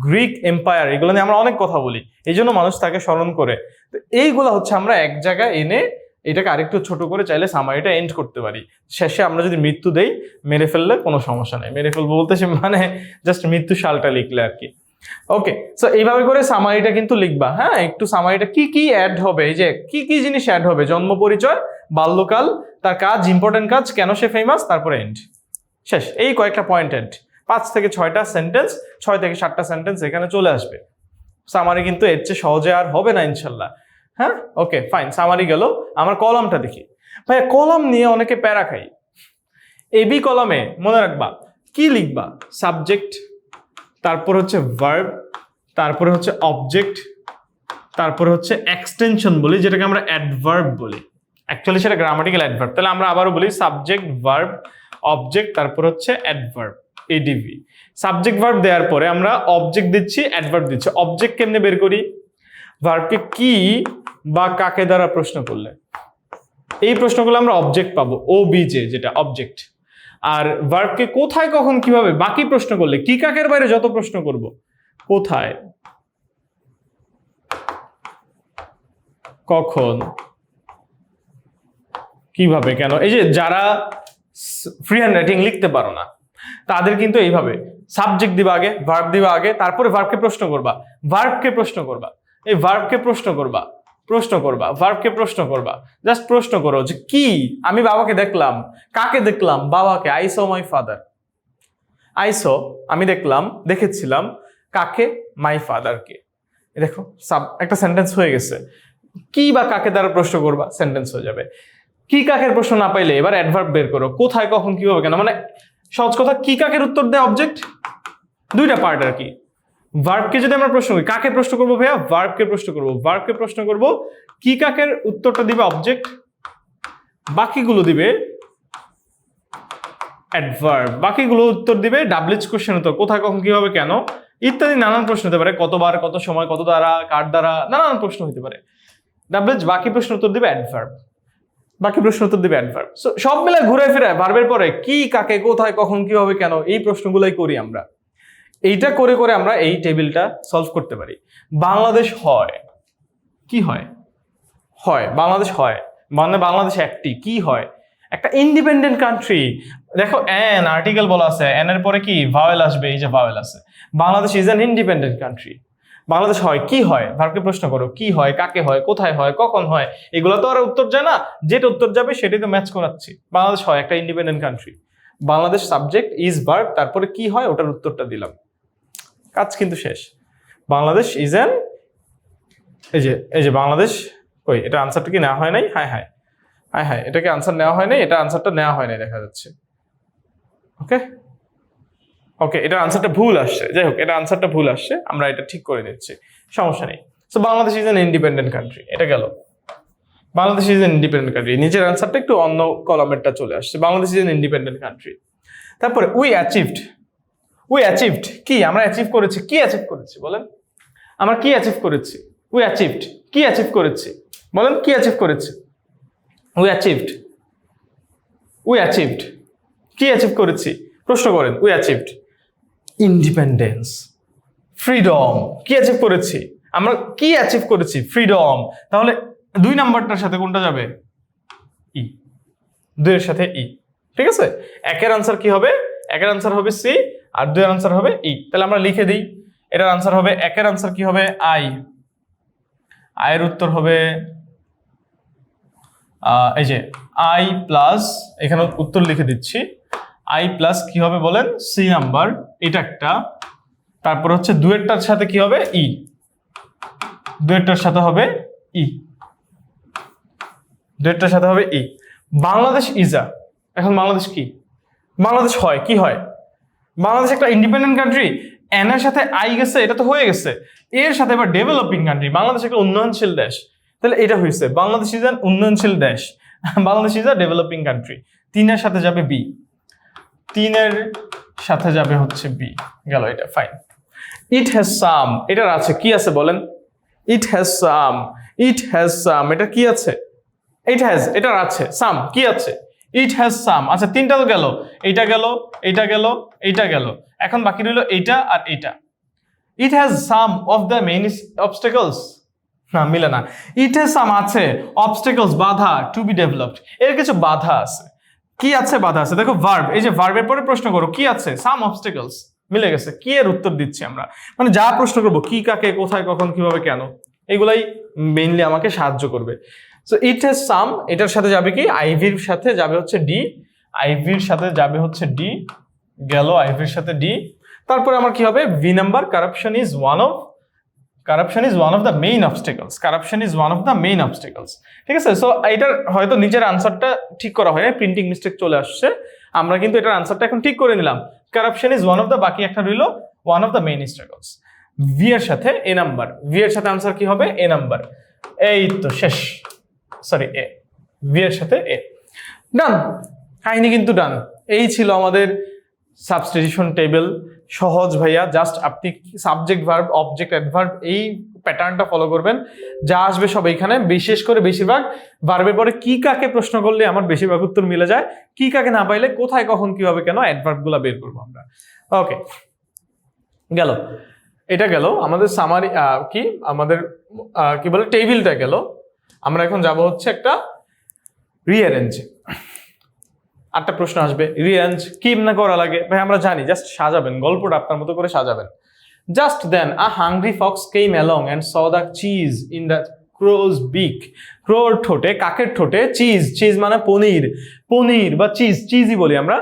গ্রিক এম্পায়ার, এগুলো নিয়ে আমরা অনেক কথা বলি, এই জন্য মানুষ তাকে স্মরণ করে। তো এইগুলো হচ্ছে আমরা এক জায়গায় এনে এটাকে আরেকটু ছোট করে চাইলে সামারিটা এন্ড করতে পারি, শেষে আমরা যদি মৃত্যু দেই, মেরে ফেললে কোনো সমস্যা নেই, মেরে ফেলবো বলতে সে মানে জাস্ট মৃত্যু সালটা লিখলে আর কি, ওকে। সো এইভাবে করে সামারিটা কিন্তু লিখবা, হ্যাঁ, একটু সামারিটা কি কি অ্যাড হবে, এই যে কি কি জিনিস অ্যাড হবে, জন্ম পরিচয়, বাল্যকাল, তার কাজ, ইম্পর্টেন্ট কাজ, কেন সে ফেমাস, তারপরে এন্ড, শেষ, এই কয়েকটা পয়েন্ট এন্ড, 5 থেকে 6টা সেন্টেন্স, 6 থেকে 7টা সেন্টেন্স এখানে চলে আসবে। সামারি কিন্তু এর চেয়ে সহজে আর হবে না ইনশাল্লাহ, হ্যাঁ, ওকে ফাইন, সামারি গেল। আমার কলামটা দেখি, ভাই কলাম নিয়ে অনেকে প্যারা খাই, এবি কলামে মনে রাখবা কি লিখবা, সাবজেক্ট, তারপর হচ্ছে ভার্ব, তারপরে হচ্ছে অবজেক্ট, তারপরে হচ্ছে এক্সটেনশন বলি, যেটাকে আমরা অ্যাডভার্ব বলি, অ্যাকচুয়ালি সেটা গ্রামাটিক্যাল অ্যাডভার্ব। তাহলে আমরা আবারও বলি সাবজেক্ট, ভার্ব, অবজেক্ট, তারপর হচ্ছে অ্যাডভার্ব, এডিভি। সাবজেক্ট ভার্ব দেওয়ার পরে আমরা অবজেক্ট দিচ্ছি, অ্যাডভার্ব দিচ্ছি। অবজেক্ট কেমনে বের করি, ভার্বকে কি বা কাকে দ্বারা প্রশ্ন করলে, এই প্রশ্নগুলো আমরা অবজেক্ট পাবো, ওবিজে যেটা অবজেক্ট। আর ভার্বকে কোথায়, কখন, কিভাবে, বাকি প্রশ্ন করলে, কি কাকের বাইরে যত প্রশ্ন করব, কোথায়, কখন, কিভাবে, কেন, এই যে যারা ফ্রি হ্যান্ড রাইটিং লিখতে পারো না তাদের কিন্তু এইভাবে সাবজেক্ট দিবা আগে, ভার্ব দিবা আগে, তারপরে ভার্বকে প্রশ্ন করবা, ভার্বকে প্রশ্ন করবা, এই ভার্বকে প্রশ্ন করবা, ভার্বকে প্রশ্ন করবা, জাস্ট প্রশ্ন করো যে কি, আমি বাবাকে দেখলাম, কাকে দেখলাম, বাবাকে, I so my father, I so আমি দেখলাম, দেখেছিলাম, কাকে, মাই ফাদারকে, দেখো একটা সেন্টেন্স হয়ে গেছে। কি বা কাকে দ্বারা প্রশ্ন করবা, সেন্টেন্স হয়ে যাবে। কি কাকের প্রশ্ন না পাইলে এবার অ্যাডভার্ব বের করো, কোথায়, কখন, কিভাবে, কেন, মানে সহজ কথা, কি কাকের উত্তর দেয় অবজেক্ট, দুইটা পার্ট আর কি। ভার্বকে যদি আমরা প্রশ্ন করি, কাকে প্রশ্ন করবো ভাইয়া, ভার্বকে প্রশ্ন করবো, ভার্বকে প্রশ্ন করবো, কি কাকের উত্তরটা দিবে অবজেক্ট, বাকিগুলো দিবে অ্যাডভার্ব, বাকিগুলো উত্তর দিবে ডাবলএইচ কোশ্চেন উত্তর, কোথায়, কখন, কিভাবে, কেন ইত্যাদি নানান প্রশ্ন হতে পারে, কতবার, কত সময়, কত দ্বারা, কার দ্বারা, নানান প্রশ্ন হতে পারে। ডাবলএইচ, বাকি প্রশ্ন উত্তর দিবে অ্যাডভার্ব, বাকি প্রশ্ন উত্তর দিবে অ্যাডভার্ব। সব মিলে ঘুরে ফিরে ভার্বের পরে কি, কাকে, কোথায়, কখন, কিভাবে, কেন, এই প্রশ্নগুলোই করি আমরা। এইটা করে করে আমরা এই টেবিলটা সলভ করতে পারি। বাংলাদেশ হয়, কি হয়, হয়, বাংলাদেশ হয়, মানে বাংলাদেশ একটি, কি হয়, একটা ইন্ডিপেন্ডেন্ট কান্ট্রি। দেখো এন আর্টিকেল বলা আছে, এন এর পরে কি ভাওয়েল আসবে, এই যে ভাওয়েল আছে, Bangladesh is an independent country. Bangladesh হয়, কি হয়, ভার্বকে প্রশ্ন করো, কি হয়, কাকে হয়, কোথায় হয়, কখন হয়, এগুলো তো আর উত্তর যায় না, যেটা উত্তর যাবে সেটাই তো ম্যাচ করাচ্ছি। বাংলাদেশ হয় একটা independent country, Bangladesh subject, is verb, তারপরে কি হয় ওটার উত্তরটা দিলাম, কাজ কিন্তু শেষ। বাংলাদেশ ইজ অ্যান, এই যে বাংলাদেশ, ওই এটা আনসারটা কি নেওয়া হয় নাই, হ্যাঁ এটাকে আনসার নেওয়া হয় নাই, এটা আনসারটা নেওয়া হয় নাই দেখা যাচ্ছে, ওকে এটা আনসারটা ভুল আসছে, যাই হোক এটা আনসারটা ভুল আসছে, আমরা এটা ঠিক করে দিচ্ছি, সমস্যা নেই। So Bangladesh is an independent country, এটা গেল, Bangladesh is an independent country, নিচের আনসারটা একটু অন্য কলামেরটা চলে আসছে, Bangladesh is an independent country. তারপরে উই অ্যাচিভড, কি আমরা অ্যাচিভ করেছি, কি অ্যাচিভ করেছি বলেন, আমরা কি অ্যাচিভ করেছি, উই অ্যাচিভড, কি অ্যাচিভ করেছি বলেন, কি অ্যাচিভ করেছি, উই অ্যাচিভড, উই অ্যাচিভড, কি অ্যাচিভ করেছি? প্রশ্ন করেন। We achieved independence, freedom. কি অ্যাচিভ করেছি? আমরা কি অ্যাচিভ করেছি? ফ্রিডম। তাহলে 2 নাম্বারটার সাথে কোনটা যাবে? ই। 2 এর সাথে ই। ঠিক আছে, 1 এর আনসার কি হবে? 1 এর আনসার হবে সি, আর 2 এর আনসার হবে ই। তাহলে আমরা লিখে দিই, এটার আনসার হবে, 1 এর আনসার কি হবে? আই। আয়ের উত্তর হবে এই যে আই প্লাস, এখানে উত্তর লিখে দিচ্ছি, আই প্লাস কি হবে বলেন? সি নাম্বার, এটা একটা। তারপর হচ্ছে 2 এরটার সাথে কি হবে? ই। 2 এরটার সাথে হবে ই। 2 এরটার সাথে হবে ই। বাংলাদেশ ইজা, এখন বাংলাদেশ কি? বাংলাদেশ হয় কি হয়? বাংলাদেশ একটা ইন্ডিপেন্ডেন্ট কান্ট্রি। এন এর সাথে আই গেছে, এটা তো হয়ে গেছে। এর সাথে এবার ডেভেলপিং কান্ট্রি, বাংলাদেশ একটা উন্নয়নশীল দেশ। তাহলে এটা হয়েছে, বাংলাদেশ ইজ অ্যান উন্নয়নশীল দেশ, Bangladesh is a developing country. 3 এর সাথে যাবে বি, 3 এর সাথে যাবে হচ্ছে বি, গেল এটা, ফাইন। ইট হ্যাজ সাম, এটার আছে কি আছে বলেন? It has some, it has some, এটা কি আছে? ইট হ্যাজ, এটার আছে, সাম কি আছে? It has some. আচ্ছা 3টা তো গেল, এইটা গেল, এইটা গেল, এইটা গেল, এখন বাকি রইল এইটা আর এইটা। It has some of the main obstacles, না মিলে না। ইট হ্যাজ সাম আছে, অবস্টাকলস বাধা, টু বি ডেভেলপড, এর কিছু বাধা আছে। কি আছে? বাধা আছে। দেখো ভার্ব, এই যে ভার্বের পরে প্রশ্ন করো কি আছে? সাম অবস্টাকলস, মিলে গেছে। কি এর উত্তর দিচ্ছি আমরা, মানে যা প্রশ্ন করবো, কি কাকে কোথায় কখন কিভাবে কেন, এগুলাই মেইনলি আমাকে সাহায্য করবে। সো ইট হ্যাজ সাম, এটার সাথে যাবে কি? আইভির সাথে যাবে হচ্ছে ডি, আইভির সাথে যাবে হচ্ছে ডি, গেল আইভির সাথে ডি। তারপরে আমার কি হবে? V number, corruption is one of, corruption is one of the main obstacles, corruption is one of the main obstacles. ঠিক আছে, সো এটার হয়তো নিচের আনসারটা ঠিক করা হয় না, প্রিন্টিং মিস্টেক চলে আসছে, আমরা কিন্তু এটার আনসারটা এখন ঠিক করে নিলাম। Corruption is one of the, বাকি একটা রইল one of the main struggles. V এর সাথে এ নাম্বার, ভি এর সাথে আনসার কি হবে? এ নাম্বার। এই তো শেষ, সরি এ, ভি এর সাথে এ। ডান, কাহিনী কিন্তু ডান। এই ছিল আমাদের সাবস্টিটিউশন টেবিল, সহজ ভাইয়া। জাস্ট আপনি সাবজেক্ট ভার্ব অবজেক্ট অ্যাডভার্ব এই প্যাটার্নটা ফলো করবেন, যা আসবে সব এইখানে। বিশেষ করে বেশিরভাগ ভার্বের পরে কি কাকে প্রশ্ন করলে আমার বেশিরভাগ উত্তর মিলে যায়, কি কাকে না পাইলে কোথায় কখন কিভাবে কেন অ্যাডভার্ব গুলা বের করবো আমরা। ওকে, গেল, এটা গেল আমাদের সামারি, কি আমাদের কি বলে টেবিলটা গেল। আমরা এখন যাব হচ্ছে একটা রিঅ্যারেঞ্জ। 8টা প্রশ্ন আসবে, রিঅ্যারেঞ্জ কি না করা লাগে ভাই আমরা জানি, জাস্ট সাজাবেন, গল্পটা আপনার মতো করে সাজাবেন। Just then a hungry fox came along and saw the cheese in the crow's beak. Crore ঠোঁটে, কাকের ঠোঁটে চিজ, চিজ মানে পনির, পনির বা চিজ, চিজই বলি আমরা।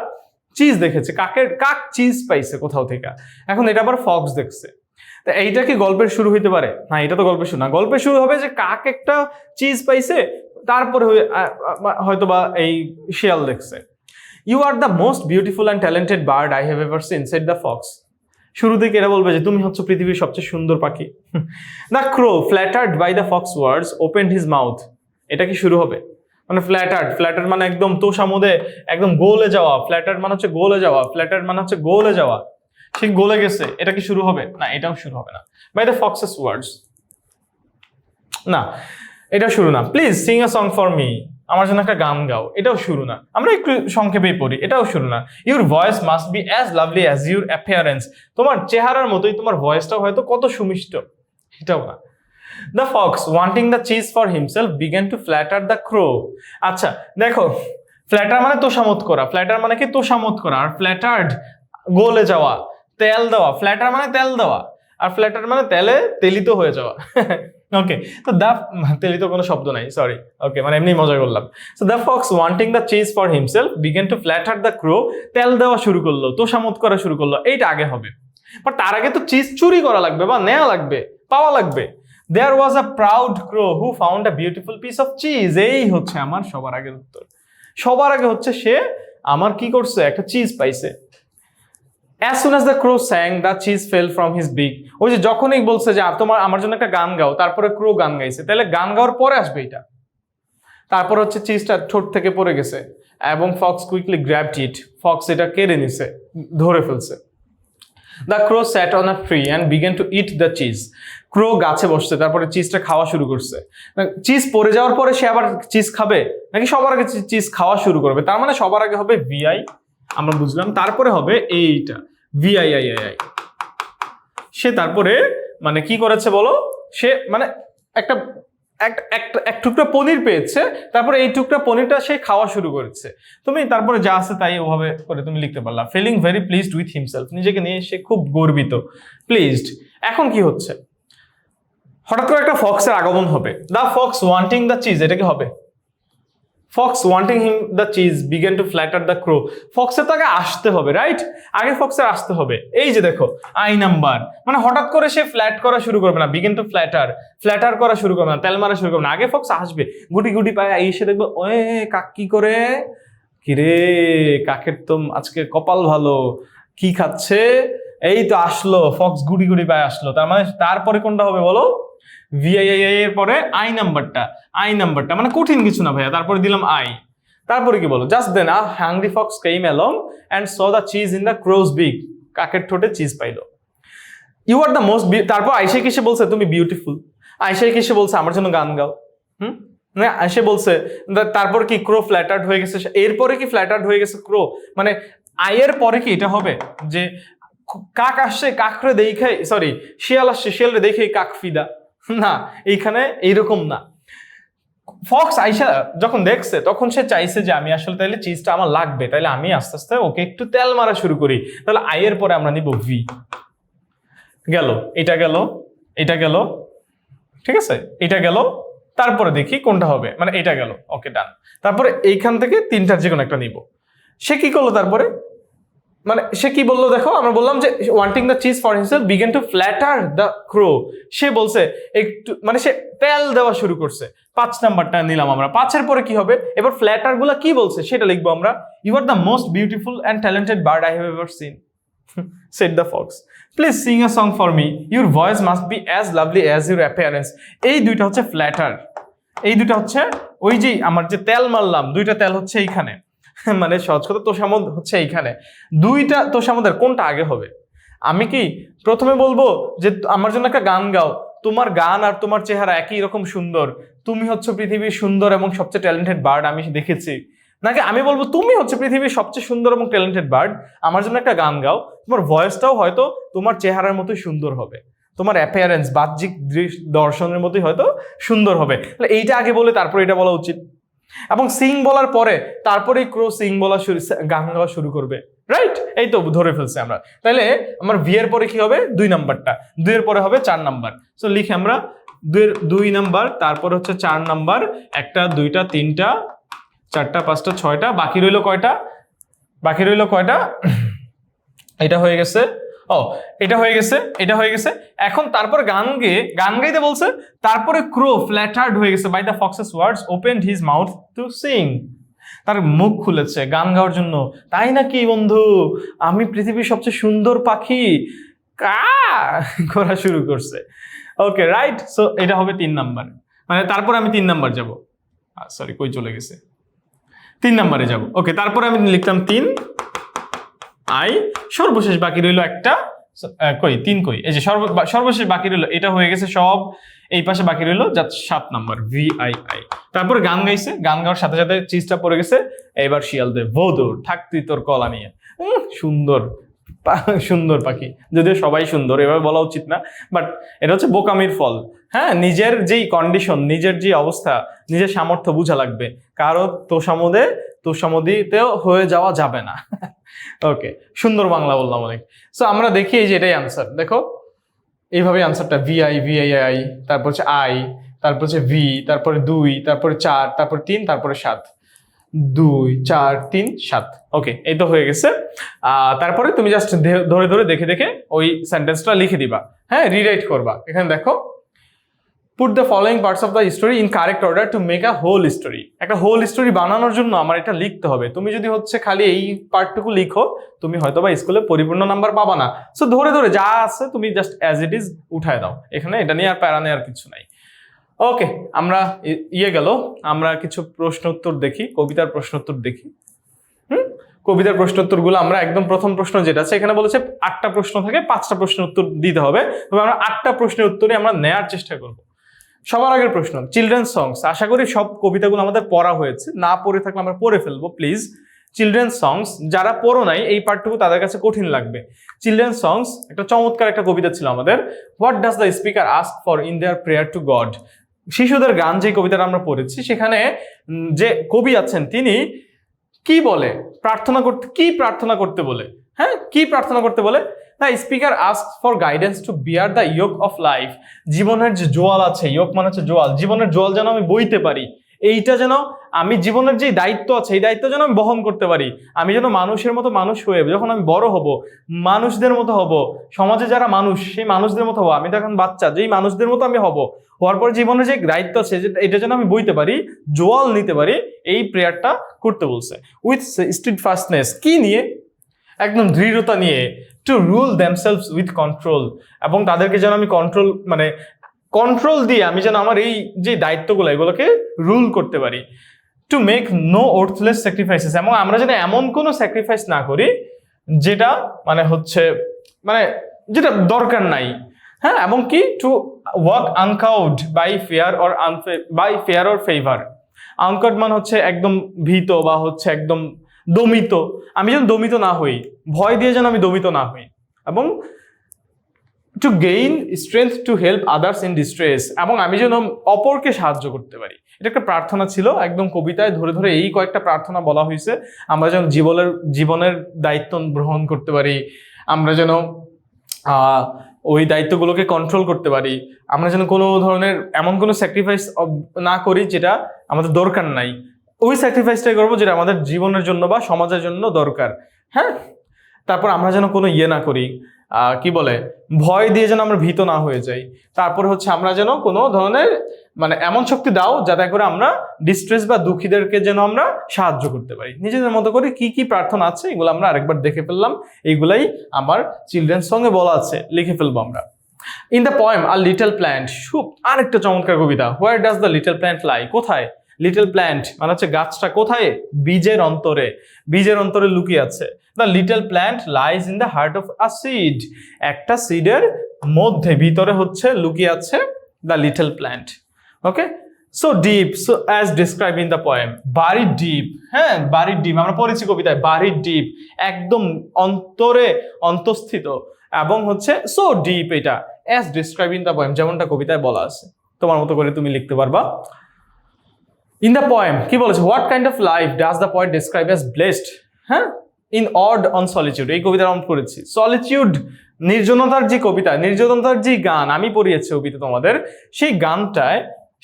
চিজ দেখেছে, কাক চিজ পাইছে কোথাও থেকে। এখন এটা আবার ফক্স দেখছে, তা এইটা কি গল্পের শুরু হইতে পারে? না, এটা তো গল্পের শুরু না। গল্পের শুরু হবে যে কাক একটা চিজ পাইছে, তারপরে হয়তো বা এই শিয়াল দেখছে। You are the most beautiful and talented bird I have ever seen, said the fox. শুরু থেকে এরা বলবে যে তুমি হচ্ছে পৃথিবীর সবচেয়ে সুন্দর পাখি। The crow, flattered by the fox words, opened his mouth. এটা কি শুরু হবে? মানে ফ্ল্যাটার্ড, ফ্ল্যাটার্ড মানে একদম তোষামোদে, একদম গোলে যাওয়া। ফ্ল্যাটার্ড মানে হচ্ছে গোলে যাওয়া, ফ্ল্যাটার্ড মানে হচ্ছে গোলে যাওয়া, ঠিক গোলে গেছে। এটা কি শুরু হবে? না, এটাও শুরু হবে না। By the fox's words, না এটা শুরু না। Please sing a song for me, আমার জন্য একটা গান গাও, এটাও শুরু না। আমরা একটু সংক্ষেপেই পড়ি, এটাও শুরু না। Your voice must be as lovely as your appearance, তোমার চেহারার মতোই তোমার ভয়েসটাও হয়তো কত সুমিষ্ট, এটাও না। The fox wanting the cheese for himself began to flatter the crow. আচ্ছা দেখো, ফ্ল্যাটার মানে তোষামত করা, ফ্ল্যাটার মানে কি তোষামত করা, আর ফ্ল্যাটার্ড গলে যাওয়া, তেল দেওয়া। ফ্ল্যাটার মানে তেল দেওয়া, আর ফ্ল্যাটার মানে তেলে তেলিত হয়ে যাওয়া। ওকে, তো দ্য তেলিত কোনো শব্দ নাই, সরি। ওকে, মানে এমনি মজা করলাম। So the fox wanting the cheese for himself began to flatter the crow, তেল দেওয়া শুরু করলো, তোষামত করা শুরু করলো। এইটা আগে হবে, বাট তার আগে তো চিজ চুরি করা লাগবে বা নেওয়া লাগবে, পাওয়া লাগবে। There was a proud crow who found a beautiful piece of cheese. এই হচ্ছে আমার সবার আগের উত্তর। সবার আগে হচ্ছে সে আমার কি করছে, একটা চিজ পাইছে। As soon as the crow sang, the cheese fell from his beak. ওই যে যখনই বলছে যে তোমার আমার জন্য একটা গান গাও, তারপরে ক্রো গান গাইছে, তাহলে গান গাওয়ার পরে আসবে এটা। তারপর হচ্ছে চিজটা ঠোঁট থেকে পড়ে গেছে এবং fox quickly grabbed it, fox এটা কেড়ে নিছে, ধরে ফেলছে। The crow sat on a tree and began to eat the cheese. Crow গাছে বসছে, তারপরে চিজটা খাওয়া শুরু করছে। চিজ পড়ে যাওয়ার পরে সে আবার চিজ খাবে নাকি সবার আগে চিজ খাওয়া শুরু করবে? তার মানে সবার আগে হবে ভিআই, আমরা বুঝলাম, তারপরে হবে এইটা ভিআইআইআই। সে তারপরে মানে কি করেছে বলো, সে মানে একটা এক টুকরা পনির পেয়েছে, তারপরে এই টুকরা পনিরটা সে খাওয়া শুরু করেছে। তুমি তারপরে যা আছে তাই ওভাবে করে তুমি লিখতে পারলা। Feeling very pleased with himself, নিজেকে নিয়ে সে খুব গর্বিত, প্লিজড। এখন কি হচ্ছে, হঠাৎ করে একটা ফক্সের আগমন হবে। The fox wanting the cheese, এটা কি হবে? Fox wanting him the cheese began to flatter the crow. ফক্সের তো আগে আসতে হবে, রাইট? আগে ফক্সের আসতে হবে। এই যে দেখো আই নাম্বার, মানে হঠাৎ করে সে ফ্ল্যাট করা শুরু করবে না, বিগেন টু ফ্ল্যাটার করা শুরু করবে না, তেল মারা শুরু করবে না। আগে ফক্স আসবে, গুটি গুটি পায়ে এসে দেখবে ওয়ে কাক কি করে, কিরে কাকের তো আজকে কপাল ভালো, কি খাচ্ছে, এই তো আসলো ফক্স, গুটি গুটি পায়ে আসলো। তার মানে তারপরে কোনটা হবে বলো? ভিআইআই এর পরে আই নাম্বারটা মানে কঠিন কিছু না ভাইয়া, তারপরে দিলাম আই। তারপরে কি বলো? Just then a hungry fox came along and saw the cheese in the crow's beak, কাকের ঠোঁটে চিজ পাইলো। ইউ আর দ্য মোস্ট, তারপর আইসে কিসে বলছে তুমি বিউটিফুল, আইসে কিসে বলছে আমার জন্য গান গাও, সে বলছে। তারপর কি ক্রো ফ্ল্যাটার্ড হয়ে গেছে, এরপরে কি ফ্ল্যাটার্ড হয়ে গেছে ক্রো, মানে আয়ের পরে কি এটা হবে যে কাক আসছে কাকরে দেখে, সরি শিয়াল আসছে শিয়ালরে দেখে কাক ফিদা, না এইখানে এইরকম না। ফক্স আইসা যখন দেখছে তখন সে চাইছে যে আমি আসলে তাহলে চিজটা আমার লাগবে, তাহলে আমি আস্তে আস্তে ওকে একটু তেল মারা শুরু করি। তাহলে আইয়ের পরে আমরা নিব ভি। গেল, এটা গেল, এটা গেল, ঠিক আছে, এটা গেল, তারপরে দেখি কোনটা হবে, মানে এটা গেল, ওকে ডান। তারপরে এইখান থেকে তিনটার যে কোনো একটা নিব। সে কি করলো তারপরে, মানে সে কি বললো দেখো, আমরা বললাম যে wanting the cheese for himself began to flatter the crow. সে বলছে একটু, মানে সে তেল দেওয়া শুরু করছে। 5 নাম্বারটা নিলাম আমরা। 5-এর পরে কি হবে, এবার ফ্ল্যাটার গুলা কি বলছে সেটা লিখবো আমরা। You are the most beautiful and talented bird I have ever seen, said the fox. Please sing a song for me, your voice must be as lovely as your appearance. এই দুইটা হচ্ছে platter, এই দুইটা হচ্ছে ওই যে আমার যে তেল মারলাম, দুইটা তেল হচ্ছে এইখানে, মানে সহজ কথা তোষামোদ হচ্ছে এইখানে। দুইটা তোষামোদের কোনটা আগে হবে? আমি কি প্রথমে বলবো যে আমার জন্য একটা গান গাও, তোমার গান আর তোমার চেহারা একই রকম সুন্দর, তুমি হচ্ছে পৃথিবীর সুন্দর এবং সবচেয়ে ট্যালেন্টেড বার্ড আমি দেখেছি, নাকি আমি বলবো তুমি হচ্ছে পৃথিবীর সবচেয়ে সুন্দর এবং ট্যালেন্টেড বার্ড, আমার জন্য একটা গান গাও, তোমার ভয়েসটাও হয়তো তোমার চেহারার মতোই সুন্দর হবে, তোমার অ্যাপিয়ারেন্স বাহ্যিক দর্শনের মতোই হয়তো সুন্দর হবে। তাহলে এইটা আগে বলে তারপর এটা বলা উচিত। এবং সিং বলার পরে তারপরে ক্রো সিং বলা গান গাওয়া শুরু করবে, রাইট? এই তো ধরে ফেলছে আমরা। তাহলে আমার ভি এর পরে কি হবে? 2 নাম্বারটা, 2 এর পরে হবে 4 নাম্বার। সো লিখে আমরা 2 নাম্বার, তারপর হচ্ছে 4 নাম্বার, 1টা 2টা 3টা 4টা 5টা 6টা, বাকি রইলো কয়টা? বাকি রইলো কয়টা? এটা হয়ে গেছে, ও এটা হয়ে গেছে, এটা হয়ে গেছে। এখন তারপর গান গাইতে বলছে, তারপরে ক্রো ফ্ল্যাটার্ড হয়ে গেছে by the fox's words opened his mouth to sing. তার মুখ খুলেছে গান গাওয়ার জন্য। তাই নাকি বন্ধু, আমি পৃথিবীর সবচেয়ে সুন্দর পাখি, কা করা শুরু করছে। ওকে রাইট, সো এটা হবে 3 নাম্বার। মানে তারপর আমি 3 নাম্বার যাব, সরি কই চলে গেছে, 3 নাম্বারে যাব। ওকে, তারপরে আমি লিখতাম 3 আই, সর্বশেষ বাকি রইল একটা, কই 3 কই, এই যে সর্বশেষ বাকি রইল, এটা হয়ে গেছে সব, এই পাশে বাকি রইল যা 7 নাম্বার VII। তারপরে গান গাইছে, গান গাওয়ার সাথে সাথে চিজটা পড়ে গেছে। এবার শিয়াল দে ভোদুর থাকতি তোর কলা নিয়ে। সুন্দর সুন্দর পাখি, যদিও সবাই সুন্দর, এভাবে বলা উচিত না, বাট এটা হচ্ছে বোকামির ফল। হ্যাঁ, নিজের যেই কন্ডিশন, নিজের যে অবস্থা, নিজের সামর্থ্য বুঝা লাগবে, কারো তোষামোদিতেও হয়ে যাওয়া যাবে না। ওকে, সুন্দর বাংলা বললাম অনেক। সো আমরা দেখি এই যে এটাই আনসার, দেখো এইভাবে আনসারটা VI, তারপর হচ্ছে আই, তারপর হচ্ছে ভি, তারপরে 2, তারপরে 4, তারপরে 3, তারপরে 7, 2 4 3 7। ওকে, এই তো হয়ে গেছে। তারপরে তুমি জাস্ট ধরে ধরে দেখে দেখে ওই সেন্টেন্সটা লিখে দিবা। হ্যাঁ, রিরাইট করবা। এখানে দেখো, put the following parts of the story in correct order to make a whole story. একটা হোল স্টোরি বানানোর জন্য আমার এটা লিখতে হবে। তুমি যদি হচ্ছে খালি এই পার্টটুকু লিখো, তুমি হয়তো বা স্কুলে পরিপূর্ণ নাম্বার পাবা না। সো ধরে ধরে যা আছে তুমি জাস্ট অ্যাজ ইট ইজ উঠায় দাও, এখানে এটা নিয়ে আর প্যারা নেওয়ার কিছু নাই। ওকে, আমরা গেল, আমরা কিছু প্রশ্ন উত্তর দেখি, কবিতার প্রশ্ন উত্তর দেখি। কবিতার প্রশ্ন উত্তরগুলো আমরা একদম প্রথম প্রশ্ন যেটা আছে এখানে বলেছে 8টা প্রশ্ন থাকে, 5টা প্রশ্নের উত্তর দিতে হবে, তবে আমরা 8টা প্রশ্নের উত্তরই আমরা নেয়ার চেষ্টা করব। সবার আগের প্রশ্ন, চিলড্রেন সংস। আশা করি সব কবিতাগুলো আমাদের পড়া হয়েছে, না পড়ে থাকলে আমরা পড়ে ফেলবো প্লিজ। চিলড্রেন সংস যারা পড়ো নাই এই পার্টটুকু তাদের কাছে কঠিন লাগবে। চিলড্রেন সংস একটা চমৎকার একটা কবিতা ছিল আমাদের। What does the speaker ask for in their prayer two god. শিশুদের গান যে কবিতাটা আমরা পড়েছি সেখানে যে কবি আছেন তিনি কি বলে, প্রার্থনা করতে বলে, হ্যাঁ কি প্রার্থনা করতে বলে? The speaker ask for guidance to bear the ইয়োক of life. জীবনের যে জোয়াল আছে, ইয়োক মানে হচ্ছে জোয়াল, জীবনের জোয়াল যেন আমি বইতে পারি, এইটা যেন আমি জীবনের যে দায়িত্ব আছে এই দায়িত্ব যেন আমি বহন করতে পারি। আমি যেন মানুষের মতো মানুষ হয়ে যখন আমি বড় হব, মানুষদের মতো হব, সমাজে যারা মানুষ সেই মানুষদের মতো হবো। আমি তো এখন বাচ্চা, যেই মানুষদের মতো আমি হব, হওয়ার পর জীবনের যে দায়িত্ব আছে এটা যেন আমি বইতে পারি, জোয়াল নিতে পারি, এই প্রেয়ারটা করতে বলছে। উইথ স্টিডফাস্টনেস, কি নিয়ে? একদম দৃঢ়তা নিয়ে। To rule themselves with control, এবং তাদেরকে যেন আমি কন্ট্রোল দিয়ে আমি যেন আমার এই যে দায়িত্বগুলো এগুলোকে রুল করতে পারি। To make no worthless sacrifices, এবং আমরা যেন এমন কোনো স্যাক্রিফাইস না করি যেটা যেটা দরকার নাই, হ্যাঁ। এবং কি to walk uncowed by fear or favour. Uncowed মানে হচ্ছে একদম ভীত বা হচ্ছে একদম দমিত, আমি যেন দমিত না হই, ভয় দিয়ে যেন আমি দমিত না হই। এবং to gain strength to help others in distress, এবং আমি যেন অপরকে সাহায্য করতে পারি। এটা একটা প্রার্থনা ছিল, একদম কবিতায় ধরে ধরে এই কয়েকটা প্রার্থনা বলা হয়েছে। আমরা যেন জীবনের দায়িত্ব গ্রহণ করতে পারি, আমরা যেন ওই দায়িত্বগুলোকে কন্ট্রোল করতে পারি, আমরা যেন কোনো ধরনের এমন কোনো স্যাক্রিফাইস না করি যেটা আমাদের দরকার নাই, ওই স্যাক্রিফাইসটাই করবো যেটা আমাদের জীবনের জন্য বা সমাজের জন্য দরকার, হ্যাঁ। তারপর আমরা যেন কোনো না করি, কি বলে, ভয় দিয়ে যেন আমরা ভীত না হয়ে যাই। তারপর হচ্ছে আমরা যেন কোনো ধরনের এমন শক্তি দাও যাতে করে আমরা ডিস্ট্রেস বা দুঃখীদেরকে যেন আমরা সাহায্য করতে পারি। নিজেদের মতো করে কি কি প্রার্থনা আছে এগুলো আমরা আরেকবার দেখে ফেললাম, এইগুলাই আমার চিলড্রেন্স সঙ্গে বলা আছে, লিখে ফেলবো আমরা। In the poem a little plant, আরেকটা চমৎকার কবিতা। Where does the little plant lie, কোথায়? লিটল প্ল্যান্ট মানে হচ্ছে গাছটা কোথায়? বীজের অন্তরে লুকিয়ে আছে। The little plant lies in the heart of a seed, একটা সিডের মধ্যে ভিতরে হচ্ছে লুকিয়ে আছে the little plant. Okay, so deep, so as describe in the poem, buried deep, হ্যাঁ বারিড ডিপ আমরা পড়েছি কবিতায়, বারিড ডিপ একদম অন্তরে অন্তঃস্থিত, এবং হচ্ছে সো ডিপ, এটা as describe in the poem যেমনটা কবিতায় বলা আছে, তোমার মতো করে তুমি লিখতে পারবা। ইন দ্য পোয়েম কি বলেছে? What kind of life does the poet describe as blessed, হ্যাঁ ইন অড অন সলিটিউড, এই কবিতা আমরা পড়েছি। সলিটিউড নির্জনতার যে কবিতা, নির্জনতার যে গান আমি পড়িয়েছি কবিতা তোমাদের,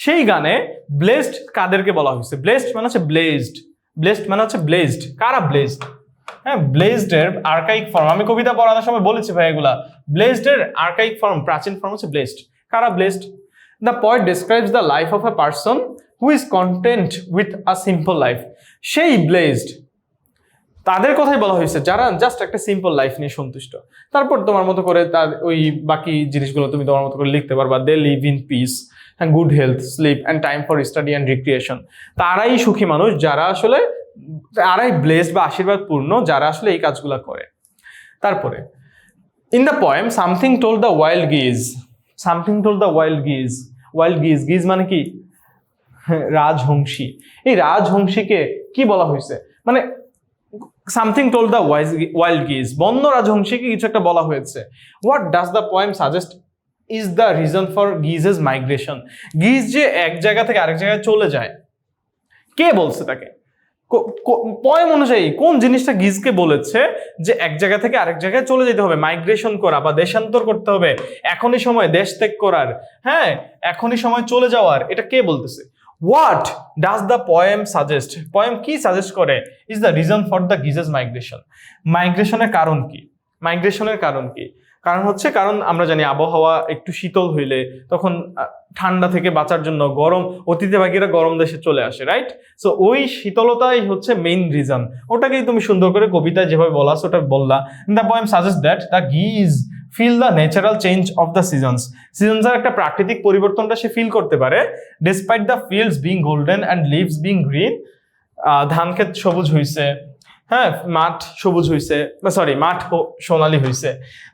সেই গানে ব্লেসড কাদেরকে বলা হয়েছে? ব্লেসড মানে হচ্ছে ব্লেসড, কারা ব্লেসড? হ্যাঁ, ব্লেসড এর আর্কাইক ফর্ম আমি কবিতা পড়ানোর সময় বলেছি ভাই, এগুলা ব্লেসড এর আর্কাইক ফর্ম, প্রাচীন ফর্ম হচ্ছে ব্লেসড। কারা blessed? The poet describes the life of a person who is content with a simple life, সেই ব্লেসড তাদের কথাই বলা হয়েছে যারা জাস্ট একটা সিম্পল লাইফ নিয়ে সন্তুষ্ট। তারপর তোমার মতো করে তার ওই বাকি জিনিসগুলো তুমি তোমার মতো করে লিখতে পারবা। They live in peace and good health, sleep and time for study and recreation, তারাই সুখী মানুষ যারা আসলে, তারাই ব্লেসড বা আশীর্বাদপূর্ণ যারা আসলে এই কাজগুলো করে। তারপরে in the poem something told the wild গিজ, গিজ মানে কি? রাজহংসী। এই রাজহংসীকে কি বলা হয়েছে? সামথিং টোল্ড দ্য ওয়াইল্ড গিজ, বন্য রাজহংসীকে কিছু একটা বলা হয়েছে। What does the poem suggest is the reason for geese's migration, geese যে এক জায়গা থেকে আরেক জায়গায় চলে যায়, কে বলছে তাকে? পোয়েম অনুযায়ী কোন জিনিসটা গিজকে বলেছে যে এক জায়গা থেকে আরেক জায়গায় চলে যেতে হবে, মাইগ্রেশন করা বা দেশান্তর করতে হবে, এখনই সময় দেশ ত্যাগ করার, হ্যাঁ এখনই সময় চলে যাওয়ার, এটা কে বলতেছে? What does the poem suggest, poem কি সাজেস্ট করে? Is the reason for the geese's migration, মাইগ্রেশনের কারণ কি? কারণ আমরা জানি আবহাওয়া একটু শীতল হইলে তখন ঠান্ডা থেকে বাঁচার জন্য অতিথিবাহীরা গরম দেশে চলে আসে, রাইট? সো ওই শীতলতাই হচ্ছে মেইন রিজন, ওটাকেই তুমি সুন্দর করে কবিতায় যেভাবে বলা আছে ওটা বললা। The poem suggest that the geese feel the natural change of the সিজনসের একটা প্রাকৃতিক পরিবর্তনটা সে ফিল করতে পারে। Despite the fields being golden and leaves being green, ধান ক্ষেত সবুজ হয়েছে, হ্যাঁ, মাঠ সবুজ হয়েছে, সরি মাঠ সোনালি হয়েছে,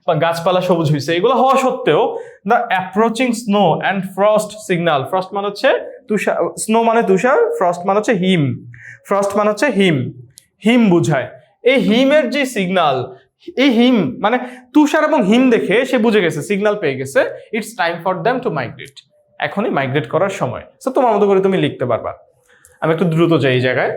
বা গাছপালা সবুজ হয়েছে, এগুলো হওয়া সত্ত্বেও the approaching snow and frost signal, frost মানে হচ্ছে তুষার, স্নো মানে তুষার, ফ্রস্ট মানে হচ্ছে হিম, ফ্রস্ট মানে হচ্ছে হিম, হিম বুঝায়। এই হিমের যে সিগন্যাল, এই হিম মানে তুষার এবং হিম দেখে সে বুঝে গেছে, সিগন্যাল পেয়ে গেছে, it's time for them to migrate, এখনই মাইগ্রেট করার সময়। সো তোমার মতো করে তুমি লিখতে পারবা। আমি একটু দ্রুত যাই এই জায়গায়।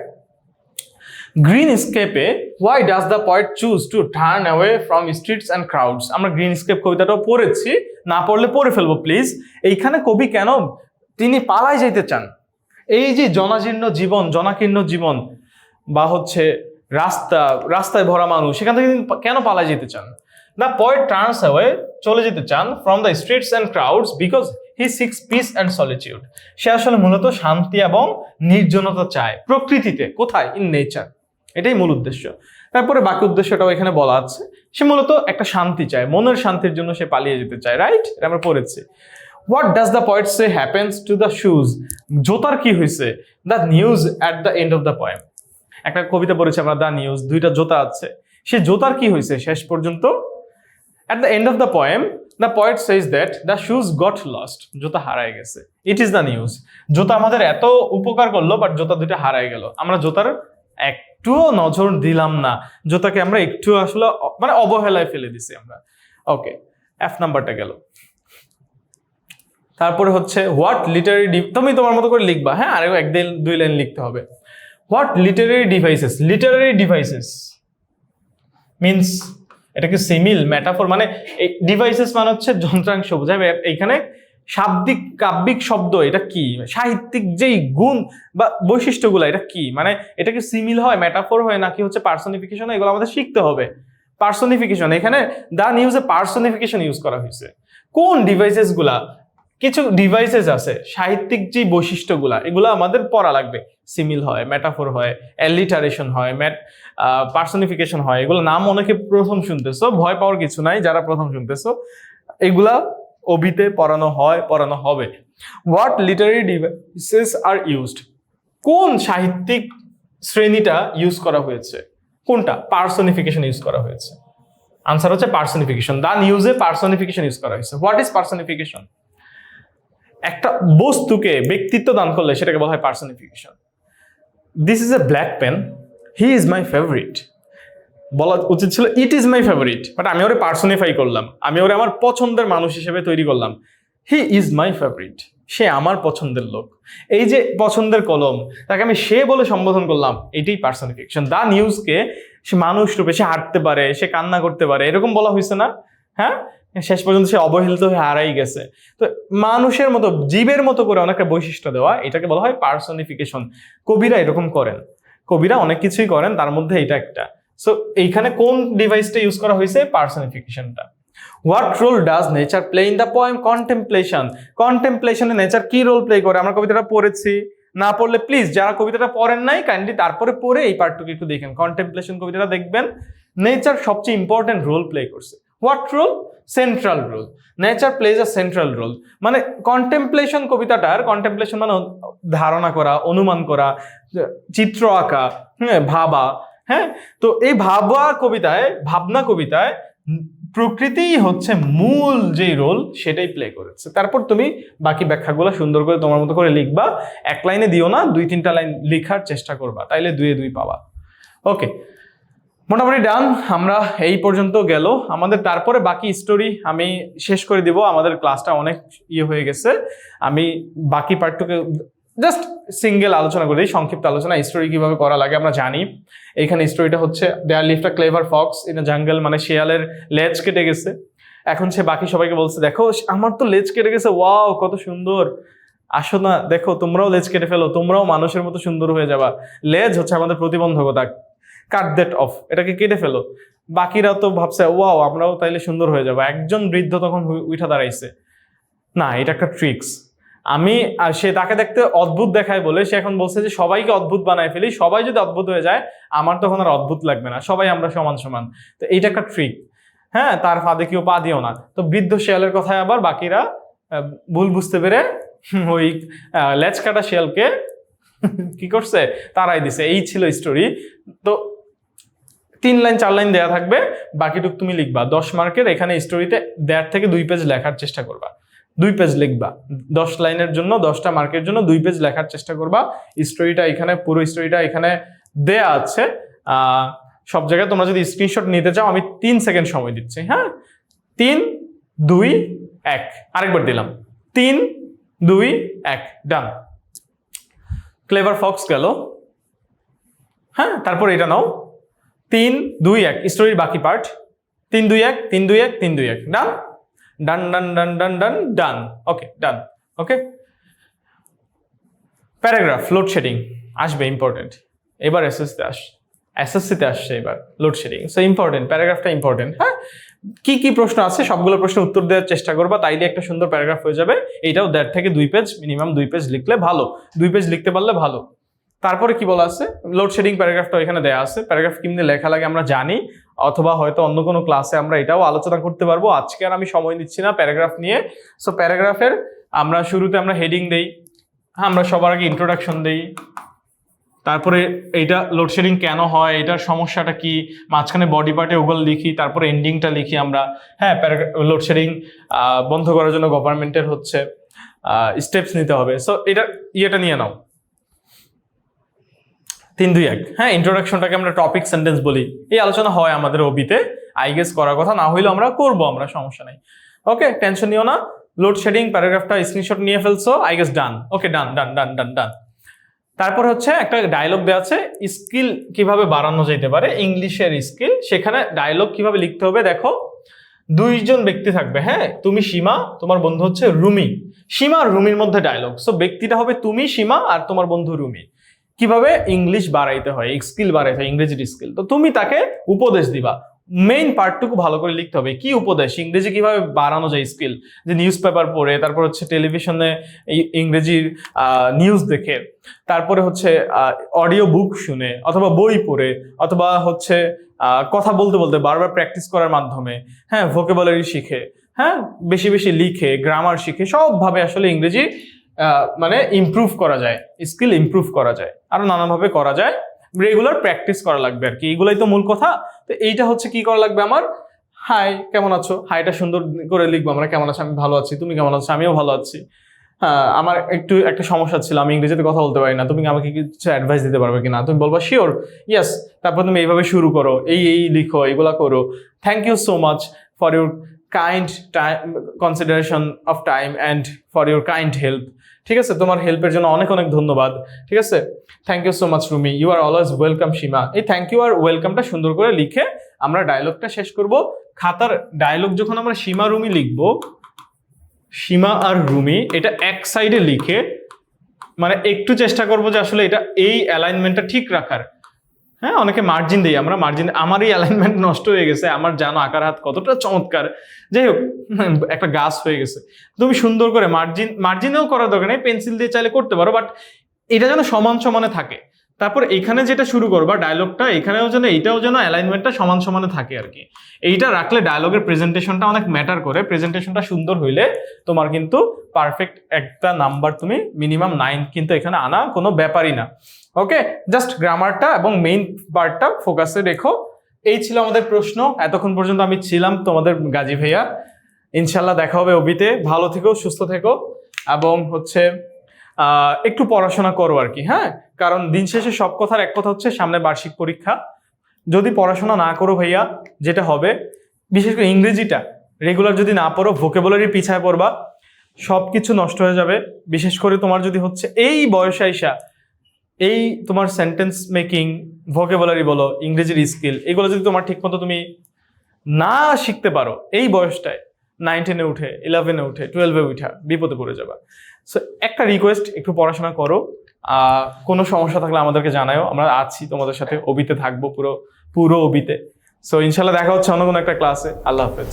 গ্রিন স্কেপে why does the poet choose to turn away from streets and crowds. আমরা গ্রিন স্কেপ কবিতাটাও পড়েছি, না পড়লে পড়ে ফেলবো প্লিজ। এইখানে কবি কেন তিনি পালায় যেতে চান? এই যে জনাজীর্ণ জীবন, জনাকীর্ণ জীবন, বা হচ্ছে রাস্তায় ভরা মানুষ, সেখান থেকে তিনি কেন পালায় যেতে চান? দ্য পয়েট টার্নস অ্যাওয়ে, চলে যেতে চান, from the streets and crowds because he seeks peace and solitude. সে আসলে মূলত শান্তি এবং নির্জনতা চায় প্রকৃতিতে। কোথায়? In nature. এটাই মূল উদ্দেশ্য। তারপরে বাকি উদ্দেশ্যটাও এখানে বলা আছে। সে মূলত একটা শান্তি চায়, মনের শান্তির জন্য সে পালিয়ে যেতে চায়, রাইট? এটা আমরা পড়েছি। What does the poet say happens to the shoes, জোতার কি হয়েছে? The news at the end of the poem. একটা কবিতা পড়েছি আমরা, দ্য নিউজ, দুইটা জোতা আছে, সে জোতার কি হয়েছে শেষ পর্যন্ত? At the end of the poem the poet says that the shoes goat lost, জোতা হারায় গেছে। It is the news. জোতা আমাদের এত উপকার করলো, বাট জোতা দুইটা হারায় গেল। আমরা জোতার একটুও নজর দিলাম না, জোতাকে আমরা একটু আসলে মানে অবহেলায় ফেলে দিছি আমরা। ওকে, এফ নাম্বারটা গেল। তারপরে হচ্ছে হোয়াট লিটারি, তুমি তোমার মতো করে লিখবা, হ্যাঁ, আরেও এক দুই লাইন লিখতে হবে। What literary devices, Literary devices means, এটা কি সিমিল, মেটাফর? মানে এই ডিভাইসেস মানে হচ্ছে যন্ত্রাংশ বোঝাবে। এইখানে শাব্দিক কাব্যিক শব্দ, এটা কি? সাহিত্যিক যেই গুণ বা বৈশিষ্ট্যগুলো, এটা কি? মানে এটা কি সিমিল হয়, মেটাফর হয়, নাকি হচ্ছে পার্সনিফিকেশন? এগুলো আমাদের শিখতে হবে। পার্সনিফিকেশন, এখানে দা নিউজে পার্সনিফিকেশন ইউজ করা হয়েছে। কোন ডিভাইসেস গুলা? কিছু ডিভাইসেস আছে, সাহিত্যিক যে বৈশিষ্ট্যগুলা, এগুলো আমাদের পড়া লাগবে। সিমিল হয়, মেটাফর হয়, অ্যালিটারেশন হয়, পার্সনিফিকেশন হয়। এগুলো নাম অনেকে প্রথম শুনতেছো, ভয় পাওয়ার কিছু নাই যারা প্রথম শুনতেছো, এগুলা অবিতে পড়ানো হয়, পড়ানো হবে। What literary devices are used, কোন সাহিত্যিক শ্রেণীটা ইউজ করা হয়েছে? কোনটা? পার্সনিফিকেশন ইউজ করা হয়েছে। আনসার হচ্ছে পার্সনিফিকেশন। দা নিউজে পার্সনিফিকেশন ইউজ করা হয়েছে। What is personification? একটা বস্তুকে ব্যক্তিত্ব দান করলে সেটাকে বলা হয় personification. This is a black pen, he is my favourite. বলা উচিত ছিল it is my favourite, but আমি ওরে পার্সনিফাই করলাম, আমি ওরে আমার পছন্দের মানুষ হিসেবে তৈরি করলাম। হি ইজ মাই ফেভারিট, সে আমার পছন্দের লোক। এই যে পছন্দের কলম, তাকে আমি সে বলে সম্বোধন করলাম, এটাই পার্সনিফিকেশন। দা নিউজকে সে মানুষ রূপে, সে হাঁটতে পারে, সে কান্না করতে পারে, এরকম বলা হয়েছে না? হ্যাঁ, শেষ পর্যন্ত সে অবহেলিত হয়ে হারাই গেছে। তো মানুষের মতো, জীবের মতো করে অনেকটা বৈশিষ্ট্য দেওয়া, এটাকে বলা হয় পার্সনিফিকেশন। কবিরা এরকম করেন, কবিরা অনেক কিছুই করেন, তার মধ্যে এটা একটা। সো এইখানে কোন ডিভাইসটা ইউজ করা হয়েছে? পার্সনিফিকেশনটা। What role does nature play in the poem contemplation? কন্টেম্পলেশনে নেচার কি রোল প্লে করে? আমরা কবিতাটা পড়েছি, না পড়লে প্লিজ যারা কবিতাটা পড়েন নাই কাইন্ডলি তারপরে পড়ে এই পার্টটুকু একটু দেখেন। কন্টেম্পলেশন কবিতাটা দেখবেন, নেচার সবচেয়ে ইম্পর্টেন্ট রোল প্লে করছে। What role? Central role. Nature plays a central role. মানে কন্টেম্পলেশন কবিতাটার, কন্টেম্পলেশন মানে ধারণা করা, অনুমান করা, চিত্র আঁকা, হ্যাঁ, ভাবা। হ্যাঁ, তো এই ভাবা কবিতায়, ভাবনা কবিতায় প্রকৃতিই হচ্ছে মূল যেই রোল, সেটাই প্লে করেছে। তারপর তুমি বাকি ব্যাখ্যাগুলো সুন্দর করে তোমার মতো করে লিখবা। এক লাইনে দিও না, 2-3টা লাইন লেখার চেষ্টা করবা, তাইলে 2-2 পাবা। ওকে, মোটামুটি ডান। আমরা এই পর্যন্ত গেল আমাদের। তারপরে বাকি স্টোরি আমি শেষ করে দিব, আমাদের ক্লাসটা অনেক হয়ে গেছে। আমি বাকি পার্টটুকু জাস্ট সিঙ্গেল আলোচনা করি, সংক্ষিপ্ত আলোচনা। স্টোরি কিভাবে করা লাগে আমরা জানি। এইখানে স্টোরিটা হচ্ছে there lived a clever fox in a jungle, মানে শিয়ালের লেজ কেটে গেছে। এখন সে বাকি সবাইকে বলছে, দেখো আমার তো লেজ কেটে গেছে, ওয়াও কত সুন্দর, আসো না দেখো তোমরাও লেজ কেটে ফেলো, তোমরাও মানুষের মতো সুন্দর হয়ে যাবা। লেজ হচ্ছে আমাদের প্রতিবন্ধকতা, কাট দ্যাট অফ, এটাকে কেটে ফেলো। বাকিরা তো ভাবছে ওয়াও আমরাও তাইলে সুন্দর হয়ে যাবো। একজন বৃদ্ধ তখন উঠা দাঁড়াইছে, না এটা একটা ট্রিক্স, সে তাকে দেখতে অদ্ভুত দেখায় বলে সে এখন বলছে যে সবাইকে অদ্ভুত বানায় ফেলি, সবাই যদি অদ্ভুত হয়ে যায় আমার তখন আর অদ্ভুত লাগবে না, সবাই আমরা সমান সমান। তো এইটা একটা ট্রিক, হ্যাঁ, তার ফাঁদে কেউ পা দিও না। তো বৃদ্ধ শিয়ালের কথায় আবার বাকিরা ভুল বুঝতে পেরে ওই লেজ কাটা শিয়ালকে কি করছে, তারাই দিছে। এই ছিল স্টোরি। তো 3 লাইন 4 লাইন দেওয়া থাকবে, বাকিটুক তুমি লিখবা। 10 মার্কের এখানে স্টোরিতে 1.5 থেকে 2 পেজ লেখার চেষ্টা করবা, 2 পেজ লিখবা। 10 লাইনের জন্য 10টা মার্কের জন্য 2 পেজ লেখার চেষ্টা করবা। স্টোরিটা এখানে, পুরো স্টোরিটা এখানে দেয়া আছে। সব জায়গায় তোমরা যদি স্ক্রিনশট নিতে চাও আমি 3 সেকেন্ড সময় দিচ্ছি। হ্যাঁ, 3 2 1, আরেকবার দিলাম, 3 2 1, ডান। ক্লেভার ফক্স গেল। হ্যাঁ, তারপর এটা নাও, 3 2 1, স্টোরির বাকি পার্ট, 3 2 1 3 2 1 3 2 1, ডান ডান ডান ডান ডান ডান ডান। ওকে, ডান। ওকে, প্যারাগ্রাফ লোডশেডিং আসবে, ইম্পর্টেন্ট। এবার এসএসসিতে আসছে এবার লোডশেডিং, সো ইম্পর্টেন্ট, প্যারাগ্রাফটা ইম্পর্টেন্ট। হ্যাঁ, কি কি প্রশ্ন আছে সবগুলো প্রশ্নের উত্তর দেওয়ার চেষ্টা করবা, তাইলে একটা সুন্দর প্যারাগ্রাফ হয়ে যাবে। এইটাও 1.5 থেকে 2 পেজ, মিনিমাম 2 পেজ লিখলে ভালো, 2 পেজ লিখতে পারলে ভালো। তারপরে কি বলা আছে, লোডশেডিং প্যারাগ্রাফটা এখানে দেওয়া আছে। প্যারাগ্রাফ কেমনে লেখা লাগে আমরা জানি, অথবা হয়তো অন্য কোনো ক্লাসে আমরা এটাও আলোচনা করতে পারবো। আজকে আর আমি সময় দিচ্ছি না প্যারাগ্রাফ নিয়ে। সো প্যারাগ্রাফের আমরা শুরুতে আমরা হেডিং দেই, আমরা সবার আগে ইন্ট্রোডাকশন দেই, তারপরে এইটা লোডশেডিং কেন হয়, এটার সমস্যাটা কি, মাঝখানে বডি পার্টে ওগুলো লিখি, তারপরে এন্ডিংটা লিখি আমরা। হ্যাঁ, লোডশেডিং বন্ধ করার জন্য গভর্নমেন্টের হচ্ছে স্টেপস নিতে হবে। সো এটা ইয়েটা নিয়ে নাও, 3 2 1। হ্যাঁ, ইন্ট্রোডাকশনটাকে আমরা টপিক সেন্টেন্স বলি। এই আলোচনা হয় আমাদের ওবিতে, আই গেস করার কথা, না হইলেও আমরা করবো, আমরা সমস্যা নেই। ওকে, টেনশন নিও না। লোডশেডিং প্যারাগ্রাফটা স্ক্রিনশট নিয়ে ফেলছো, আই গেস ডান। ওকে, ডান ডান ডান ডান ডান। তারপর হচ্ছে একটা ডায়লগ দেওয়া আছে, স্কিল কিভাবে বাড়ানো যেতে পারে, ইংলিশের স্কিল। সেখানে ডায়লগ কিভাবে লিখতে হবে দেখো, 2 জন ব্যক্তি থাকবে। হ্যাঁ, তুমি সীমা, তোমার বন্ধু হচ্ছে রুমি। সীমা আর রুমির মধ্যে ডায়লগ, সো ব্যক্তিটা হবে তুমি সীমা আর তোমার বন্ধু রুমি। কিভাবে ইংলিশ বাড়াইতে হয়, স্কিল বাড়াইতে হয়, ইংরেজির স্কিল। তো তুমি তাকে উপদেশ দিবা, মেইন পার্টটুকু ভালো করে লিখতে হবে। কি উপদেশ, ইংরেজি কিভাবে বাড়ানো যায় স্কিল, যে নিউজ পেপার পড়ে, তারপর হচ্ছে টেলিভিশনে ইংরেজির নিউজ দেখে, তারপরে হচ্ছে অডিও বুক শুনে, অথবা বই পড়ে, অথবা হচ্ছে কথা বলতে বলতে বারবার প্র্যাকটিস করার মাধ্যমে। হ্যাঁ, ভোকাবুলারি শিখে, হ্যাঁ, বেশি বেশি লিখে, গ্রামার শিখে, সবভাবে আসলে ইংরেজি মানে ইমপ্রুভ করা যায়, স্কিল ইমপ্রুভ করা যায়, আরো নানাভাবে করা যায়। রেগুলার প্র্যাকটিস করা লাগবে আর কি, এগুলাই তো মূল কথা। তো এইটা হচ্ছে কি করা লাগবে আমার, হাই কেমন আছো, হাইটা সুন্দর করে লিখবো আমরা, কেমন আছো, আমি ভালো আছি, তুমি কেমন আছো, আমিও ভালো আছি। হ্যাঁ, আমার একটু একটা সমস্যা ছিল, আমি ইংরেজিতে কথা বলতে পারি না, তুমি আমাকে কিছু অ্যাডভাইস দিতে পারবে কিনা? তুমি বলবা শিওর, ইয়েস। তারপর তুমি এইভাবে শুরু করো, এই লিখো, এগুলা করো। Thank you so much for your kind consideration of time and for your kind help. ঠিক আছে, তোমার হেল্পের জন্য অনেক অনেক ধন্যবাদ। ঠিক আছে, thank you so much Rumi, you are always welcome Seema. এই থ্যাংক ইউ আর ওয়েলকামটা সুন্দর করে লিখে আমরা ডায়লগটা শেষ করব। খাতার ডায়লগ যখন আমরা সীমা রুমি লিখবো, সীমা আর রুমি এটা এক সাইডে লিখে, মানে একটু চেষ্টা করবো যে আসলে এটা এই অ্যালাইনমেন্টটা ঠিক রাখার। হ্যাঁ, অনেকে মার্জিন দিই আমরা, মার্জিন, আমার এই অ্যালাইনমেন্ট নষ্ট হয়ে গেছে, আমার জানো আকার হাত কতটা চমৎকার, যাই হোক একটা গাছ হয়ে গেছে। তুমি সুন্দর করে মার্জিনেও করার দরকার নেই, পেন্সিল দিয়ে চাইলে করতে পারো, বাট এটা যেন সমান সমানে থাকে। তারপর এখানে যেটা শুরু করবা ডায়লগটা, এখানেও যেন এইটাও যেন অ্যালাইনমেন্টটা সমান সমানে থাকে আর কি। এইটা রাখলে ডায়লগের প্রেজেন্টেশনটা অনেক ম্যাটার করে। প্রেজেন্টেশনটা সুন্দর হইলে তোমার কিন্তু পারফেক্ট একটা নাম্বার, তুমি মিনিমাম 9 কিন্তু এখানে আনা কোনো ব্যাপারই না। ওকে, জাস্ট গ্রামারটা এবং মেইন পার্টটা ফোকাসে রেখো। এই ছিল আমাদের প্রশ্ন। এতক্ষণ পর্যন্ত আমি ছিলাম তোমাদের গাজী ভাইয়া। ইনশাল্লাহ দেখা হবে ওবিতে। ভালো থেকো, সুস্থ থেকো, এবং হচ্ছে একটু পড়াশোনা করো আর কি। হ্যাঁ, কারণ দিন শেষে সব কথার এক কথা হচ্ছে সামনে বার্ষিক পরীক্ষা। যদি পড়াশোনা না করো ভাইয়া, যেটা হবে, বিশেষ করে ইংরেজিটা রেগুলার যদি না পড়ো, ভোকাবুলারি পিছায় পড়বা, সব কিছু নষ্ট হয়ে যাবে। বিশেষ করে তোমার যদি হচ্ছে এই বয়সে আইসা এই তোমার সেন্টেন্স মেকিং, ভোকাবুলারি বলো, ইংরেজির স্কিল, এগুলো যদি তোমার ঠিক মতো তুমি না শিখতে পারো এই বয়সটায়, 9 10-এ উঠে, 11-এ উঠে, 12-এ উঠা বিপদে পড়ে যাবা। সো একটা রিকোয়েস্ট, একটু পড়াশোনা করো। কোনো সমস্যা থাকলে আমাদেরকে জানাও, আমরা আছি তোমাদের সাথে, ওবিতে থাকবো পুরো ওবিতে। সো ইনশাল্লাহ দেখা হচ্ছে অন্য কোনো একটা ক্লাসে। আল্লাহ হাফেজ।